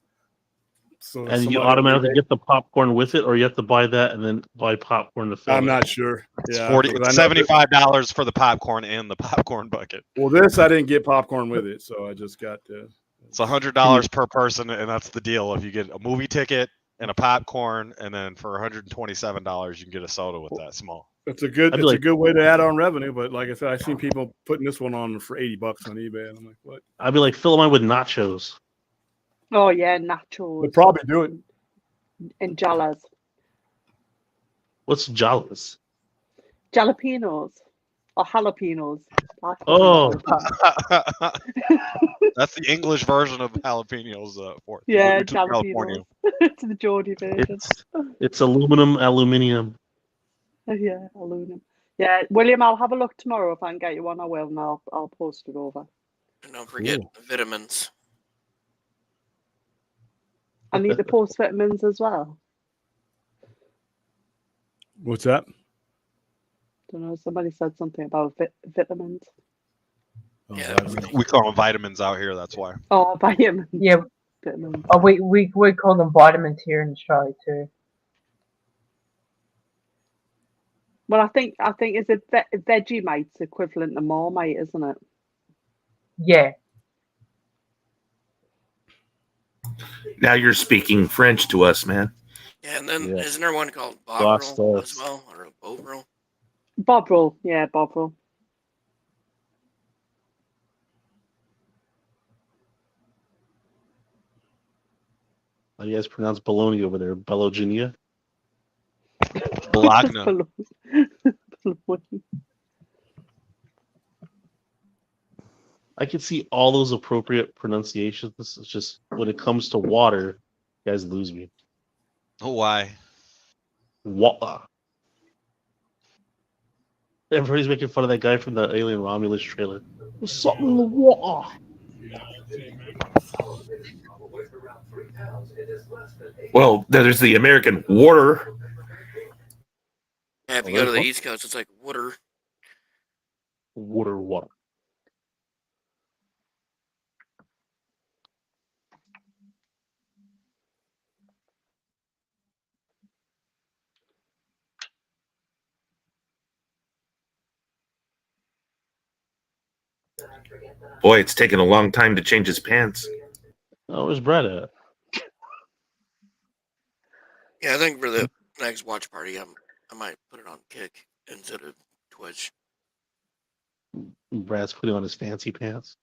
So
And you automatically get the popcorn with it, or you have to buy that and then buy popcorn to fill
I'm
it?
not sure.
It's
Yeah,
It's $75 for the popcorn and the popcorn bucket.
Well, this I didn't get popcorn with it, so I just got.
It's $100 per person, and that's the deal. If you get a movie ticket and a popcorn, and then for $127, you can get a soda with that small.
It's a good way to add on revenue, but like I said, I've seen people putting this one on for $80 on eBay, and I'm like, what?
I'd be like, fill mine with nachos.
Oh yeah, nachos.
They'll probably do it.
And jalas.
What's jalas?
Jalapenos. Or jalapenos.
Oh.
That's the English version of jalapenos.
Yeah, jalapenos. It's the Geordie version.
It's aluminium.
Yeah, aluminum. Yeah, William, I'll have a look tomorrow. If I can get you one, I will, and I'll post it over.
And don't forget the vitamins.
I need to post vitamins as well.
What's that?
Don't know. Somebody said something about vitamins.
Oh,
Yeah,
we call them vitamins out here. That's why.
Oh, vitamins.
Yeah.
Vitamins.
Oh, we call them vitamins here in Australia too.
Well, I think is it Vegemite's equivalent to Marmite, isn't it?
Yeah.
Now you're speaking French to us, man.
Yeah, and then
Yeah.
isn't there one called Bovril as well, or Bovril?
Bovril, yeah, Bovril.
How do you guys pronounce bologna over there? Bologna?
Bologna.
I can see all those appropriate pronunciations. This is just when it comes to water, you guys lose me.
Oh, why?
Water. Everybody's making fun of that guy from the Alien Romulus trailer. There's something in the water.
Well, there's the American water.
Yeah, if you go to the East Coast, it's like water.
Water.
Boy, it's taken a long time to change his pants.
Oh, where's Brett at?
Yeah, I think for the next watch party, I might put it on Kick instead of Twitch.
Brad's putting on his fancy pants.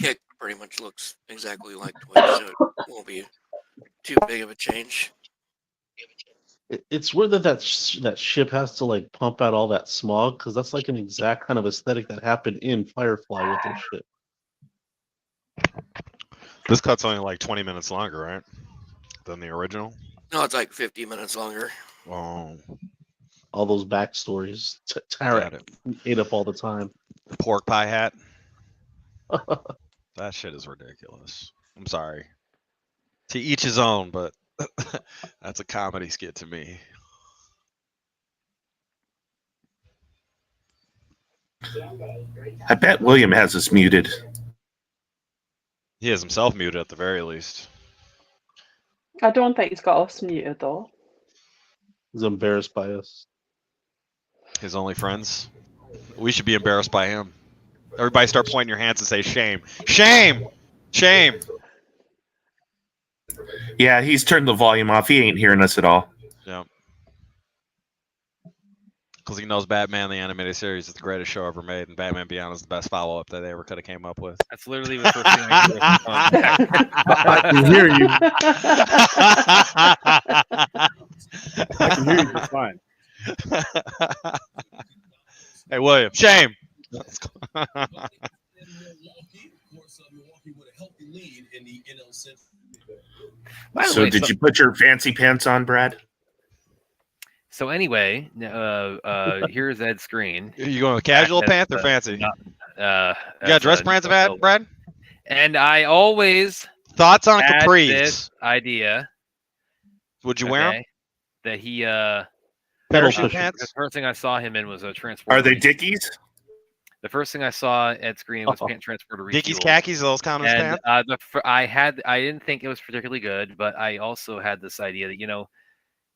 Kick pretty much looks exactly like Twitch, so it won't be too big of a change.
It's weird that that ship has to like pump out all that smog because that's like an exact kind of aesthetic that happened in Firefly with their ship.
This cut's only like 20 minutes longer, right? Than the original?
No, it's like 50 minutes longer.
Oh.
All those backstories. Tarek ate up all the time.
The pork pie hat. That shit is ridiculous. I'm sorry. To each his own, but that's a comedy skit to me.
I bet William has us muted.
He has himself muted at the very least.
I don't think he's got us muted though.
He's embarrassed by us.
His only friends. We should be embarrassed by him. Everybody start pointing your hands and say shame. Shame! Shame!
Yeah, he's turned the volume off. He ain't hearing us at all.
Yep. Because he knows Batman the Animated Series is the greatest show ever made, and Batman Beyond is the best follow-up that they ever could have came up with.
That's literally the first thing I
I can hear you. I can hear you just fine.
Hey, William, shame!
So did you put your fancy pants on, Brad?
So anyway, here's Ed's screen.
You going with casual pants or fancy? You got dress pants, Brad?
And I always
thoughts on
had
capris.
This idea.
Would you wear them?
That he
parachute pants.
The first thing I saw him in was a transporter.
Are they Dickies?
The first thing I saw at screen was pant transporter.
Dickies khakis, those count as pants?
I didn't think it was particularly good, but I also had this idea that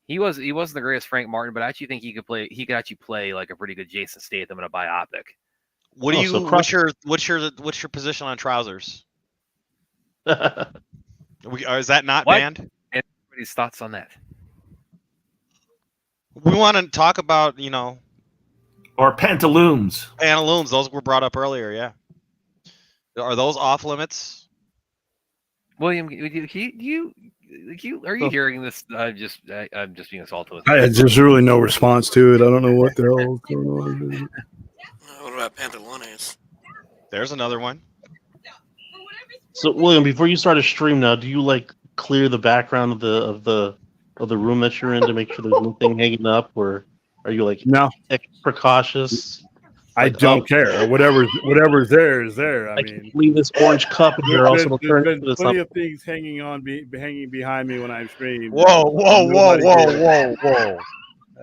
he wasn't the greatest Frank Martin, but I actually think he could actually play like a pretty good Jason Statham in a biopic.
What do you? What's your position on trousers? Is that not banned?
Everybody's thoughts on that?
We want to talk about
or pantaloons.
Pantaloons, those were brought up earlier. Yeah, are those off limits?
William, are you hearing this? I'm just being assaulted with.
There's really no response to it. I don't know what the hell is going on.
What about pantalones?
There's another one.
So William, before you start a stream now, do you like clear the background of the room that you're in to make sure there's nothing hanging up, or are you like extra cautious?
I don't care. Whatever's there is there. I mean,
leave this orange cup in here. Also,
there's been plenty of things hanging behind me when I stream.
Whoa!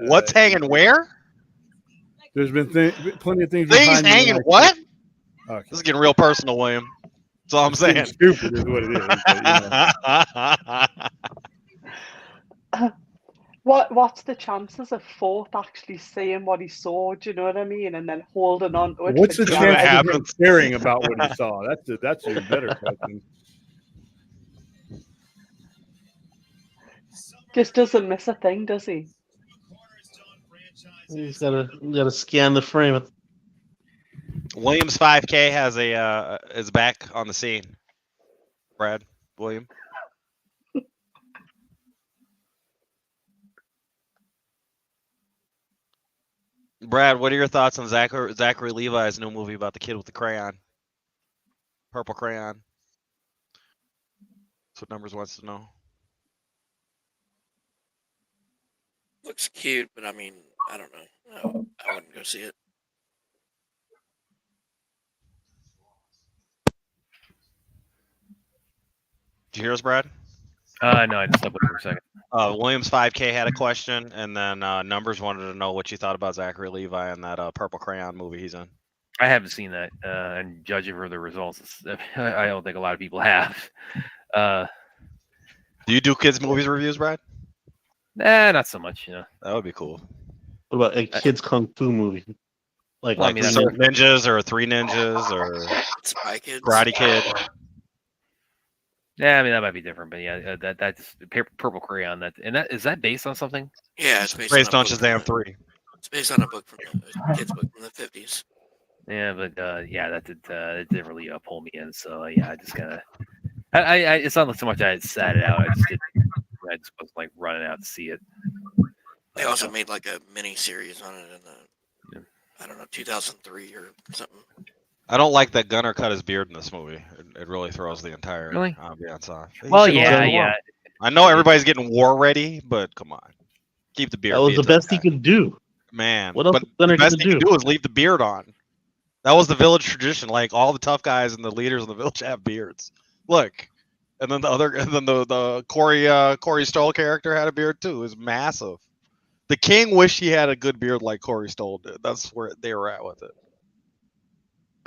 What's hanging where?
There's been plenty of things.
Things hanging what?
Okay.
This is getting real personal, William. That's all I'm saying.
Stupid is what it is. But,
What's the chances of Fourth actually saying what he saw? Do you know what I mean? And then holding on to it.
What's the chance of him caring about what he saw? That's even better question.
Just doesn't miss a thing, does he?
He's gotta scan the frame.
Williams 5K has is back on the scene. Brad, William. Brad, what are your thoughts on Zachary Levi's new movie about the kid with the crayon? Purple crayon. That's what Numbers wants to know.
Looks cute, but I mean, I don't know. I wouldn't go see it.
Did you hear us, Brad?
No, I just stepped away for a second.
Williams 5K had a question, and then Numbers wanted to know what you thought about Zachary Levi and that Purple Crayon movie he's in.
I haven't seen that, and judging from the results, I don't think a lot of people have.
Do you do kids' movies reviews, Brad?
Nah, not so much.
That would be cool.
What about a kids kung fu movie? Like,
Well, I
Like
mean,
the
that's
Surf Ninjas or Three Ninjas or
Spy Kids.
Karate Kid.
yeah, I mean that might be different, but yeah, that's Purple Crayon. That is that based on something?
Yeah, it's based
Based
on
on
a book.
Shazam 3.
It's based on a book from a kid's book from the 50s.
Yeah, but yeah, that didn't really pull me in. So yeah, I just kind of, I it's not so much I sat it out. I just was like running out to see it.
They also made like a mini series on it in the, I don't know, 2003 or something.
I don't like that Gunner cut his beard in this movie. It really throws the entire
Really?
ambiance off. He
Well,
should've
yeah,
done
yeah.
more. I know everybody's getting war ready, but come on, keep the beard.
That was
Be
the
a tough
best he
guy.
could do.
Man,
What else
but
was Gunner
the best
gonna
thing to
do?
do is leave the beard on. That was the village tradition. Like all the tough guys and the leaders in the village have beards. Look, and then the Corey Stoll character had a beard too. It was massive. The king wished he had a good beard like Corey Stoll did. That's where they were at with it.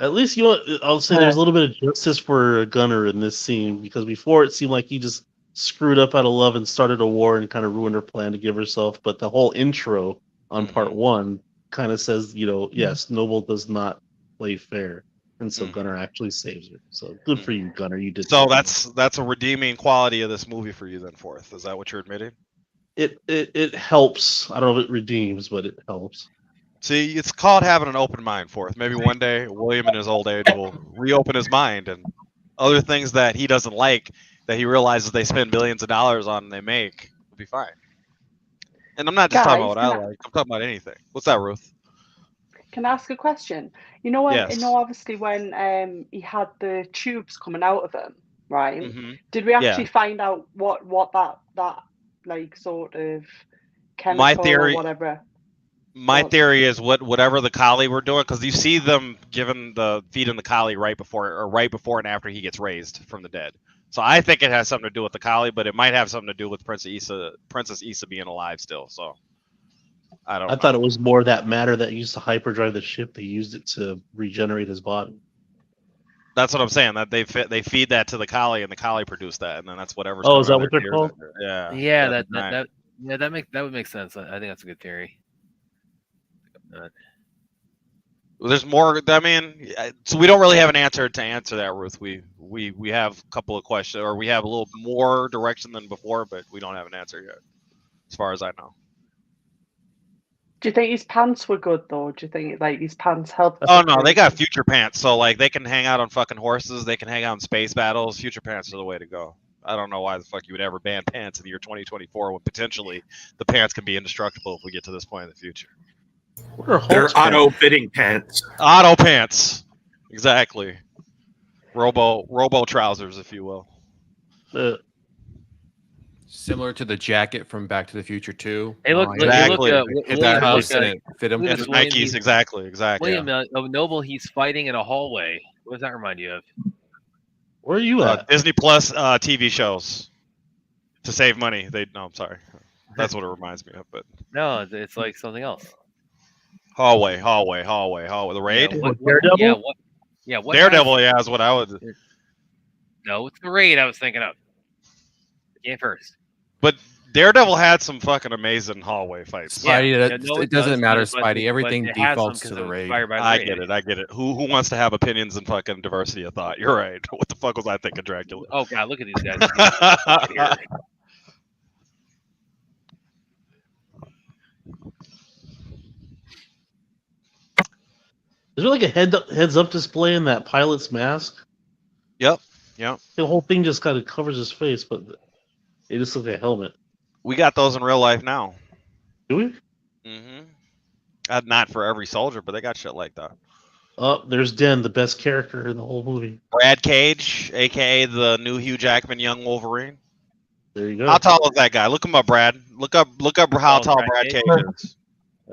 At least I'll say there's a little bit of justice for Gunner in this scene, because before it seemed like he just screwed up out of love and started a war and kind of ruined her plan to give herself. But the whole intro on part one kind of says, yes, Noble does not play fair, and so Gunner actually saves her. So good for you, Gunner. You did.
So that's a redeeming quality of this movie for you, then. Fourth, is that what you're admitting?
It helps. I don't know if it redeems, but it helps.
See, it's called having an open mind, Fourth. Maybe one day William in his old age will reopen his mind, and other things that he doesn't like that he realizes they spend billions of dollars on and they make will be fine. And I'm not just talking about what I like. I'm talking about anything. What's that, Ruth?
Can I ask a question? You know when
Yes.
obviously when he had the tubes coming out of him, right?
Mm-hmm.
Did we actually
Yeah.
find out what that like sort of chemical
My theory,
or whatever?
My theory is whatever the collie were doing, because you see them feeding the collie right before and after he gets raised from the dead. So I think it has something to do with the collie, but it might have something to do with Princess Issa being alive still. So I
thought it was more that matter that used to hyperdrive the ship. They used it to regenerate his body.
That's what I'm saying. That they feed that to the collie, and the collie produced that, and then that's whatever's.
Oh, is that
coming
what they're called?
Yeah.
Yeah, that would make sense. I think that's a good theory.
There's more. I mean, so we don't really have an answer to answer that, Ruth. We have a couple of questions, or we have a little more direction than before, but we don't have an answer yet, as far as I know.
Do you think his pants were good though? Do you think like his pants helped?
Oh no, they got future pants, so like they can hang out on fucking horses, they can hang out in space battles. Future pants are the way to go. I don't know why the fuck you would ever ban pants in the year 2024 when potentially the pants can be indestructible if we get to this point in the future.
They're auto-fitting pants.
Auto pants, exactly. Robo trousers, if you will.
Similar to the jacket from Back to the Future 2.
Hey, look,
exactly.
Fit him.
It's Nikes, exactly.
William Noble, he's fighting in a hallway. What does that remind you of?
Where are you at?
Disney Plus TV shows to save money. I'm sorry. That's what it reminds me of. But
no, it's like something else.
Hallway. The Raid.
Yeah, Daredevil.
What
Daredevil. Is what I would.
No, it's the Raid I was thinking of. Game first.
But Daredevil had some fucking amazing hallway fights.
Spidey, it doesn't matter, Spidey. Everything defaults to the Raid.
I get it. Who wants to have opinions and fucking diversity of thought? You're right. What the fuck was I thinking, Dracula?
Oh god, look at these guys.
Is there like a heads-up display in that pilot's mask?
Yep.
The whole thing just kind of covers his face, but it just looks like a helmet.
We got those in real life now.
Do we?
Mm-hmm. Not for every soldier, but they got shit like that.
Oh, there's Den, the best character in the whole movie.
Brad Cage, aka the new Hugh Jackman young Wolverine.
There you go.
How tall is that guy? Look him up, Brad. Look up how tall Brad Cage is.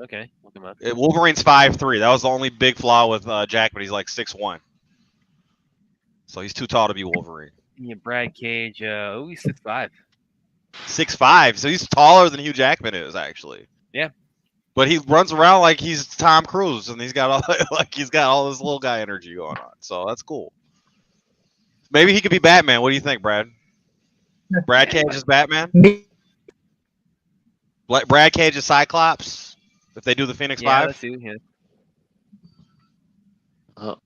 Okay, look him up.
Wolverine's 5'3". That was the only big flaw with Jackman. He's like 6'1". So he's too tall to be Wolverine.
Yeah, Brad Cage, he's 6'5".
6'5", so he's taller than Hugh Jackman is actually.
Yeah.
But he runs around like he's Tom Cruise, and he's got all this little guy energy going on. So that's cool. Maybe he could be Batman. What do you think, Brad? Brad Cage is Batman? Brad Cage's Cyclops. If they do the Phoenix
Yeah,
5.
that's you. Yeah.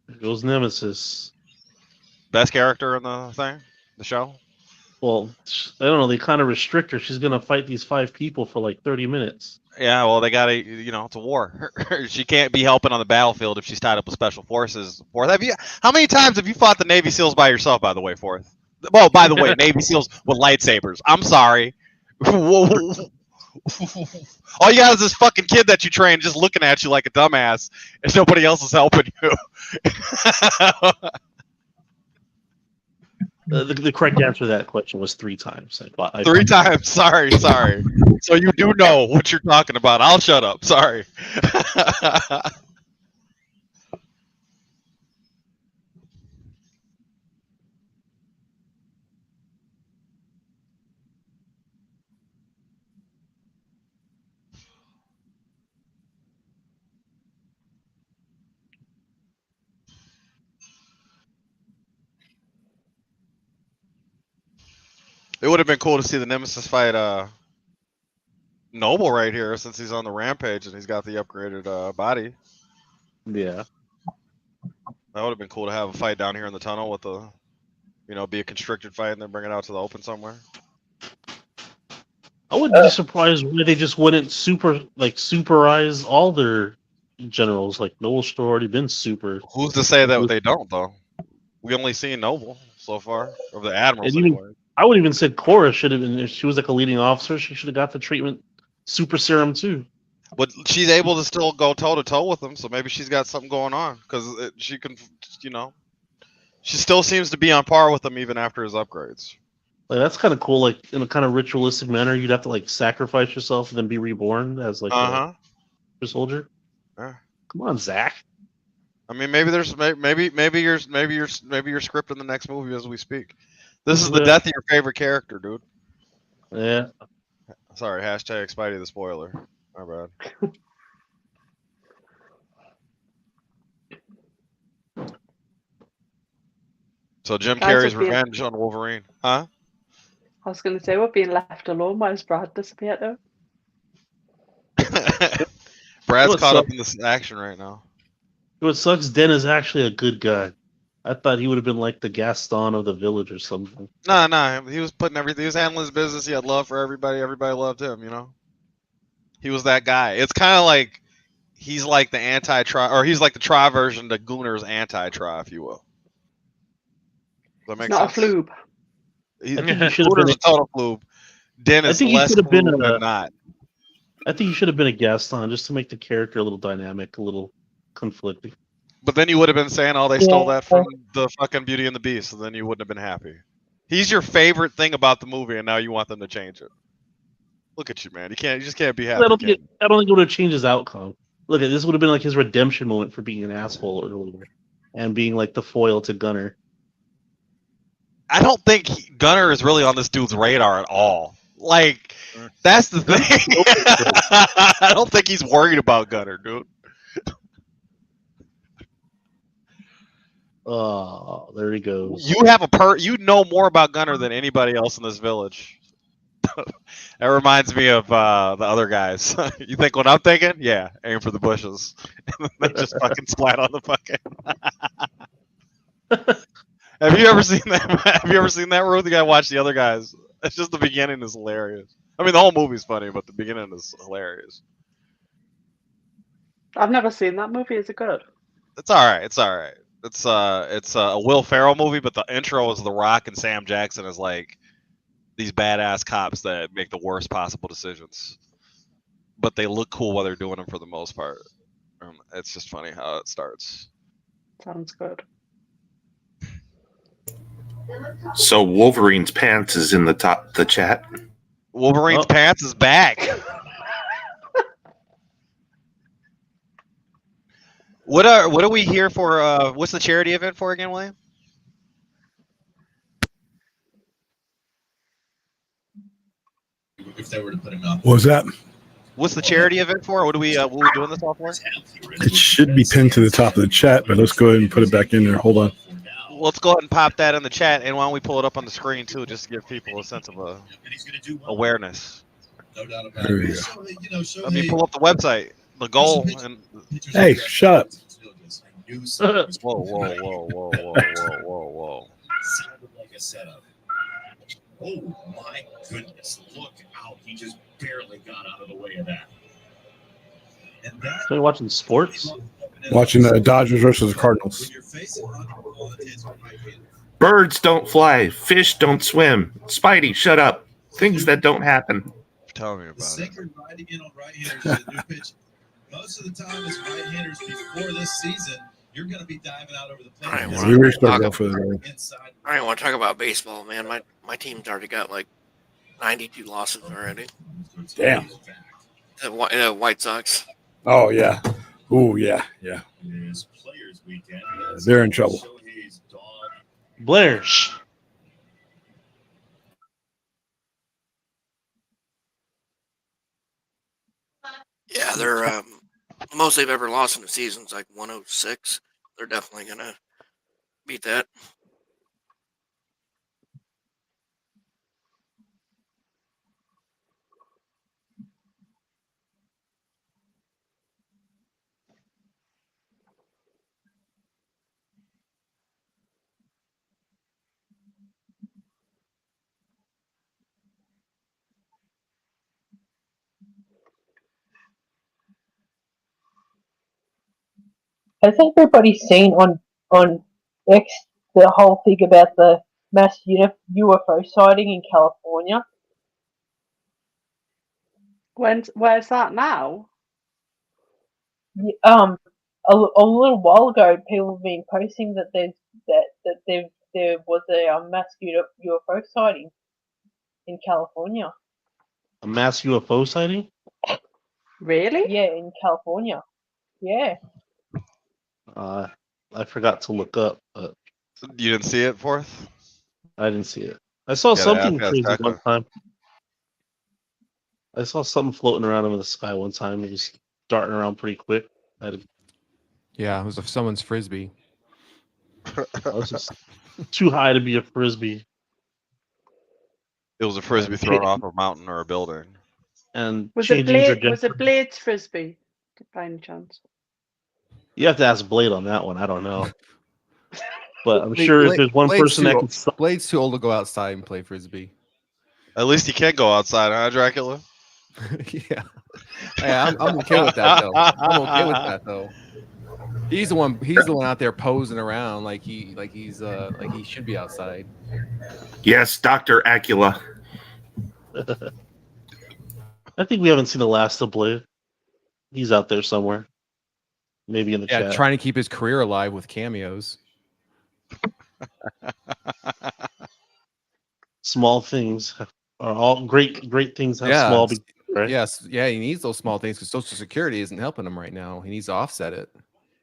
Here goes Nemesis.
Best character in the thing, the show.
Well, I don't know. They kind of restrict her. She's gonna fight these 5 people for like 30 minutes.
Yeah, well, they gotta, it's a war. She can't be helping on the battlefield if she's tied up with special forces. Fourth, how many times have you fought the Navy SEALs by yourself? By the way, Fourth. Well, by the way, Navy SEALs with lightsabers. I'm sorry. All you got is this fucking kid that you train just looking at you like a dumbass, and nobody else is helping you.
The correct answer to that question was 3 times.
3 times. Sorry. So you do know what you're talking about. I'll shut up. Sorry. It would have been cool to see the Nemesis fight Noble right here, since he's on the rampage and he's got the upgraded body.
Yeah.
That would have been cool to have a fight down here in the tunnel with be a constricted fight and then bring it out to the open somewhere.
I wouldn't be surprised why they just wouldn't superize all their generals. Like Noble's still already been super.
Who's to say that they don't though? We only seen Noble so far, or the admirals anyway.
I would even say Cora should have been, if she was like a leading officer, she should have got the treatment super serum too.
But she's able to still go toe to toe with them, so maybe she's got something going on because she can, she still seems to be on par with him even after his upgrades.
Like that's kind of cool. Like in a kind of ritualistic manner, you'd have to like sacrifice yourself and then be reborn as like a soldier.
Yeah.
Come on, Zach.
I mean, maybe you're scripting the next movie as we speak. This is the death of your favorite character, dude.
Yeah.
Sorry, hashtag Spidey the spoiler. My bad. So Jim Carrey's revenge on Wolverine, huh?
I was going to say, we're being left alone. Why has Brad disappeared though?
Brad's caught up in this action right now.
What sucks, Den is actually a good guy. I thought he would have been like the Gaston of the village or something.
No, he was putting everything. He was handling his business. He had love for everybody. Everybody loved him. He was that guy. It's kind of like he's like the anti-Tri, or he's like the Tri version to Gunner's anti-Tri, if you will. Does that make sense?
Not a floob.
Gunner's a total floob. Dennis less floob than not.
I think he should have been a Gaston just to make the character a little dynamic, a little conflicting.
But then you would have been saying, "Oh, they stole that from the fucking Beauty and the Beast," and then you wouldn't have been happy. He's your favorite thing about the movie, and now you want them to change it. Look at you, man. You just can't be happy.
I don't think it would have changed his outcome. Look, this would have been like his redemption moment for being an asshole earlier, and being like the foil to Gunner.
I don't think Gunner is really on this dude's radar at all. Like, that's the thing. I don't think he's worried about Gunner, dude.
Oh, there he goes.
You have you know more about Gunner than anybody else in this village. That reminds me of the other guys. You think what I'm thinking? Yeah, aim for the bushes. And they just fucking splat on the fucking. Have you ever seen that? Have you ever seen that, Ruth? You gotta watch the other guys. It's just the beginning is hilarious. I mean, the whole movie's funny, but the beginning is hilarious.
I've never seen that movie. Is it good?
It's all right. It's all right. It's a Will Ferrell movie, but the intro is The Rock and Sam Jackson as like these badass cops that make the worst possible decisions, but they look cool while they're doing them for the most part. It's just funny how it starts.
Sounds good.
So Wolverine's pants is in the chat.
Wolverine's pants is back. What are we here for? What's the charity event for again, William?
If they were to put him up.
What was that?
What's the charity event for? What are we doing this all for?
It should be pinned to the top of the chat, but let's go ahead and put it back in there. Hold on.
Let's go ahead and pop that in the chat, and why don't we pull it up on the screen too, just to give people a sense of awareness.
No doubt about
There
it.
you
Let me pull up the website. The goal and
Hey, shut up.
whoa, whoa, whoa, whoa, whoa, whoa, whoa, whoa.
Sounded like a setup. Oh my goodness! Look out! He just barely got out of the way of that. And that.
So you're watching sports?
Watching the Dodgers versus the Cardinals.
Birds don't fly. Fish don't swim. Spidey, shut up. Things that don't happen.
Tell me about it.
Sacred riding in on right-handers is a new pitch. Most of the time, as right-handers before this season, you're going to be diving out over the plate.
I
We were still going for the
don't want to talk about baseball, man. My team's already got like 92 losses already.
Damn.
The White Sox.
Oh yeah. Oh yeah. Yeah. They're in trouble.
Blair.
Yeah, they're most they've ever lost in a season's like 106. They're definitely gonna beat that.
Has everybody seen on X the whole thing about the mass UFO sighting in California?
Where's that now?
A little while ago, people have been posting that there was a mass UFO sighting in California.
A mass UFO sighting?
Really?
Yeah, in California. Yeah.
I forgot to look up, but
You didn't see it, Fourth?
I didn't see it. I saw
Gotta
something
ask
crazy
Becca.
one time. I saw something floating around in the sky one time. It was darting around pretty quick.
Yeah, it was someone's frisbee.
It was just too high to be a frisbee.
It was a frisbee thrown off a mountain or a building.
And
Was
changing
it Blade's frisbee, by any chance?
You have to ask Blade on that one. I don't know. But I'm sure if there's one person that can stop.
Blade's too old to go outside and play frisbee.
At least he can go outside, huh, Dracula?
Yeah. I'm okay with that though. I'm okay with that though. He's the one out there posing around like he should be outside.
Yes, Dr. Acula.
I think we haven't seen the last of Blade. He's out there somewhere. Maybe in the chat.
Trying to keep his career alive with cameos.
Small things are all great things have small beginnings, right?
Yes, yeah, he needs those small things because Social Security isn't helping him right now. He needs to offset it.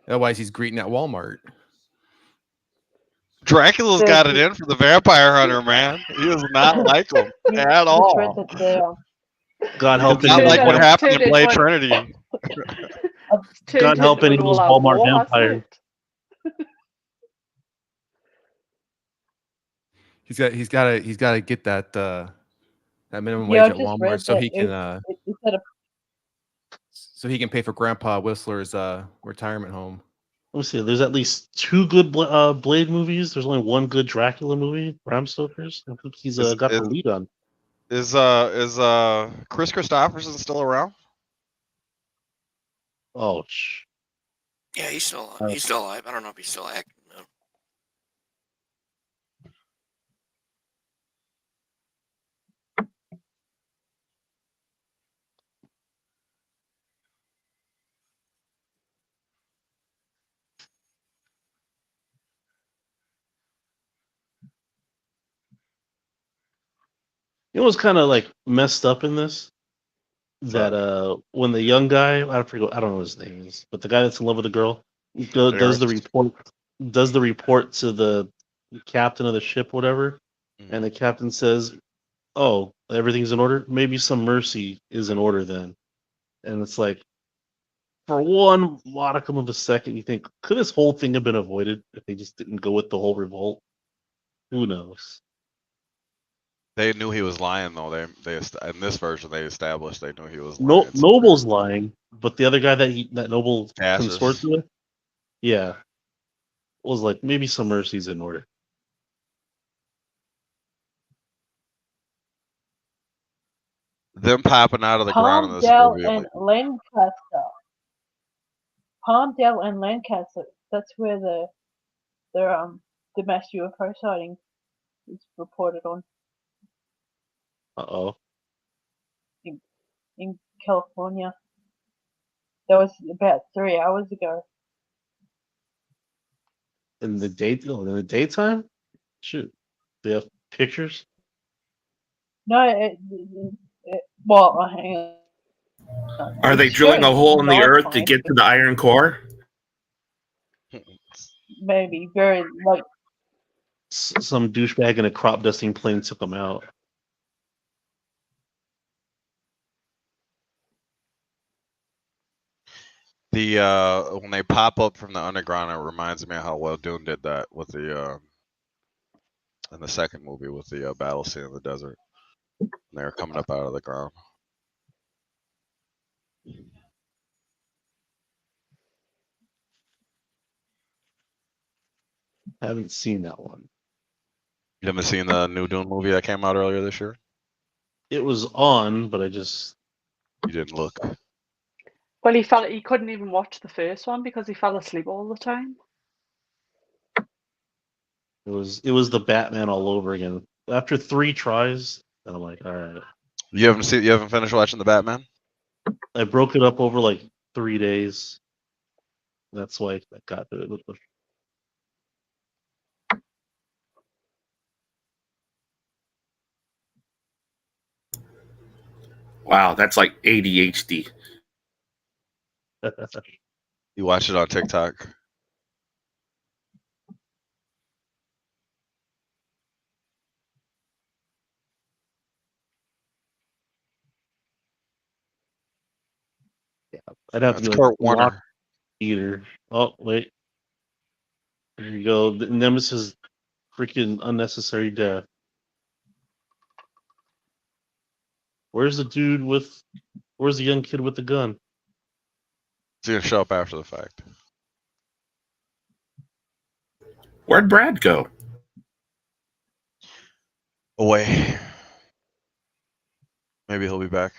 Otherwise, he's greeting at Walmart.
Dracula's got it in for the vampire hunter, man. He does not like him at all.
God help
Not like what happened to Blade Trinity.
God help any of those Walmart vampires.
He's got to get that minimum wage at Walmart so he can so he can pay for Grandpa Whistler's retirement home.
Let me see. There's at least 2 good Blade movies. There's only 1 good Dracula movie. Bram Stoker's. I think he's got the lead on.
Is Chris Christopherson still around?
Oh,
yeah, he's still alive. I don't know if he's still active though.
You know what's kind of like messed up in this? That when the young guy, I don't know what his name is, but the guy that's in love with the girl does the report to the captain of the ship, whatever, and the captain says, "Oh, everything's in order. Maybe some mercy is in order then." And it's like, for one modicum of a second, you think, could this whole thing have been avoided if they just didn't go with the whole revolt? Who knows?
They knew he was lying though. They in this version they established they knew he was lying.
Noble's lying, but the other guy that Noble
Cassius.
consorts with, yeah, was like maybe some mercy's in order.
Them popping out of the ground in this
Palmdale
movie.
and Lancaster. Palmdale and Lancaster. That's where the mass UFO sighting is reported on
Uh-oh.
in California. That was about 3 hours ago.
In the daytime? Shoot. They have pictures?
No, well, hang on.
Are they drilling a hole in the earth to get to the iron core?
Maybe very like
Some douchebag in a crop dusting plane took them out.
The when they pop up from the underground, it reminds me of how Well Dune did that with the in the second movie with the battle scene in the desert. And they were coming up out of the ground.
Haven't seen that one.
You haven't seen the new Dune movie that came out earlier this year?
It was on, but I just
You didn't look.
Well, he couldn't even watch the first one because he fell asleep all the time.
it was the Batman all over again. After 3 tries, and I'm like, all right.
You haven't finished watching the Batman?
I broke it up over like 3 days. That's why I got to it.
Wow, that's like ADHD.
You watch it on TikTok?
Yeah, I'd have
That's
to
Kurt Warner.
Eater. Oh wait, there you go. The Nemesis, freaking unnecessary death. Where's the dude with? Where's the young kid with the gun?
It's gonna show up after the fact.
Where'd Brad go?
Away. Maybe he'll be back.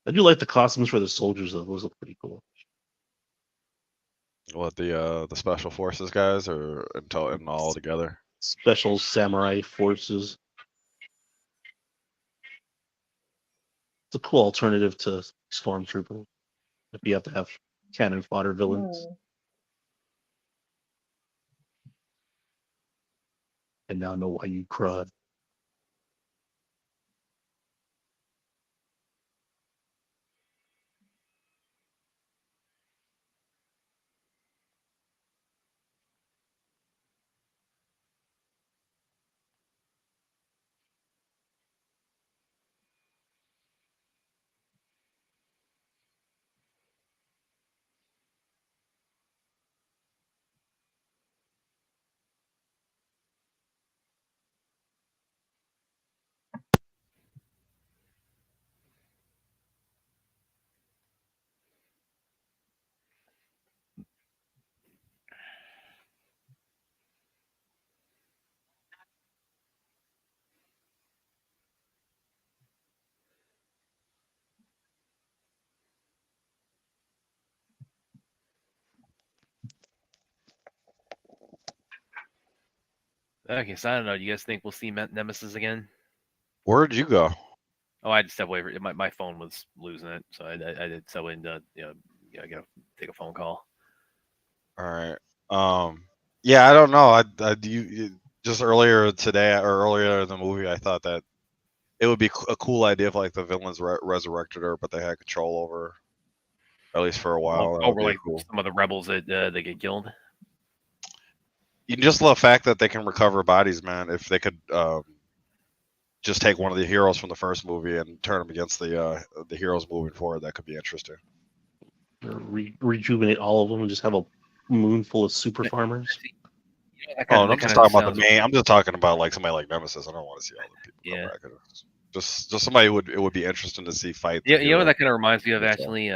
I do like the costumes for the soldiers though. Those look pretty cool.
What the special forces guys or and all together?
Special samurai forces. It's a cool alternative to stormtrooper. If you have to have cannon fodder villains. And now know why you cried.
Okay, so I don't know. Do you guys think we'll see Nemesis again?
Where'd you go?
Oh, I had to step away. My phone was losing it, so I did so in I gotta take a phone call.
All right. Yeah, I don't know. You just earlier today or earlier in the movie, I thought that it would be a cool idea if like the villains resurrected her, but they had control over her, at least for a while.
Over like cool. Some of the rebels that they get killed.
You just love the fact that they can recover bodies, man. If they could just take one of the heroes from the first movie and turn them against the heroes moving forward, that could be interesting.
rejuvenate all of them and just have a moon full of super farmers.
Oh, I'm just talking about the main. I'm just talking about like somebody like Nemesis. I don't want to see all the people.
Yeah.
Just somebody it would be interesting to see fight.
Yeah, you know what that kind of reminds me of actually,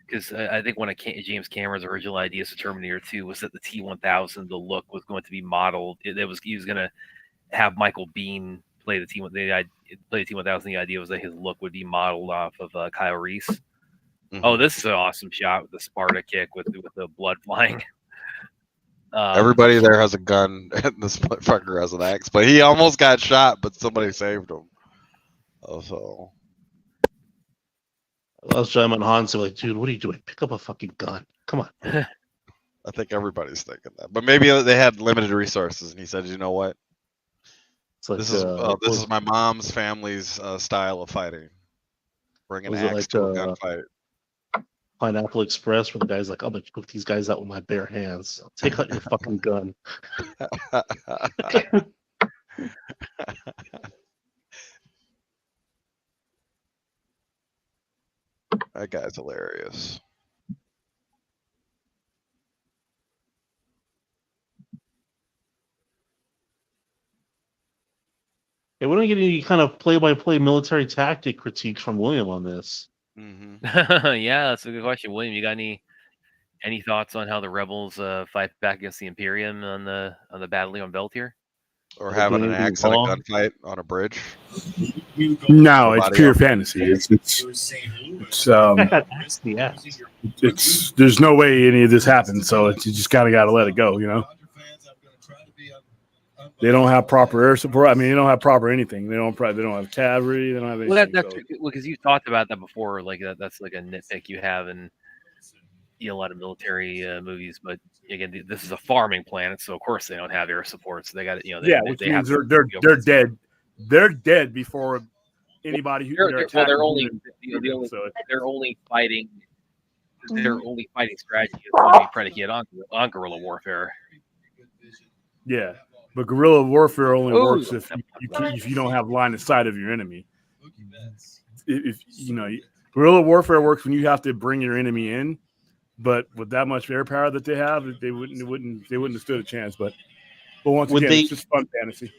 because I think one of James Cameron's original ideas for Terminator 2 was that the T-1000, the look was going to be modeled. He was going to have Michael Biehn play the T-1000. The idea was that his look would be modeled off of Kyle Reese. Mm-hmm. Oh, this is an awesome shot with the Sparta kick with the blood flying.
Everybody there has a gun, and this motherfucker has an axe. But he almost got shot, but somebody saved him. So
I was driving on Hans, like, dude, what are you doing? Pick up a fucking gun. Come on.
I think everybody's thinking that, but maybe they had limited resources, and he said, "You know what?
Like,
this is my mom's family's style of fighting. Bring an axe to a gunfight."
Pineapple Express, where the guy's like, "I'm gonna cook these guys out with my bare hands. Take out your fucking gun."
That guy's hilarious.
Hey, we don't get any kind of play-by-play military tactic critiques from William on this.
Mm-hmm. Yeah, that's a good question, William. You got any thoughts on how the rebels fight back against the Imperium on the Battle on Belt here?
Or having an axe and a gunfight on a bridge?
No, it's pure fantasy. It's there's no way any of this happens, so you just got to let it go, you know. They don't have proper air support. I mean, they don't have proper anything. They don't have cavalry. They don't have anything.
Well, because you've talked about that before. Like that's like a nitpick you have in a lot of military movies. But again, this is a farming planet, so of course they don't have air support. So they got
which means they're dead. They're dead before anybody who
they're only fighting. Their only fighting strategy is going to be predicated on guerrilla warfare.
Yeah. But guerrilla warfare only works if you don't have line of sight of your enemy. If guerrilla warfare works when you have to bring your enemy in, but with that much air power that they have, they wouldn't have stood a chance. But once again, it's just fun fantasy.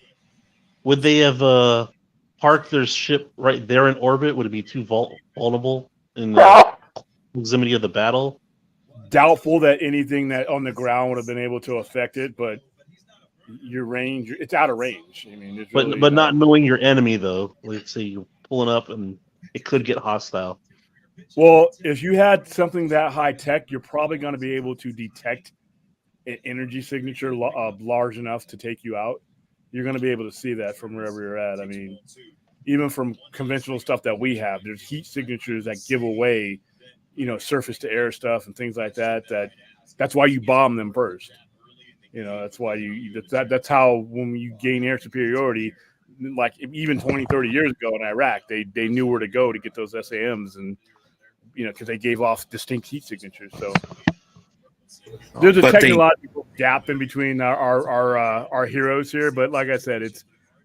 Would they have parked their ship right there in orbit? Would it be too vulnerable in the proximity of the battle?
Doubtful that anything that on the ground would have been able to affect it, but your range, it's out of range. I mean,
but not knowing your enemy though. Let's say you're pulling up and it could get hostile.
Well, if you had something that high tech, you're probably going to be able to detect an energy signature large enough to take you out. You're going to be able to see that from wherever you're at. I mean, even from conventional stuff that we have, there's heat signatures that give away, surface to air stuff and things like that. That's why you bomb them first. That's why that's how when you gain air superiority, like even 20, 30 years ago in Iraq, they knew where to go to get those SAMs and, because they gave off distinct heat signatures. So there's a technological gap in between our heroes here. But like I said,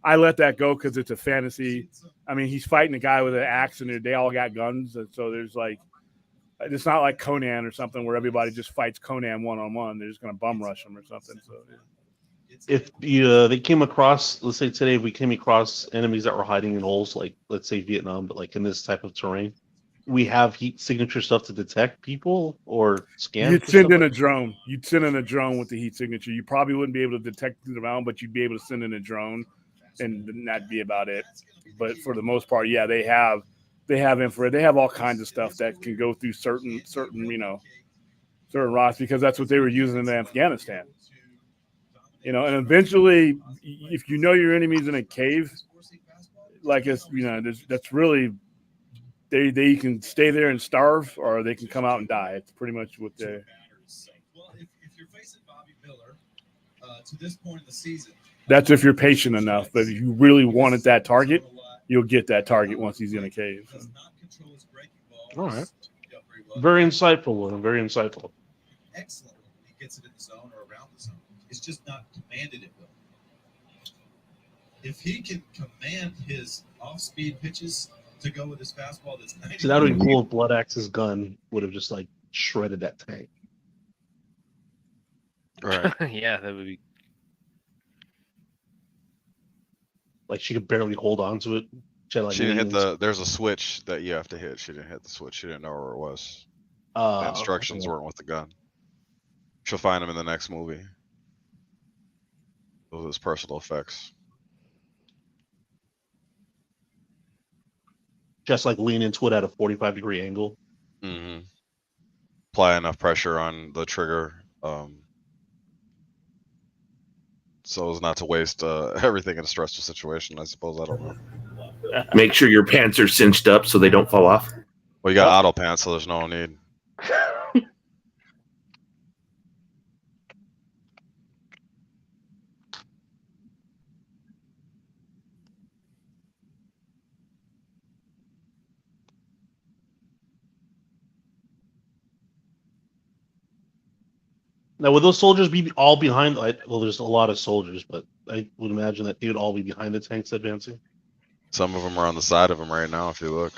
I let that go because it's a fantasy. I mean, he's fighting a guy with an axe and they all got guns. And so there's it's not like Conan or something where everybody just fights Conan one-on-one. They're just going to bum rush him or something. So
if they came across, let's say today we came across enemies that were hiding in holes, like let's say Vietnam, but like in this type of terrain, we have heat signature stuff to detect people or scan.
You'd send in a drone. You'd send in a drone with the heat signature. You probably wouldn't be able to detect it around, but you'd be able to send in a drone, and that'd be about it. But for the most part, yeah, they have infrared. They have all kinds of stuff that can go through certain rocks because that's what they were using in Afghanistan. And eventually, if your enemy's in a cave, that's really they can stay there and starve, or they can come out and die. It's pretty much what they're.
Well, if you're facing Bobby Miller to this point in the season,
that's if you're patient enough. But if you really wanted that target, you'll get that target once he's in a cave.
All right. Very insightful, William. Very insightful.
Excellent. He gets it in the zone or around the zone. It's just not commanded at will. If he can command his off-speed pitches to go with his fastball, that's 90.
So that would be cool if Blood Axe's gun would have just shredded that tank.
Right.
Yeah, that would be.
Like she could barely hold on to it. She,
She didn't hit the. There's a switch that you have to hit. She didn't hit the switch. She didn't know where it was. The instructions weren't with the gun. She'll find them in the next movie. Those are his personal effects.
Just like lean into it at a 45-degree angle.
Mm-hmm. Apply enough pressure on the trigger, so as not to waste everything in a stressful situation. I suppose, I don't know.
Make sure your pants are cinched up so they don't fall off.
Well, you got auto pants, so there's no need.
Now, would those soldiers be all behind? Well, there's a lot of soldiers, but I would imagine that they would all be behind the tanks advancing.
Some of them are on the side of them right now, if you look.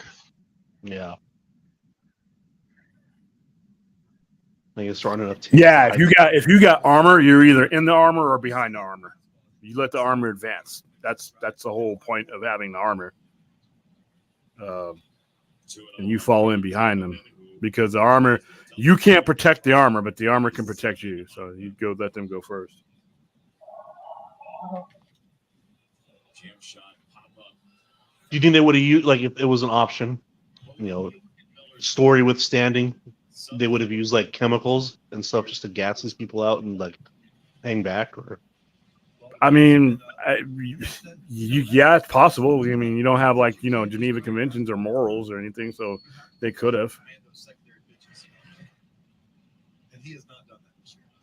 Yeah. I think it's strong enough.
Yeah, if you got armor, you're either in the armor or behind the armor. You let the armor advance. That's the whole point of having the armor. And you fall in behind them because the armor, you can't protect the armor, but the armor can protect you. So you go let them go first.
Do you think they would have used, like, if it was an option, story withstanding, they would have used like chemicals and stuff just to gas these people out and like hang back? Or
I mean, yeah, it's possible. I mean, you don't have like Geneva Conventions or morals or anything, so they could have.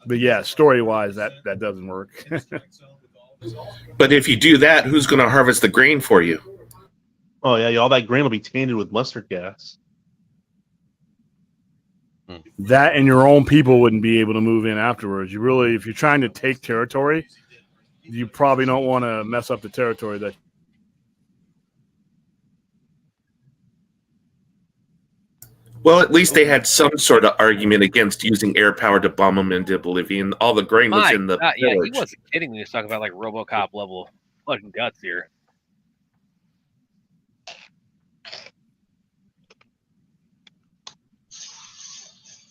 But yeah, story-wise, that doesn't work.
But if you do that, who's going to harvest the grain for you?
Oh yeah, all that grain will be tainted with mustard gas.
That and your own people wouldn't be able to move in afterwards. You really, if you're trying to take territory, you probably don't want to mess up the territory that.
Well, at least they had some sort of argument against using air power to bomb them into oblivion. All the grain was in the
yeah,
village.
he wasn't kidding when he was talking about like RoboCop level fucking guts here.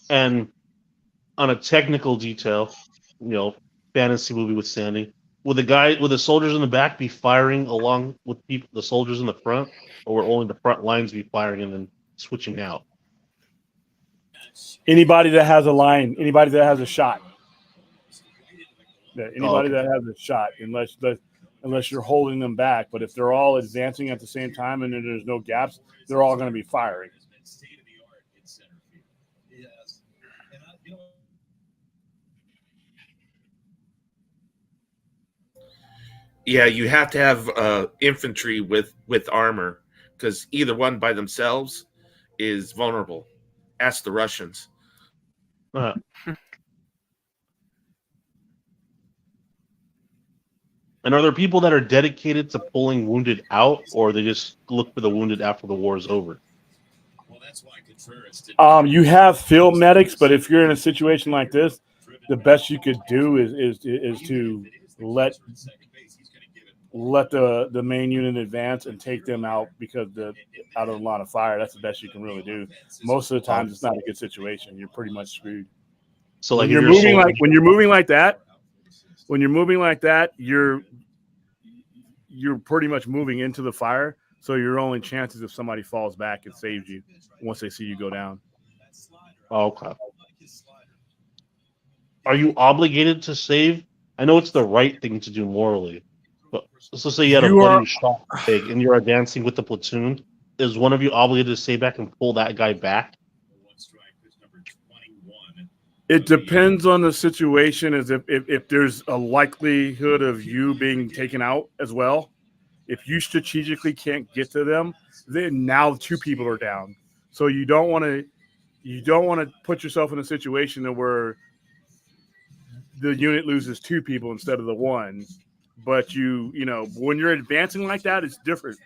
And on a technical detail, fantasy movie withstanding, would the soldiers in the back be firing along with the soldiers in the front, or will only the front lines be firing and then switching out?
Anybody that has a line, anybody that has a shot. Yeah, anybody that has a shot, unless you're holding them back. But if they're all advancing at the same time and there's no gaps, they're all going to be firing.
Yeah, you have to have infantry with armor, because either one by themselves is vulnerable. Ask the Russians.
And are there people that are dedicated to pulling wounded out, or they just look for the wounded after the war is over?
You have field medics, but if you're in a situation like this, the best you could do is to let the main unit advance and take them out because out of a line of fire. That's the best you can really do. Most of the times, it's not a good situation. You're pretty much screwed.
So, like,
when you're moving like that, you're pretty much moving into the fire. So your only chance is if somebody falls back and saves you once they see you go down.
Okay. Are you obligated to save? I know it's the right thing to do morally, but let's say you had a buddy who shot big and you're advancing with the platoon. Is one of you obligated to stay back and pull that guy back?
It depends on the situation. As if there's a likelihood of you being taken out as well. If you strategically can't get to them, then now two people are down. So you don't want to put yourself in a situation where the unit loses two people instead of the one. But when you're advancing like that, it's different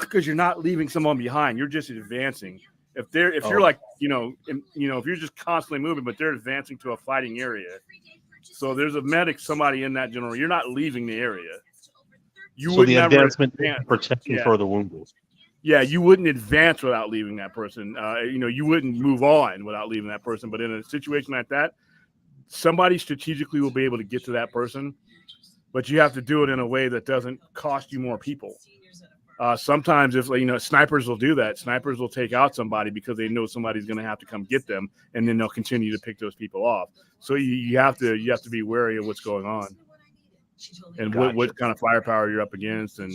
because you're not leaving someone behind. You're just advancing. If you're like, if you're just constantly moving, but they're advancing to a fighting area. So there's a medic, somebody in that general. You're not leaving the area.
So the advancement protection for the wounded.
Yeah, you wouldn't advance without leaving that person. You wouldn't move on without leaving that person. But in a situation like that, somebody strategically will be able to get to that person, but you have to do it in a way that doesn't cost you more people. Sometimes if snipers will do that. Snipers will take out somebody because they know somebody's going to have to come get them, and then they'll continue to pick those people off. So you have to be wary of what's going on and what kind of firepower you're up against, and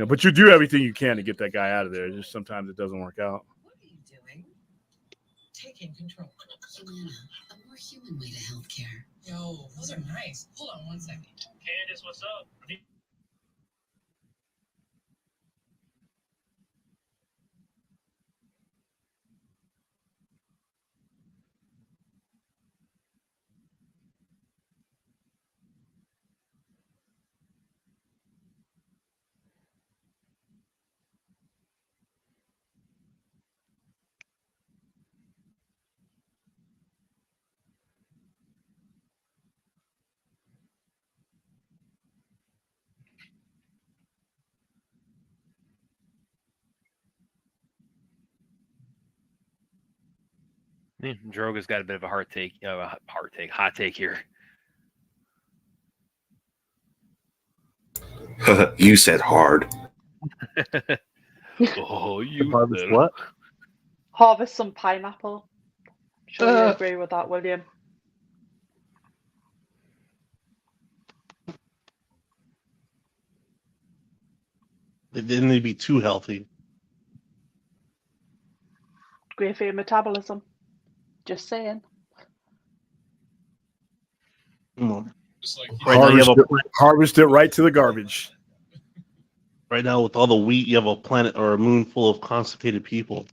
but you do everything you can to get that guy out of there. Just sometimes it doesn't work out.
What are you doing? Taking control. Humana, a more human way to healthcare. Yo, those are nice. Hold on 1 second. Candace, what's up?
Droga's got a bit of a hot take here.
You said hard.
Oh, you
said what?
Harvest some pineapple. Sure, you agree with that, William?
They didn't be too healthy.
Great for your metabolism. Just saying.
Harvest it right to the garbage.
Right now, with all the wheat, you have a planet or a moon full of constipated people.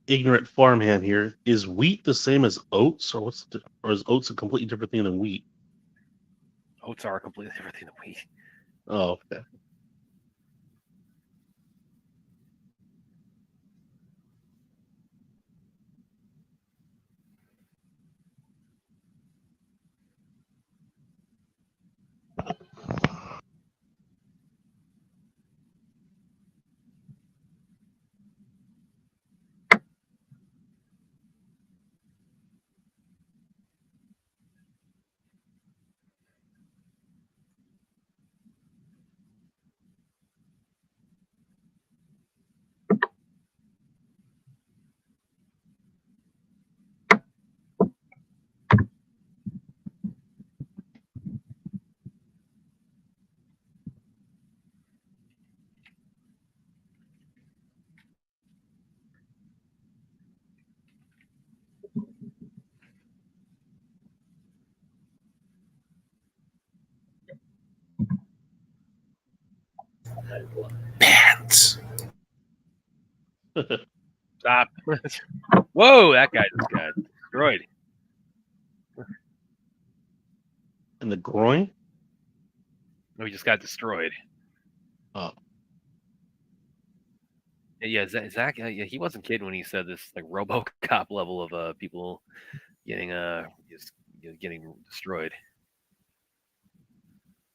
Ignorant farmhand here. Is wheat the same as oats, or is oats a completely different thing than wheat?
Oats are a completely different thing than wheat.
Oh, okay.
Pants.
Stop. Whoa, that guy just got destroyed.
In the groin?
No, he just got destroyed.
Oh.
Yeah, Zach. Yeah, he wasn't kidding when he said this like RoboCop level of people getting getting destroyed.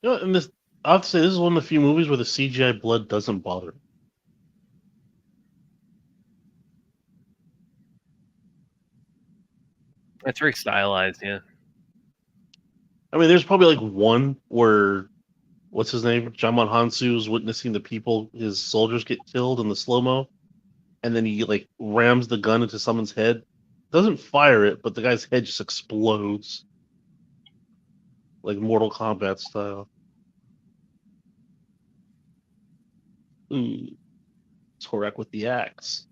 And this, I have to say, this is one of the few movies where the CGI blood doesn't bother.
It's very stylized, yeah.
I mean, there's probably like one where, what's his name? Jamon Hansu is witnessing the people, his soldiers get killed in the slow-mo. and then he like rams the gun into someone's head. Doesn't fire it, but the guy's head just explodes, like Mortal Kombat style. Ooh, Torak with the axe.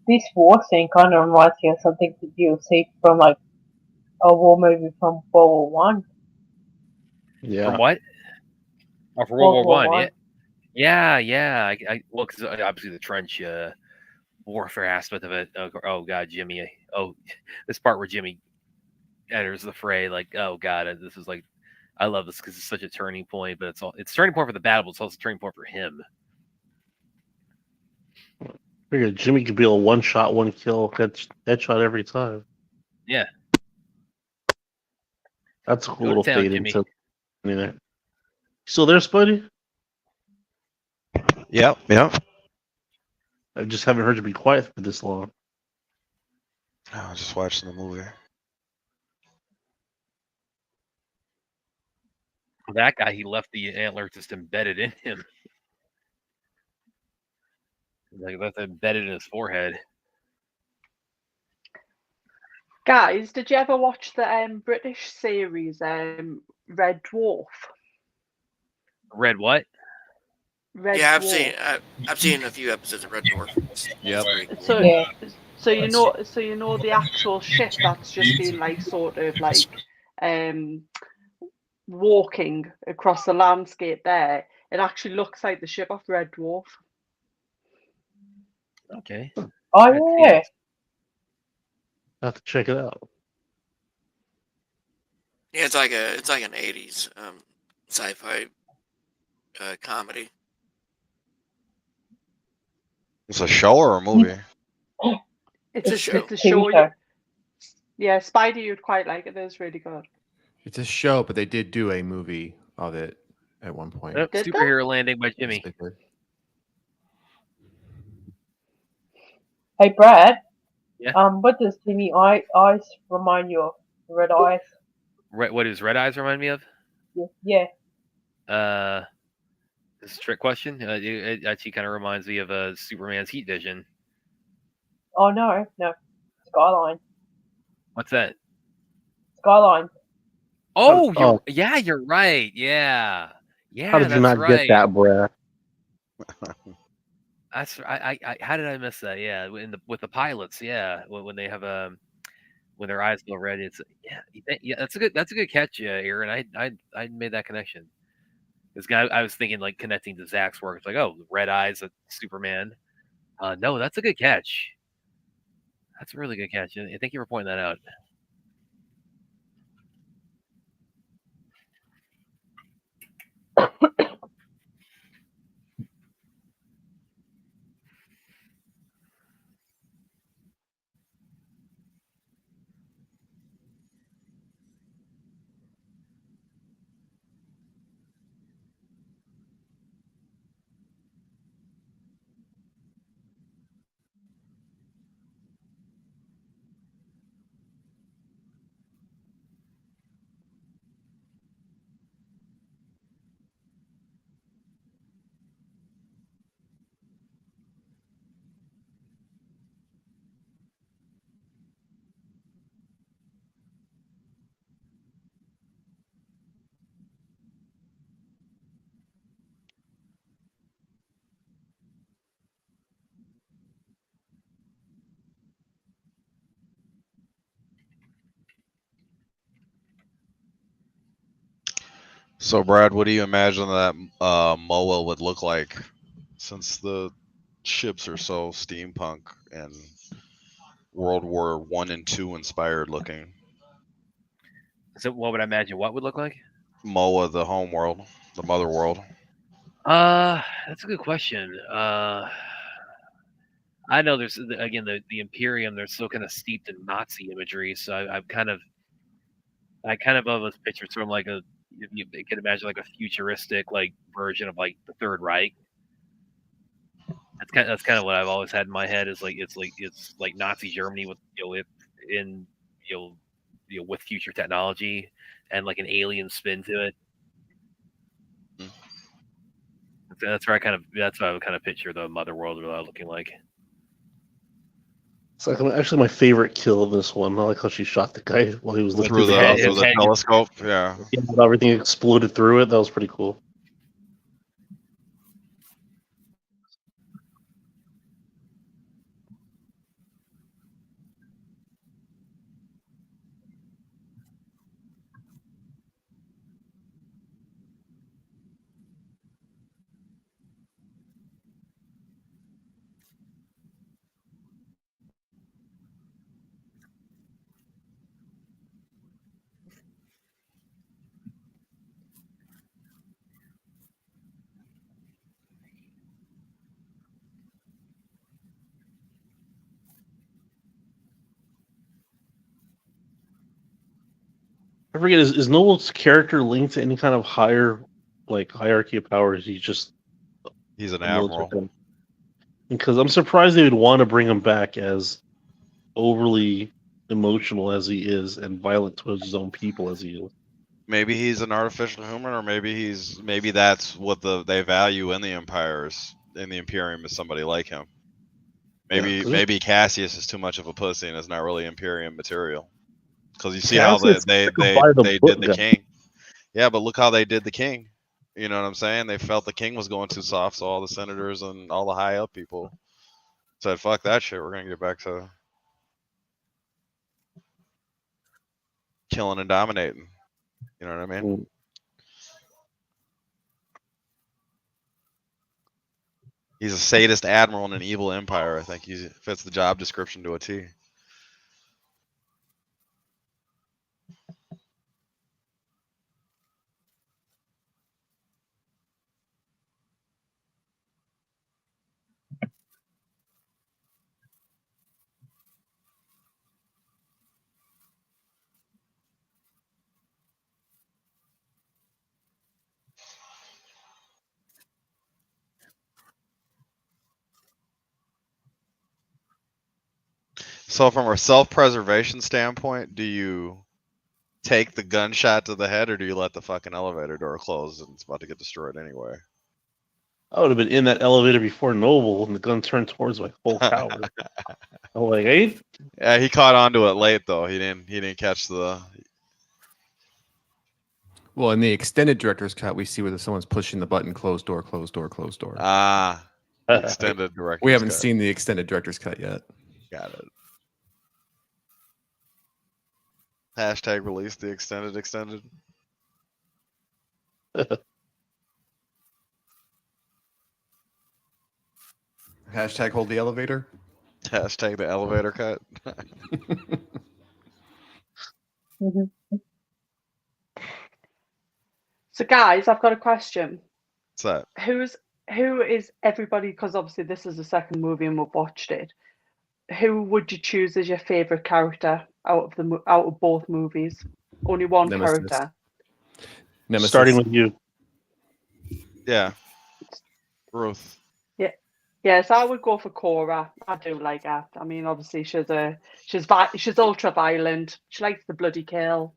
This war scene kind of reminds me of something that you'll see from like a war movie from World War One.
Yeah.
From what? Oh, for World War One. Yeah. Well, because obviously the trench warfare aspect of it. Oh God, Jimmy. Oh, this part where Jimmy enters the fray. Like, oh God, this is like, I love this because it's such a turning point. But it's a turning point for the battle, but it's also a turning point for him.
Figure Jimmy could be a one shot, one kill, headshot every time.
Yeah.
That's a cool
Go to
little
town,
fade
Jimmy.
into. You still there, Spuddy?
Yep.
I just haven't heard you be quiet for this long.
I was just watching the movie.
That guy, he left the antler just embedded in him. Like that's embedded in his forehead.
Guys, did you ever watch the British series Red Dwarf?
Red what?
Red
Yeah,
Dwarf.
I've seen a few episodes of Red Dwarf.
Yep.
Very cool.
So you know the actual ship that's just been like sort of like walking across the landscape there. It actually looks like the ship off Red Dwarf.
Okay.
Oh yeah.
I have to check it out.
Yeah, it's like an '80s sci-fi comedy.
It's a show or a movie?
It's a
show.
It's a show. Yeah, Spidey, you'd quite like it. It's really good.
It's a show, but they did do a movie of it at one point.
Yep, Superhero Landing by Jimmy.
Yes, they did.
Hey Brad.
Yeah.
What does Jimmy Eyes remind you of? Red Eyes.
What does Red Eyes remind me of?
Yeah.
This is a trick question. It actually kind of reminds me of Superman's heat vision.
Oh no. Skyline.
What's that?
Skyline.
Oh, you're right. Yeah.
How did you
that's
not
right.
get that, Brad?
That's I how did I miss that? Yeah, with the pilots. Yeah, when they have when their eyes go red. It's yeah. That's a good catch, Aaron. I made that connection. This guy, I was thinking like connecting to Zach's work. It's like, oh, red eyes, Superman. No, that's a good catch. That's a really good catch. Thank you for pointing that out.
So, Brad, what do you imagine that Moa would look like, since the ships are so steampunk and World War One and Two inspired looking?
So, what would I imagine? What would look like?
Moa, the home world, the mother world.
That's a good question. I know there's again the Imperium. They're still kind of steeped in Nazi imagery, so I kind of almost picture sort of like you can imagine like a futuristic like version of like the Third Reich. That's kind of what I've always had in my head, is like it's like Nazi Germany with with future technology and like an alien spin to it. That's what I would kind of picture the mother world looking like.
It's like actually my favorite kill of this one. I like how she shot the guy while he was looking
through the telescope. Yeah,
everything exploded through it. That was pretty cool. I forget, is Noble's character linked to any kind of higher, like, hierarchy of powers? He's
an admiral.
Because I'm surprised they would want to bring him back as overly emotional as he is and violent towards his own people as he is.
Maybe he's an artificial human, or maybe that's what they value in the Imperium is somebody like him. Maybe Cassius is too much of a pussy and is not really Imperium material. Because you see
Cassius
how they did the king. Yeah, but look how they did the king. You know what I'm saying? They felt the king was going too soft, so all the senators and all the high up people said, "Fuck that shit. We're gonna get back to killing and dominating." You know what I mean? He's a sadist admiral in an evil empire. I think he fits the job description to a T. So from a self-preservation standpoint, do you take the gunshot to the head, or do you let the fucking elevator door close and it's about to get destroyed anyway?
I would have been in that elevator before Noble, and the gun turned towards my whole tower. I'm like, hey.
Yeah, he caught onto it late though. He didn't catch the.
Well, in the extended director's cut, we see where someone's pushing the button, closed door, closed door, closed door.
Ah, the extended director's
We haven't
cut.
seen the extended director's cut yet.
Got it. Hashtag release the extended.
Hashtag hold the elevator.
Hashtag the elevator cut.
So, guys, I've got a question.
What's that?
Who is everybody? Because obviously this is the second movie and we've watched it. Who would you choose as your favorite character out of both movies? Only one character.
Nemesis. Starting with you.
Yeah. Ruth.
Yeah. Yes, I would go for Cora. I do like her. I mean, obviously she's ultra violent. She likes the bloody kill.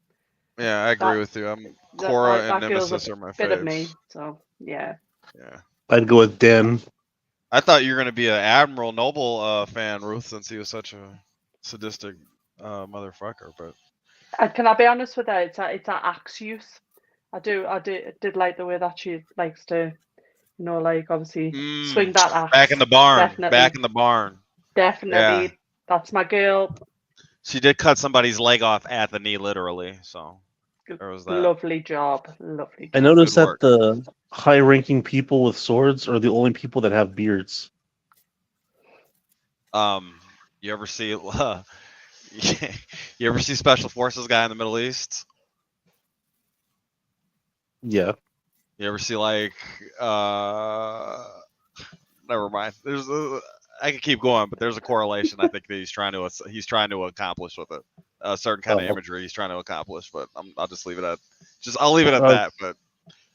Yeah, I agree with you. Cora and Nemesis are my faves.
Bit of me, so yeah.
Yeah.
I'd go with Den.
I thought you were gonna be an Admiral Noble fan, Ruth, since he was such a sadistic motherfucker. But
can I be honest with her? It's an axe use. I did like the way that she likes to, like obviously swing that axe.
Back in the barn.
Definitely.
Back in the barn.
Definitely. Yeah. That's my girl.
She did cut somebody's leg off at the knee, literally. So. There was that.
Lovely job. Lovely
I
job.
noticed
Good
that
work.
the high-ranking people with swords are the only people that have beards.
You ever see you ever see Special Forces guy in the Middle East?
Yeah.
You ever see like never mind. I could keep going, but there's a correlation I think that he's trying to accomplish with it. A certain kind of imagery he's trying to accomplish, but I'll just leave it at I'll leave it at that. But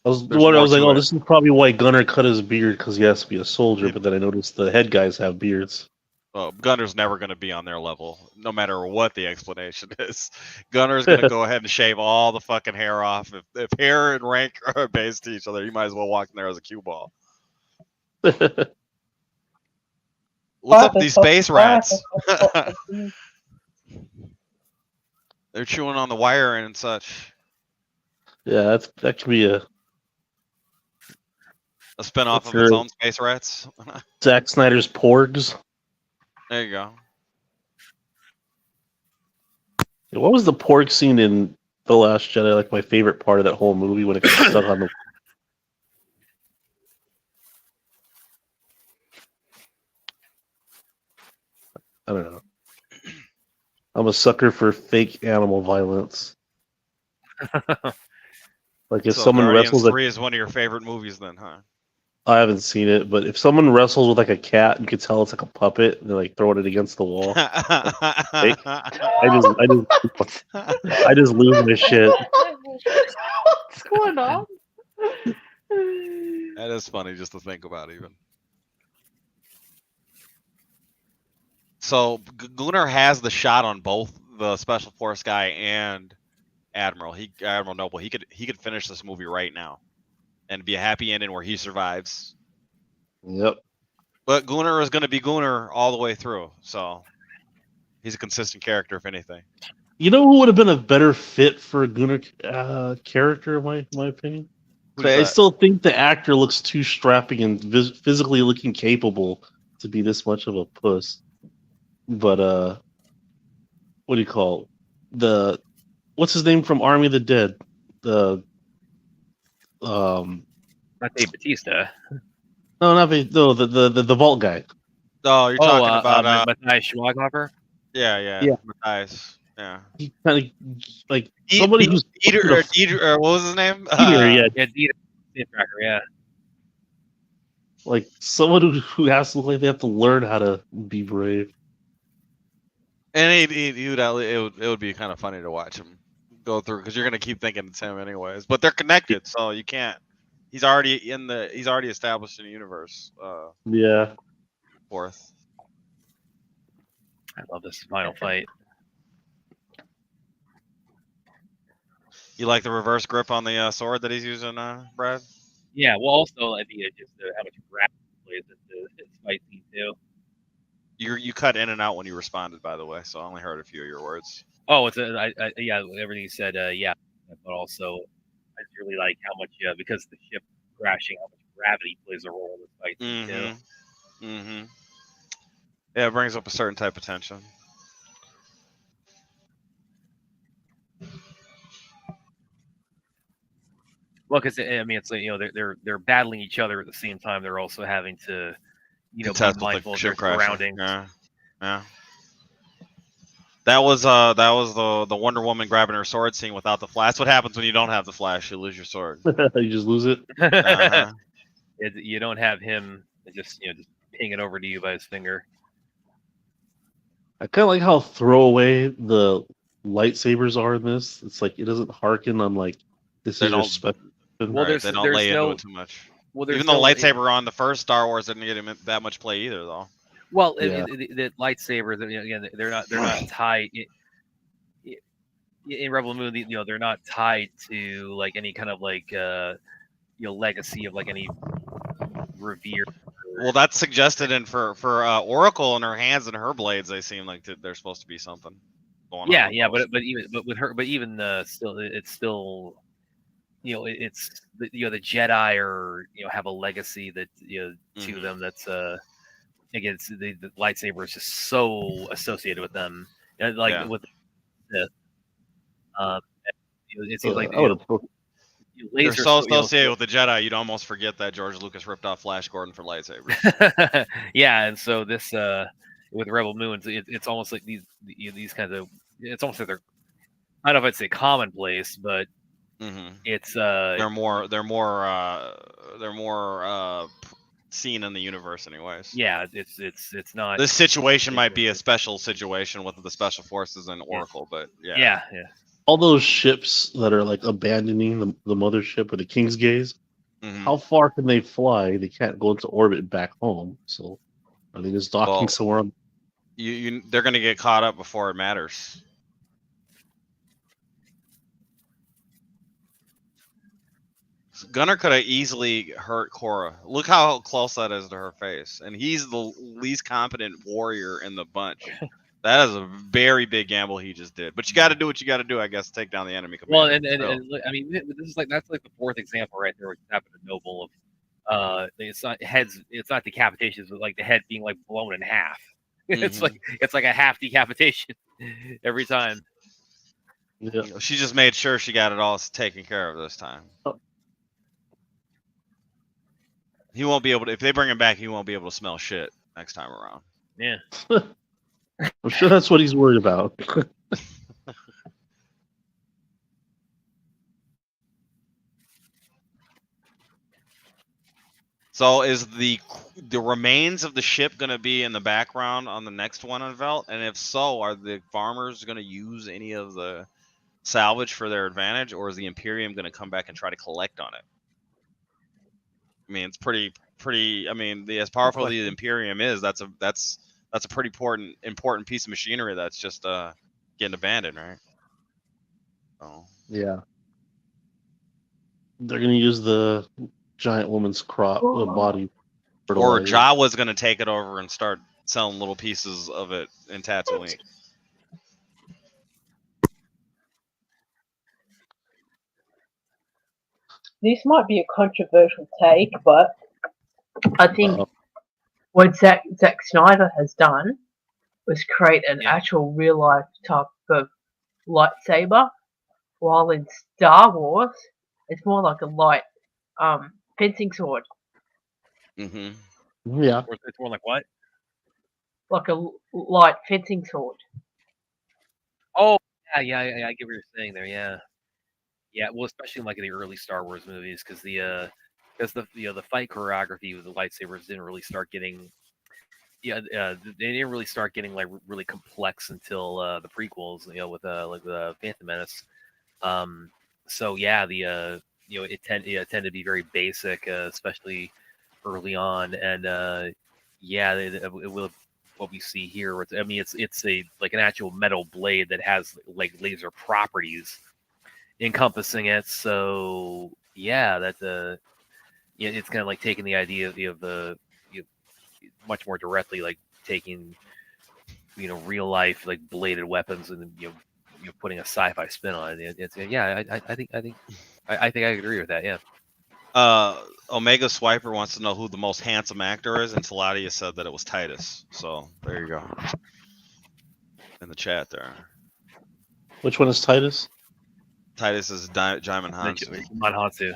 I was
there's
like,
more
oh,
to it.
this is probably why Gunner cut his beard because he has to be a soldier. But then I noticed the head guys have beards.
Well, Gunner's never going to be on their level, no matter what the explanation is. Gunner's going to go ahead and shave all the fucking hair off. If hair and rank are based to each other, you might as well walk in there as a cue ball. What's up with these space rats? They're chewing on the wire and such.
Yeah, that could be a
spinoff of its own space rats.
Zack Snyder's Porgs.
There you go.
What was the porg scene in The Last Jedi? Like my favorite part of that whole movie when it got stuck on the. I don't know. I'm a sucker for fake animal violence. Like if
So
someone
Guardians
wrestles
3 is one of your favorite movies then, huh?
I haven't seen it, but if someone wrestles with like a cat, you could tell it's like a puppet. And they're like throwing it against the wall. I just lose my shit.
What's going on?
That is funny just to think about, even. So Gunnar has the shot on both the Special Force guy and Admiral Noble. He could finish this movie right now, and be a happy ending where he survives.
Yep.
But Gunnar is going to be Gunnar all the way through, so he's a consistent character, if anything.
You know who would have been a better fit for a Gunnar character, in my opinion? I still think the actor looks too strapping and physically looking capable to be this much of a puss. But what do you call it? What's his name from Army of the Dead?
Not Dave Bautista.
No, not the Vault guy.
Oh, you're talking about
Matthias Schweighöfer?
Yeah. Matthias. Yeah.
He kind of like somebody who's
Dieter, what was his name?
Dieter,
Dieter. Yeah.
Like someone who has to look like they have to learn how to be brave.
And it would be kind of funny to watch him go through, because you're gonna keep thinking it's him anyways. But they're connected, so you can't. He's already established in the universe.
Yeah.
Fourth.
I love this final fight.
You like the reverse grip on the sword that he's using, Brad?
Yeah. Well, also just how much gravity plays into his fight scene too.
You cut in and out when you responded, by the way, so I only heard a few of your words.
Oh, yeah, everything you said, yeah, but also I just really like how much because the ship crashing, how much gravity plays a role in this fight too.
Mm-hmm. Yeah, it brings up a certain type of tension.
Well, because I mean, it's like they're battling each other at the same time. They're also having to be mindful of their surroundings.
Yeah. That was the Wonder Woman grabbing her sword scene without the flash. That's what happens when you don't have the flash. You lose your sword.
You just lose it.
You don't have him just ping it over to you by his finger.
I kind of like how throwaway the lightsabers are in this. It's like it doesn't harken on like this is your special.
Well, they don't lay into it too much. Well, even the lightsaber on the first Star Wars didn't get him that much play either, though.
Well, the lightsabers, again, they're not tied in Rebel Moon. They're not tied to like any kind of like legacy of like any revere.
Well, that's suggested in for Oracle and her hands and her blades. They seem like they're supposed to be something going on.
Yeah, but even still, it's still. It's the Jedi are have a legacy that to them that's again the lightsaber is just so associated with them, with Sith. it seems like
I would have.
They're so associated with the Jedi, you'd almost forget that George Lucas ripped off Flash Gordon for lightsabers.
Yeah, and so this with Rebel Moons, it's almost like these kinds of. It's almost like they're. I don't know if I'd say commonplace, but it's
they're more seen in the universe, anyways.
Yeah, it's not.
This situation might be a special situation with the Special Forces and Oracle, but yeah.
All those ships that are like abandoning the mothership or the King's Gaze, how far can they fly? They can't go into orbit back home. So are they just docking somewhere?
They're going to get caught up before it matters. Gunner could have easily hurt Cora. Look how close that is to her face, and he's the least competent warrior in the bunch. That is a very big gamble he just did. But you got to do what you got to do, I guess, to take down the enemy commander.
Well, and I mean, this is that's like the fourth example right there, which happened to Noble of it's not heads, it's not decapitations, but like the head being like blown in half. It's like a half decapitation every time.
Yeah. She just made sure she got it all taken care of this time. He won't be able to, if they bring him back, he won't be able to smell shit next time around.
Yeah.
I'm sure that's what he's worried about.
So is the remains of the ship going to be in the background on the next one unveiled? And if so, are the farmers going to use any of the salvage for their advantage, or is the Imperium going to come back and try to collect on it? I mean, it's pretty. I mean, as powerful as the Imperium is, that's a pretty important piece of machinery that's just getting abandoned, right? Oh.
Yeah. They're gonna use the giant woman's body.
Or Jawa's gonna take it over and start selling little pieces of it in Tatooine.
This might be a controversial take, but I think what Zack Snyder has done was create an actual real life type of lightsaber, while in Star Wars it's more like a light fencing sword.
Mm-hmm.
Yeah.
It's more like what?
Like a light fencing sword.
Oh, yeah, I get what you're saying there. Yeah. Well, especially in like the early Star Wars movies, because the fight choreography with the lightsabers didn't really start getting. They didn't really start getting like really complex until the prequels, with like the Phantom Menace. So yeah, it tended to be very basic, especially early on, and it will. What we see here, it's a like an actual metal blade that has like laser properties encompassing it. So yeah, it's kind of like taking the idea of the much more directly, like taking real life like bladed weapons and putting a sci-fi spin on it. I think I agree with that. Yeah.
Omega Swiper wants to know who the most handsome actor is, and Taladia said that it was Titus. So there you go. In the chat there.
Which one is Titus?
Titus is Jaimin
Hansu.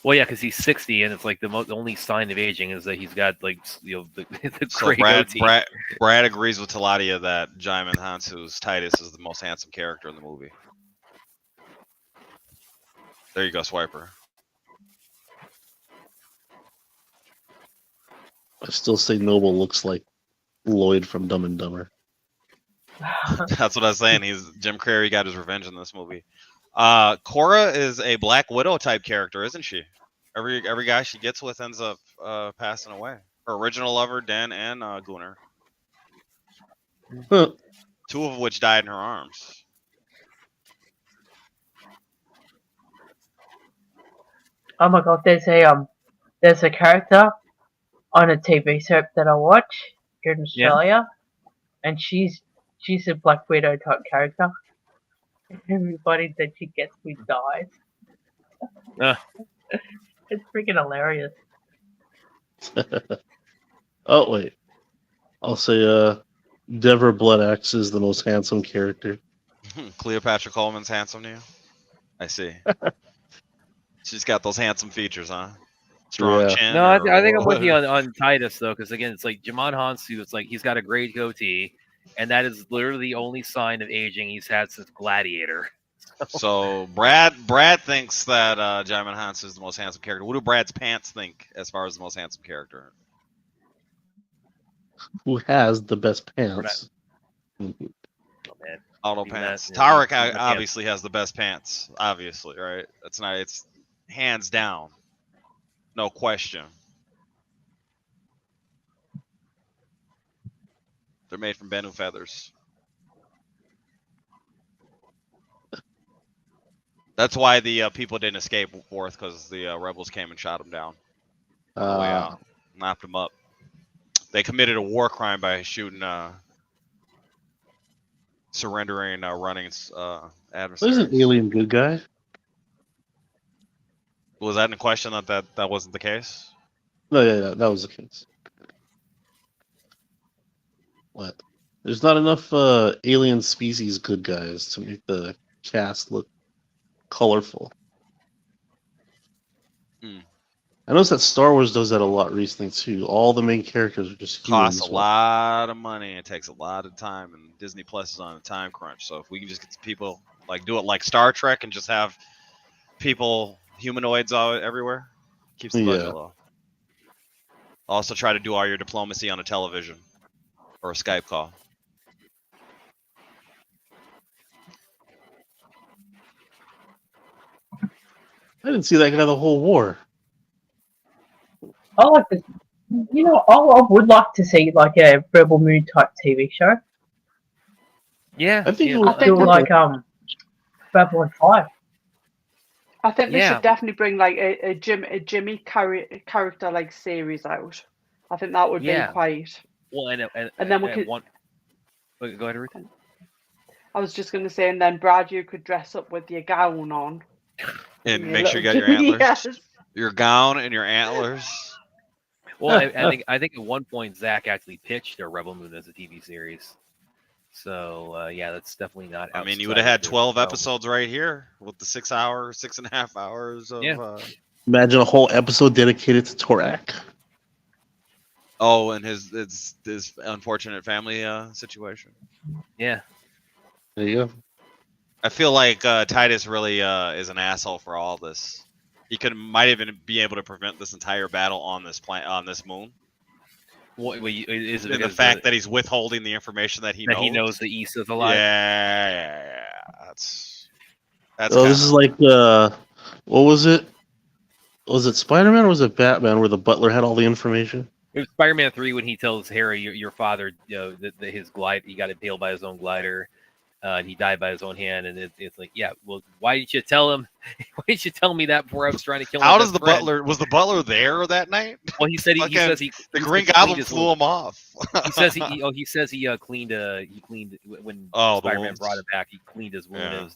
Well, yeah, because he's 60, and it's like the only sign of aging is that he's got like the
so Brad agrees with Taladia that Jaimin Hansu's Titus is the most handsome character in the movie. There you go, Swiper.
I still say Noble looks like Lloyd from Dumb and Dumber.
That's what I was saying. Jim Carrey got his revenge in this movie. Cora is a Black Widow type character, isn't she? Every guy she gets with ends up passing away. Her original lover, Den, and Gunnar.
Huh.
Two of which died in her arms.
Oh my god, there's a character on a TV soap that I watch here in Australia, and she's a Black Widow type character. Everybody that she gets with dies. It's freaking hilarious.
Oh wait, I'll say Deborah Bloodaxe is the most handsome character.
Cleopatra Coleman's handsome to you? I see. She's got those handsome features, huh? Strong chin.
No, I think I'm with you on Titus though, because again, it's like Jimon Hansu. It's like he's got a great goatee, and that is literally the only sign of aging he's had since Gladiator.
So Brad thinks that Jimon Hansu is the most handsome character. What do Brad's pants think as far as the most handsome character?
Who has the best pants?
Oh, man.
Auto
Even
pants.
that,
Tarek obviously has the best pants. Obviously, right? That's not. It's hands down, no question. They're made from bamboo feathers. That's why the people didn't escape forth, because the rebels came and shot them down on the way out, knocked them up. They committed a war crime by shooting, surrendering, running adversaries.
There's an alien good guy.
Was that in question that wasn't the case?
No, yeah, that was the case. What? There's not enough alien species good guys to make the cast look colorful. I noticed that Star Wars does that a lot recently too. All the main characters are just humans.
Costs a lot of money. It takes a lot of time, and Disney Plus is on a time crunch. So if we can just get people do it like Star Trek and just have people humanoids all everywhere, keeps the budget low. Also, try to do all your diplomacy on a television or a Skype call.
I didn't see that guy the whole war.
I like this. You know, I would like to see like a Rebel Moon type TV show.
Yeah,
I think
I feel like Babylon 5.
I think they should definitely bring like a Jimmy character like series out. I think that would be quite.
Well,
and then we could.
Go ahead, Ruth.
I was just going to say, and then Brad, you could dress up with your gown on.
And make sure you got your antlers. Yes. Your gown and your antlers.
Well, I think at one point Zach actually pitched a Rebel Moon as a TV series. So yeah, that's definitely not.
I mean, you would have had 12 episodes right here with the 6.5 hours of. Yeah.
Imagine a whole episode dedicated to Torak.
Oh, and his unfortunate family situation.
Yeah.
There you go.
I feel like Titus really is an asshole for all this. He might even be able to prevent this entire battle on this moon.
What is it?
The fact that he's withholding the information that he knows.
He knows the East is alive.
Yeah. That's.
Oh, this is like what was it? Was it Spider-Man or was it Batman where the butler had all the information?
It was Spider-Man 3 when he tells Harry, your father, his glide, he got impaled by his own glider. And he died by his own hand, and it's like, yeah. Well, why didn't you tell him? Why didn't you tell me that before I was trying to kill him?
How does the butler? Was the butler there that night?
Well, he said the
Green Goblin flew him off.
He says he cleaned when Spider-Man brought it back. He cleaned his wound.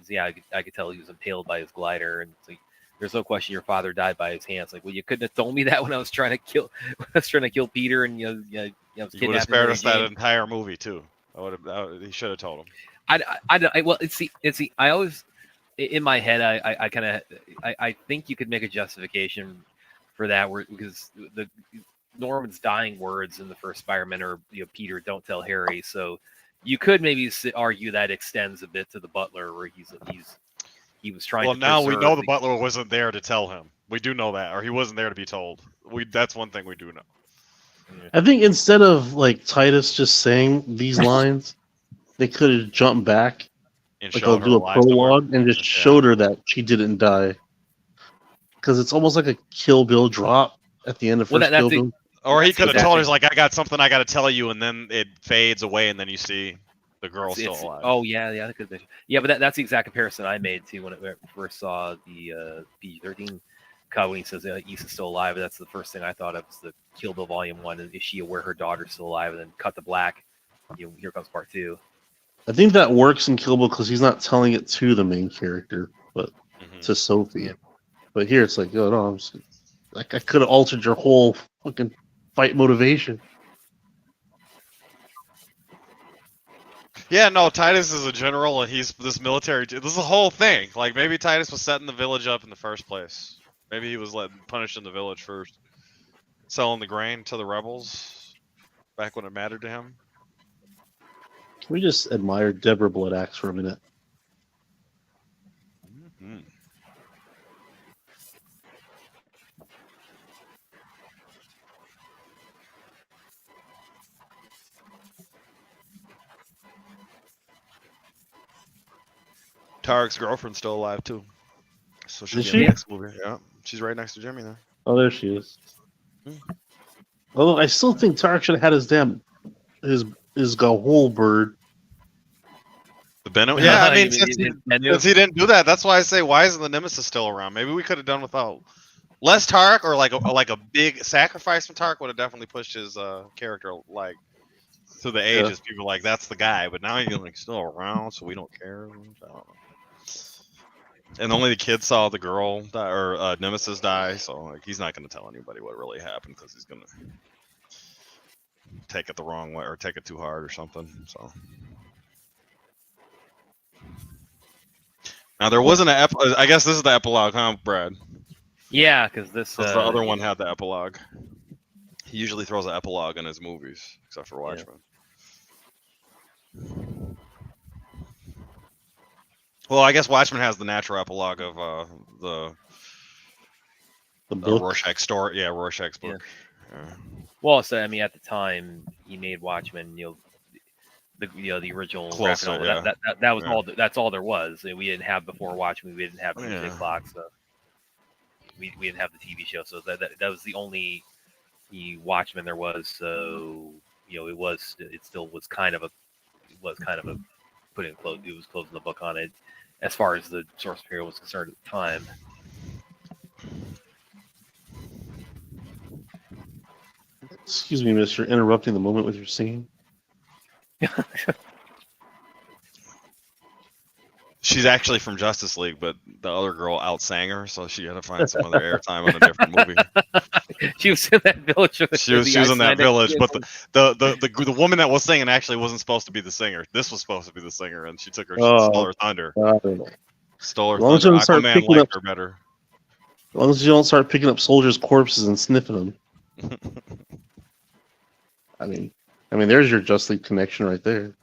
Yeah. I could tell he was impaled by his glider, and it's like, there's no question your father died by his hands. Like, well, you couldn't have told me that when I was trying to kill Peter, and you
would have spared us that entire movie too. He should have told him.
I always, in my head, I think you could make a justification for that, because Norman's dying words in the first Spider-Man are, Peter, don't tell Harry. So you could maybe argue that extends a bit to the butler, where he was trying.
Well, now we know the butler wasn't there to tell him. We do know that, or he wasn't there to be told. That's one thing we do know.
I think instead of like Titus just saying these lines, they could have jumped back,
and
like I'll do a prologue, and just showed her that she didn't die. Because it's almost like a Kill Bill drop at the end of first Kill Bill.
Or he could have told her, he's like, I got something I got to tell you, and then it fades away, and then you see the girl still alive.
Oh yeah, that could be. Yeah, but that's the exact comparison I made too when I first saw the PG-13. When he says Issa's still alive, that's the first thing I thought of, was the Kill Bill Volume 1. Is she aware her daughter's still alive? And then cut to black. Here comes part 2.
I think that works in Kill Bill because he's not telling it to the main character, but to Sophie. But here it's like, oh no, I could have altered your whole fucking fight motivation.
Yeah, no, Titus is a general, and he's this military. This is a whole thing. Like maybe Titus was setting the village up in the first place. Maybe he was punishing the village first, selling the grain to the rebels back when it mattered to him.
Can we just admire Deborah Bloodaxe for a minute?
Mm-hmm. Tarek's girlfriend's still alive too, so she'll
Is
be
she?
in the next movie. Yeah, she's right next to Jimmy there.
Oh, there she is.
Hmm.
Although I still think Tarek should have had his Gahul bird.
The Benno? Yeah, I mean, since he didn't do that, that's why I say, why isn't the Nemesis still around? Maybe we could have done without less Tarek, or like a big sacrifice from Tarek would have definitely pushed his character like through the ages. Yeah. People are like, that's the guy, but now he's like still around, so we don't care. I don't know. And only the kid saw the girl die, or Nemesis die, so like he's not going to tell anybody what really happened because he's going to take it the wrong way or take it too hard or something. So. Now there wasn't an I guess this is the epilogue, huh, Brad?
Yeah, because this
the other one had the epilogue. He usually throws an epilogue in his movies, except for Watchmen. Yeah. Well, I guess Watchmen has the natural epilogue of the Rorschach story. Yeah, Rorschach's book. Yeah.
Well, so I mean, at the time he made Watchmen, the original graphic novel. That was all. That's all there was. We didn't have before Watchmen. We didn't have the clock, so we didn't have the TV show. So that was the only Watchmen there was. So it still was kind of a put in close. It was closing the book on it as far as the source material was concerned at the time.
Excuse me, mister, interrupting the moment with your singing.
She's actually from Justice League, but the other girl outsang her, so she had to find some other airtime on a different movie.
She was in that village.
She was in that village, but the woman that was singing actually wasn't supposed to be the singer. This was supposed to be the singer, and she took her stole her thunder. Stole her thunder. Aquaman liked her better.
As long as you don't start picking up soldiers' corpses and sniffing them. I mean, there's your Just League connection right there.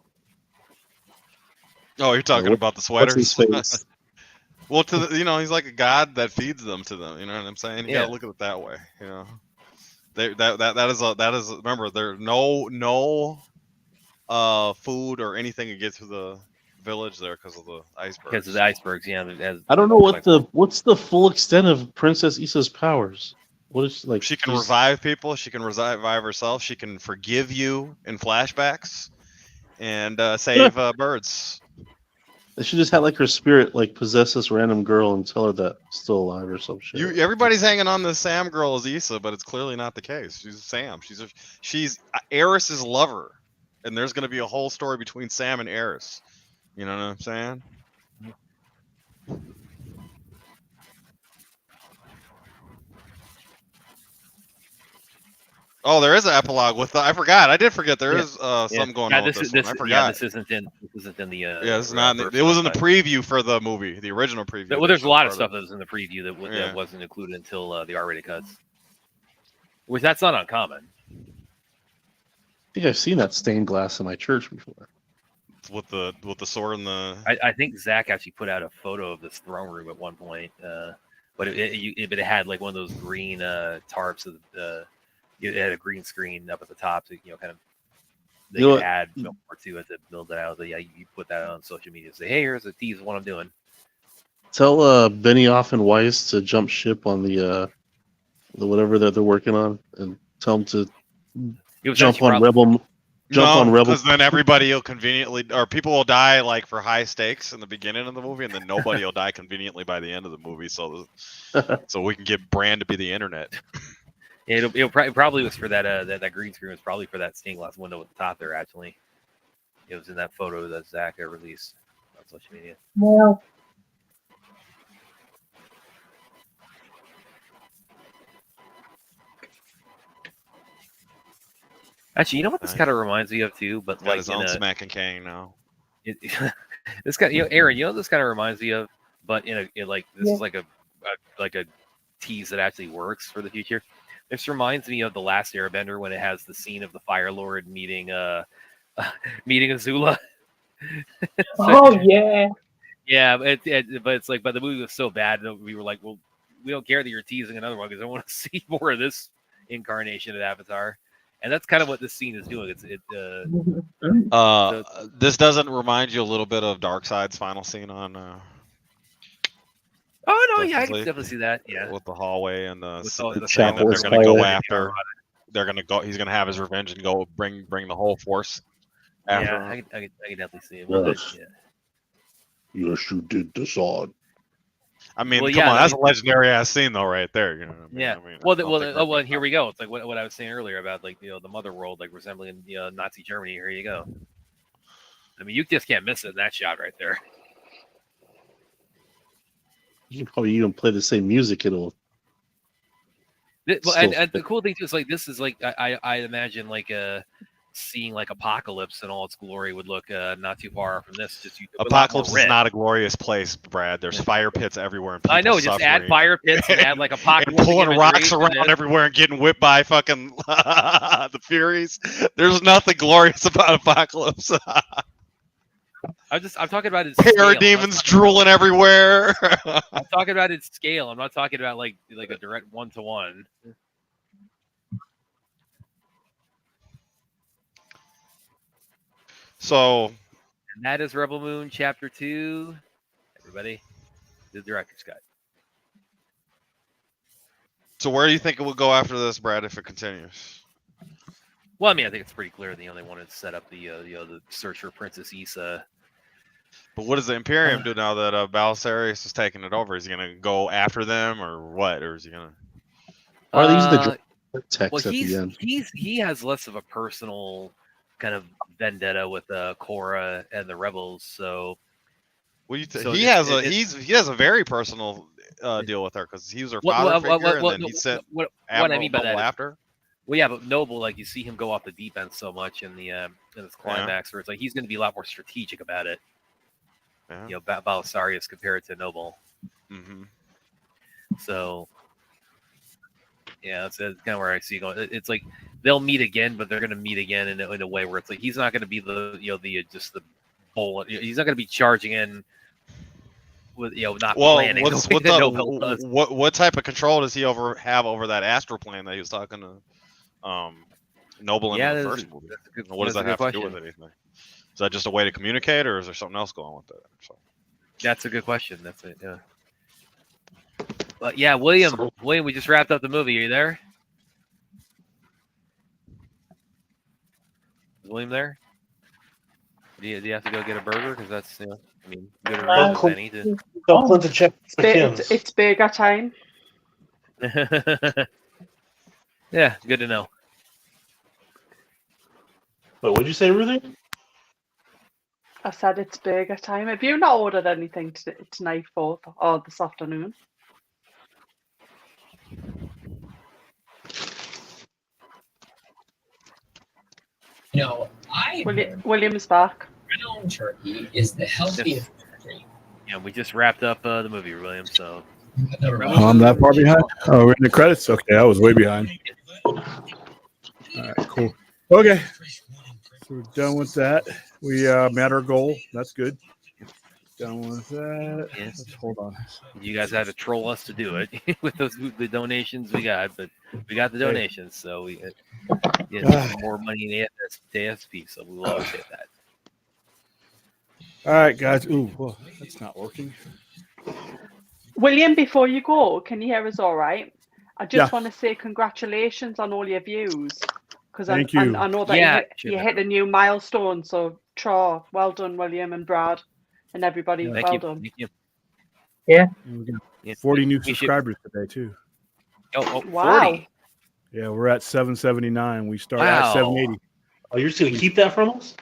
Oh, you're talking about the sweaters? Well, he's like a god that feeds them to them. You know what I'm saying? You gotta look at it that way. You know, that is. Remember, there's no food or anything to get to the village there because of the icebergs.
Because of the icebergs, yeah.
I don't know what's the full extent of Princess Issa's powers. What is like?
She can revive people. She can revive herself. She can forgive you in flashbacks, and save birds.
She just had like her spirit like possess this random girl and tell her that still alive or some shit.
Everybody's hanging on the Sam girl as Issa, but it's clearly not the case. She's Sam. She's Eris's lover, and there's going to be a whole story between Sam and Eris. You know what I'm saying? Oh, there is an epilogue with I forgot. I did forget there is something going on with this one. I forgot.
Yeah, this isn't in the.
Yeah, this is not. It was in the preview for the movie, the original preview.
Well, there's a lot of stuff that was in the preview that wasn't included until the R-rated cuts. Which that's not uncommon.
I think I've seen that stained glass in my church before.
With the sword and the.
I think Zach actually put out a photo of this throne room at one point, but it had like one of those green tarps of the. It had a green screen up at the top, so kind of they could add more to it to build it out. So, you put that on social media. Say, hey, here's a tease of what I'm doing.
Tell Benioff and Weiss to jump ship on the whatever that they're working on, and tell them to jump on Rebel.
Because then everybody will conveniently, or people will die like for high stakes in the beginning of the movie, and then nobody will die conveniently by the end of the movie. So we can get Brand to be the internet.
It probably was for that green screen was probably for that stained glass window at the top there. Actually, it was in that photo that Zach released on social media.
Well,
actually, you know what this kind of reminds me of too? But
got his own Smack and Kang now.
This guy, Aaron, this kind of reminds me of, but is like a tease that actually works for the future. This reminds me of The Last Airbender when it has the scene of the Fire Lord meeting Azula.
Oh yeah.
Yeah, but it's like, but the movie was so bad that we were like, well, we don't care that you're teasing another one because I want to see more of this incarnation of Avatar, and that's kind of what this scene is doing.
This doesn't remind you a little bit of Darkseid's final scene on.
Oh no, yeah, I can definitely see that. Yeah,
with the hallway and the
saying
that they're going to go after. They're going to go. He's going to have his revenge and go bring the whole force after.
Yeah, I can definitely see it.
Yes. Yes, you did this on.
I mean, come on, that's a legendary ass scene though, right there. You know what I mean?
Yeah.
I mean,
well, here we go. It's like what I was saying earlier about the mother world, like resembling Nazi Germany. Here you go. I mean, you just can't miss it in that shot right there.
You can probably even play the same music. It'll.
And the cool thing too is like this is like I imagine like seeing like Apocalypse in all its glory would look not too far from this. Just
Apocalypse is not a glorious place, Brad. There's fire pits everywhere, and people
I know. Just
suffering.
add fire pits and add like Apocalypse
and pulling rocks around everywhere and getting whipped by fucking the Furies. There's nothing glorious about Apocalypse.
I'm talking about its
parademons drooling everywhere.
I'm talking about its scale. I'm not talking about like a direct 1-to-1.
So,
and that is Rebel Moon Chapter 2. Everybody, the director's cut.
So where do you think it will go after this, Brad, if it continues?
Well, I mean, I think it's pretty clear they wanted to set up the search for Princess Issa.
But what does the Imperium do now that Balisarius is taking it over? Is he going to go after them or what? Or is he going to...
Are these the text at the end?
He has less of a personal kind of vendetta with Korra and the rebels. So,
he has a very personal deal with her because he was her father figure, and then he sent
what I mean by that
after.
Well, yeah, but Noble, like you see him go off the deep end so much in the in this climax, where it's like he's going to be a lot more strategic about it.
Yeah.
Balisarius compared to Noble.
Mm-hmm.
So, yeah, that's kind of where I see it going. It's like they'll meet again, but they're going to meet again in a way where it's like he's not going to be the bull. He's not going to be charging in with not planning.
What type of control does he have over that astral plane that he was talking to Noble in the first movie? What does that have to do with anything? Is that just a way to communicate, or is there something else going with that? So.
That's a good question. That's it. Yeah. But yeah, William, we just wrapped up the movie. Are you there? Is William there? Do you have to go get a burger? Because that's good enough any to.
Don't to check
it's burger time.
Yeah, good to know.
Wait, what'd you say, Ruthie?
I said it's burger time. Have you not ordered anything tonight or this afternoon? William is back.
Brown turkey is the healthiest turkey.
Yeah, we just wrapped up the movie, William. So
I'm that far behind. Oh, we're in the credits. Okay, I was way behind. All right, cool. Okay, so we're done with that. We met our goal. That's good. Done with that.
Yes.
Let's hold on.
You guys had to troll us to do it with the donations we got, but we got the donations, so we more money in AFSP, so we will always get that.
All right, guys. Ooh, well, that's not working.
William, before you go, can you hear us all right? I just want to say congratulations on all your views. Because I know that you hit a new milestone. So, well done, William and Brad and everybody. Well done.
Thank you.
Yeah.
40 new subscribers today, too.
Oh,
wow.
40.
Yeah, we're at 779. We started at 780.
Oh, you're just going to keep that from us?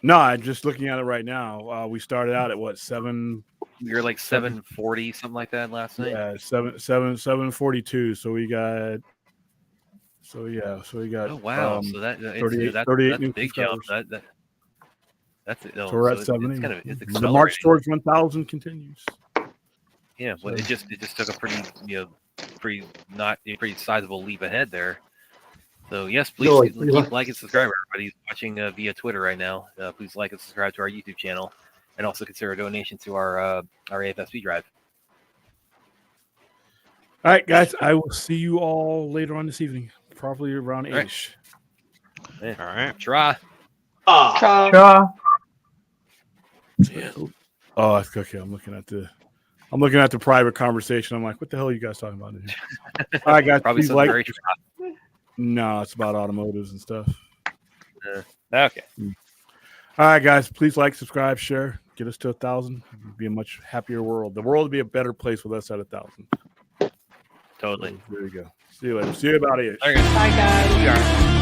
No, I'm just looking at it right now. We started out at 7?
We were like 740, something like that last night.
Yeah, 742. So we got. Oh wow! So
38
that's
new big jump. That's it.
So we're at 70.
It's kind of, it's
The march towards 1,000 continues.
Yeah, well, it just took a pretty pretty sizable leap ahead there. So yes, please keep like and subscribe. Everybody who's watching via Twitter right now, please like and subscribe to our YouTube channel, and also consider a donation to our AFSP drive.
All right, guys, I will see you all later on this evening, probably around 8ish.
All right.
Try.
Oh, that's okay. I'm looking at the private conversation. I'm like, what the hell are you guys talking about in here? All right, guys,
Probably
please
something
like.
very
No, it's about automotives and stuff.
Okay.
All right, guys, please like, subscribe, share, get us to 1,000. It'd be a much happier world. The world would be a better place with us at 1,000.
Totally.
So, there you go. See you later. See you about 8ish.
Bye, guys.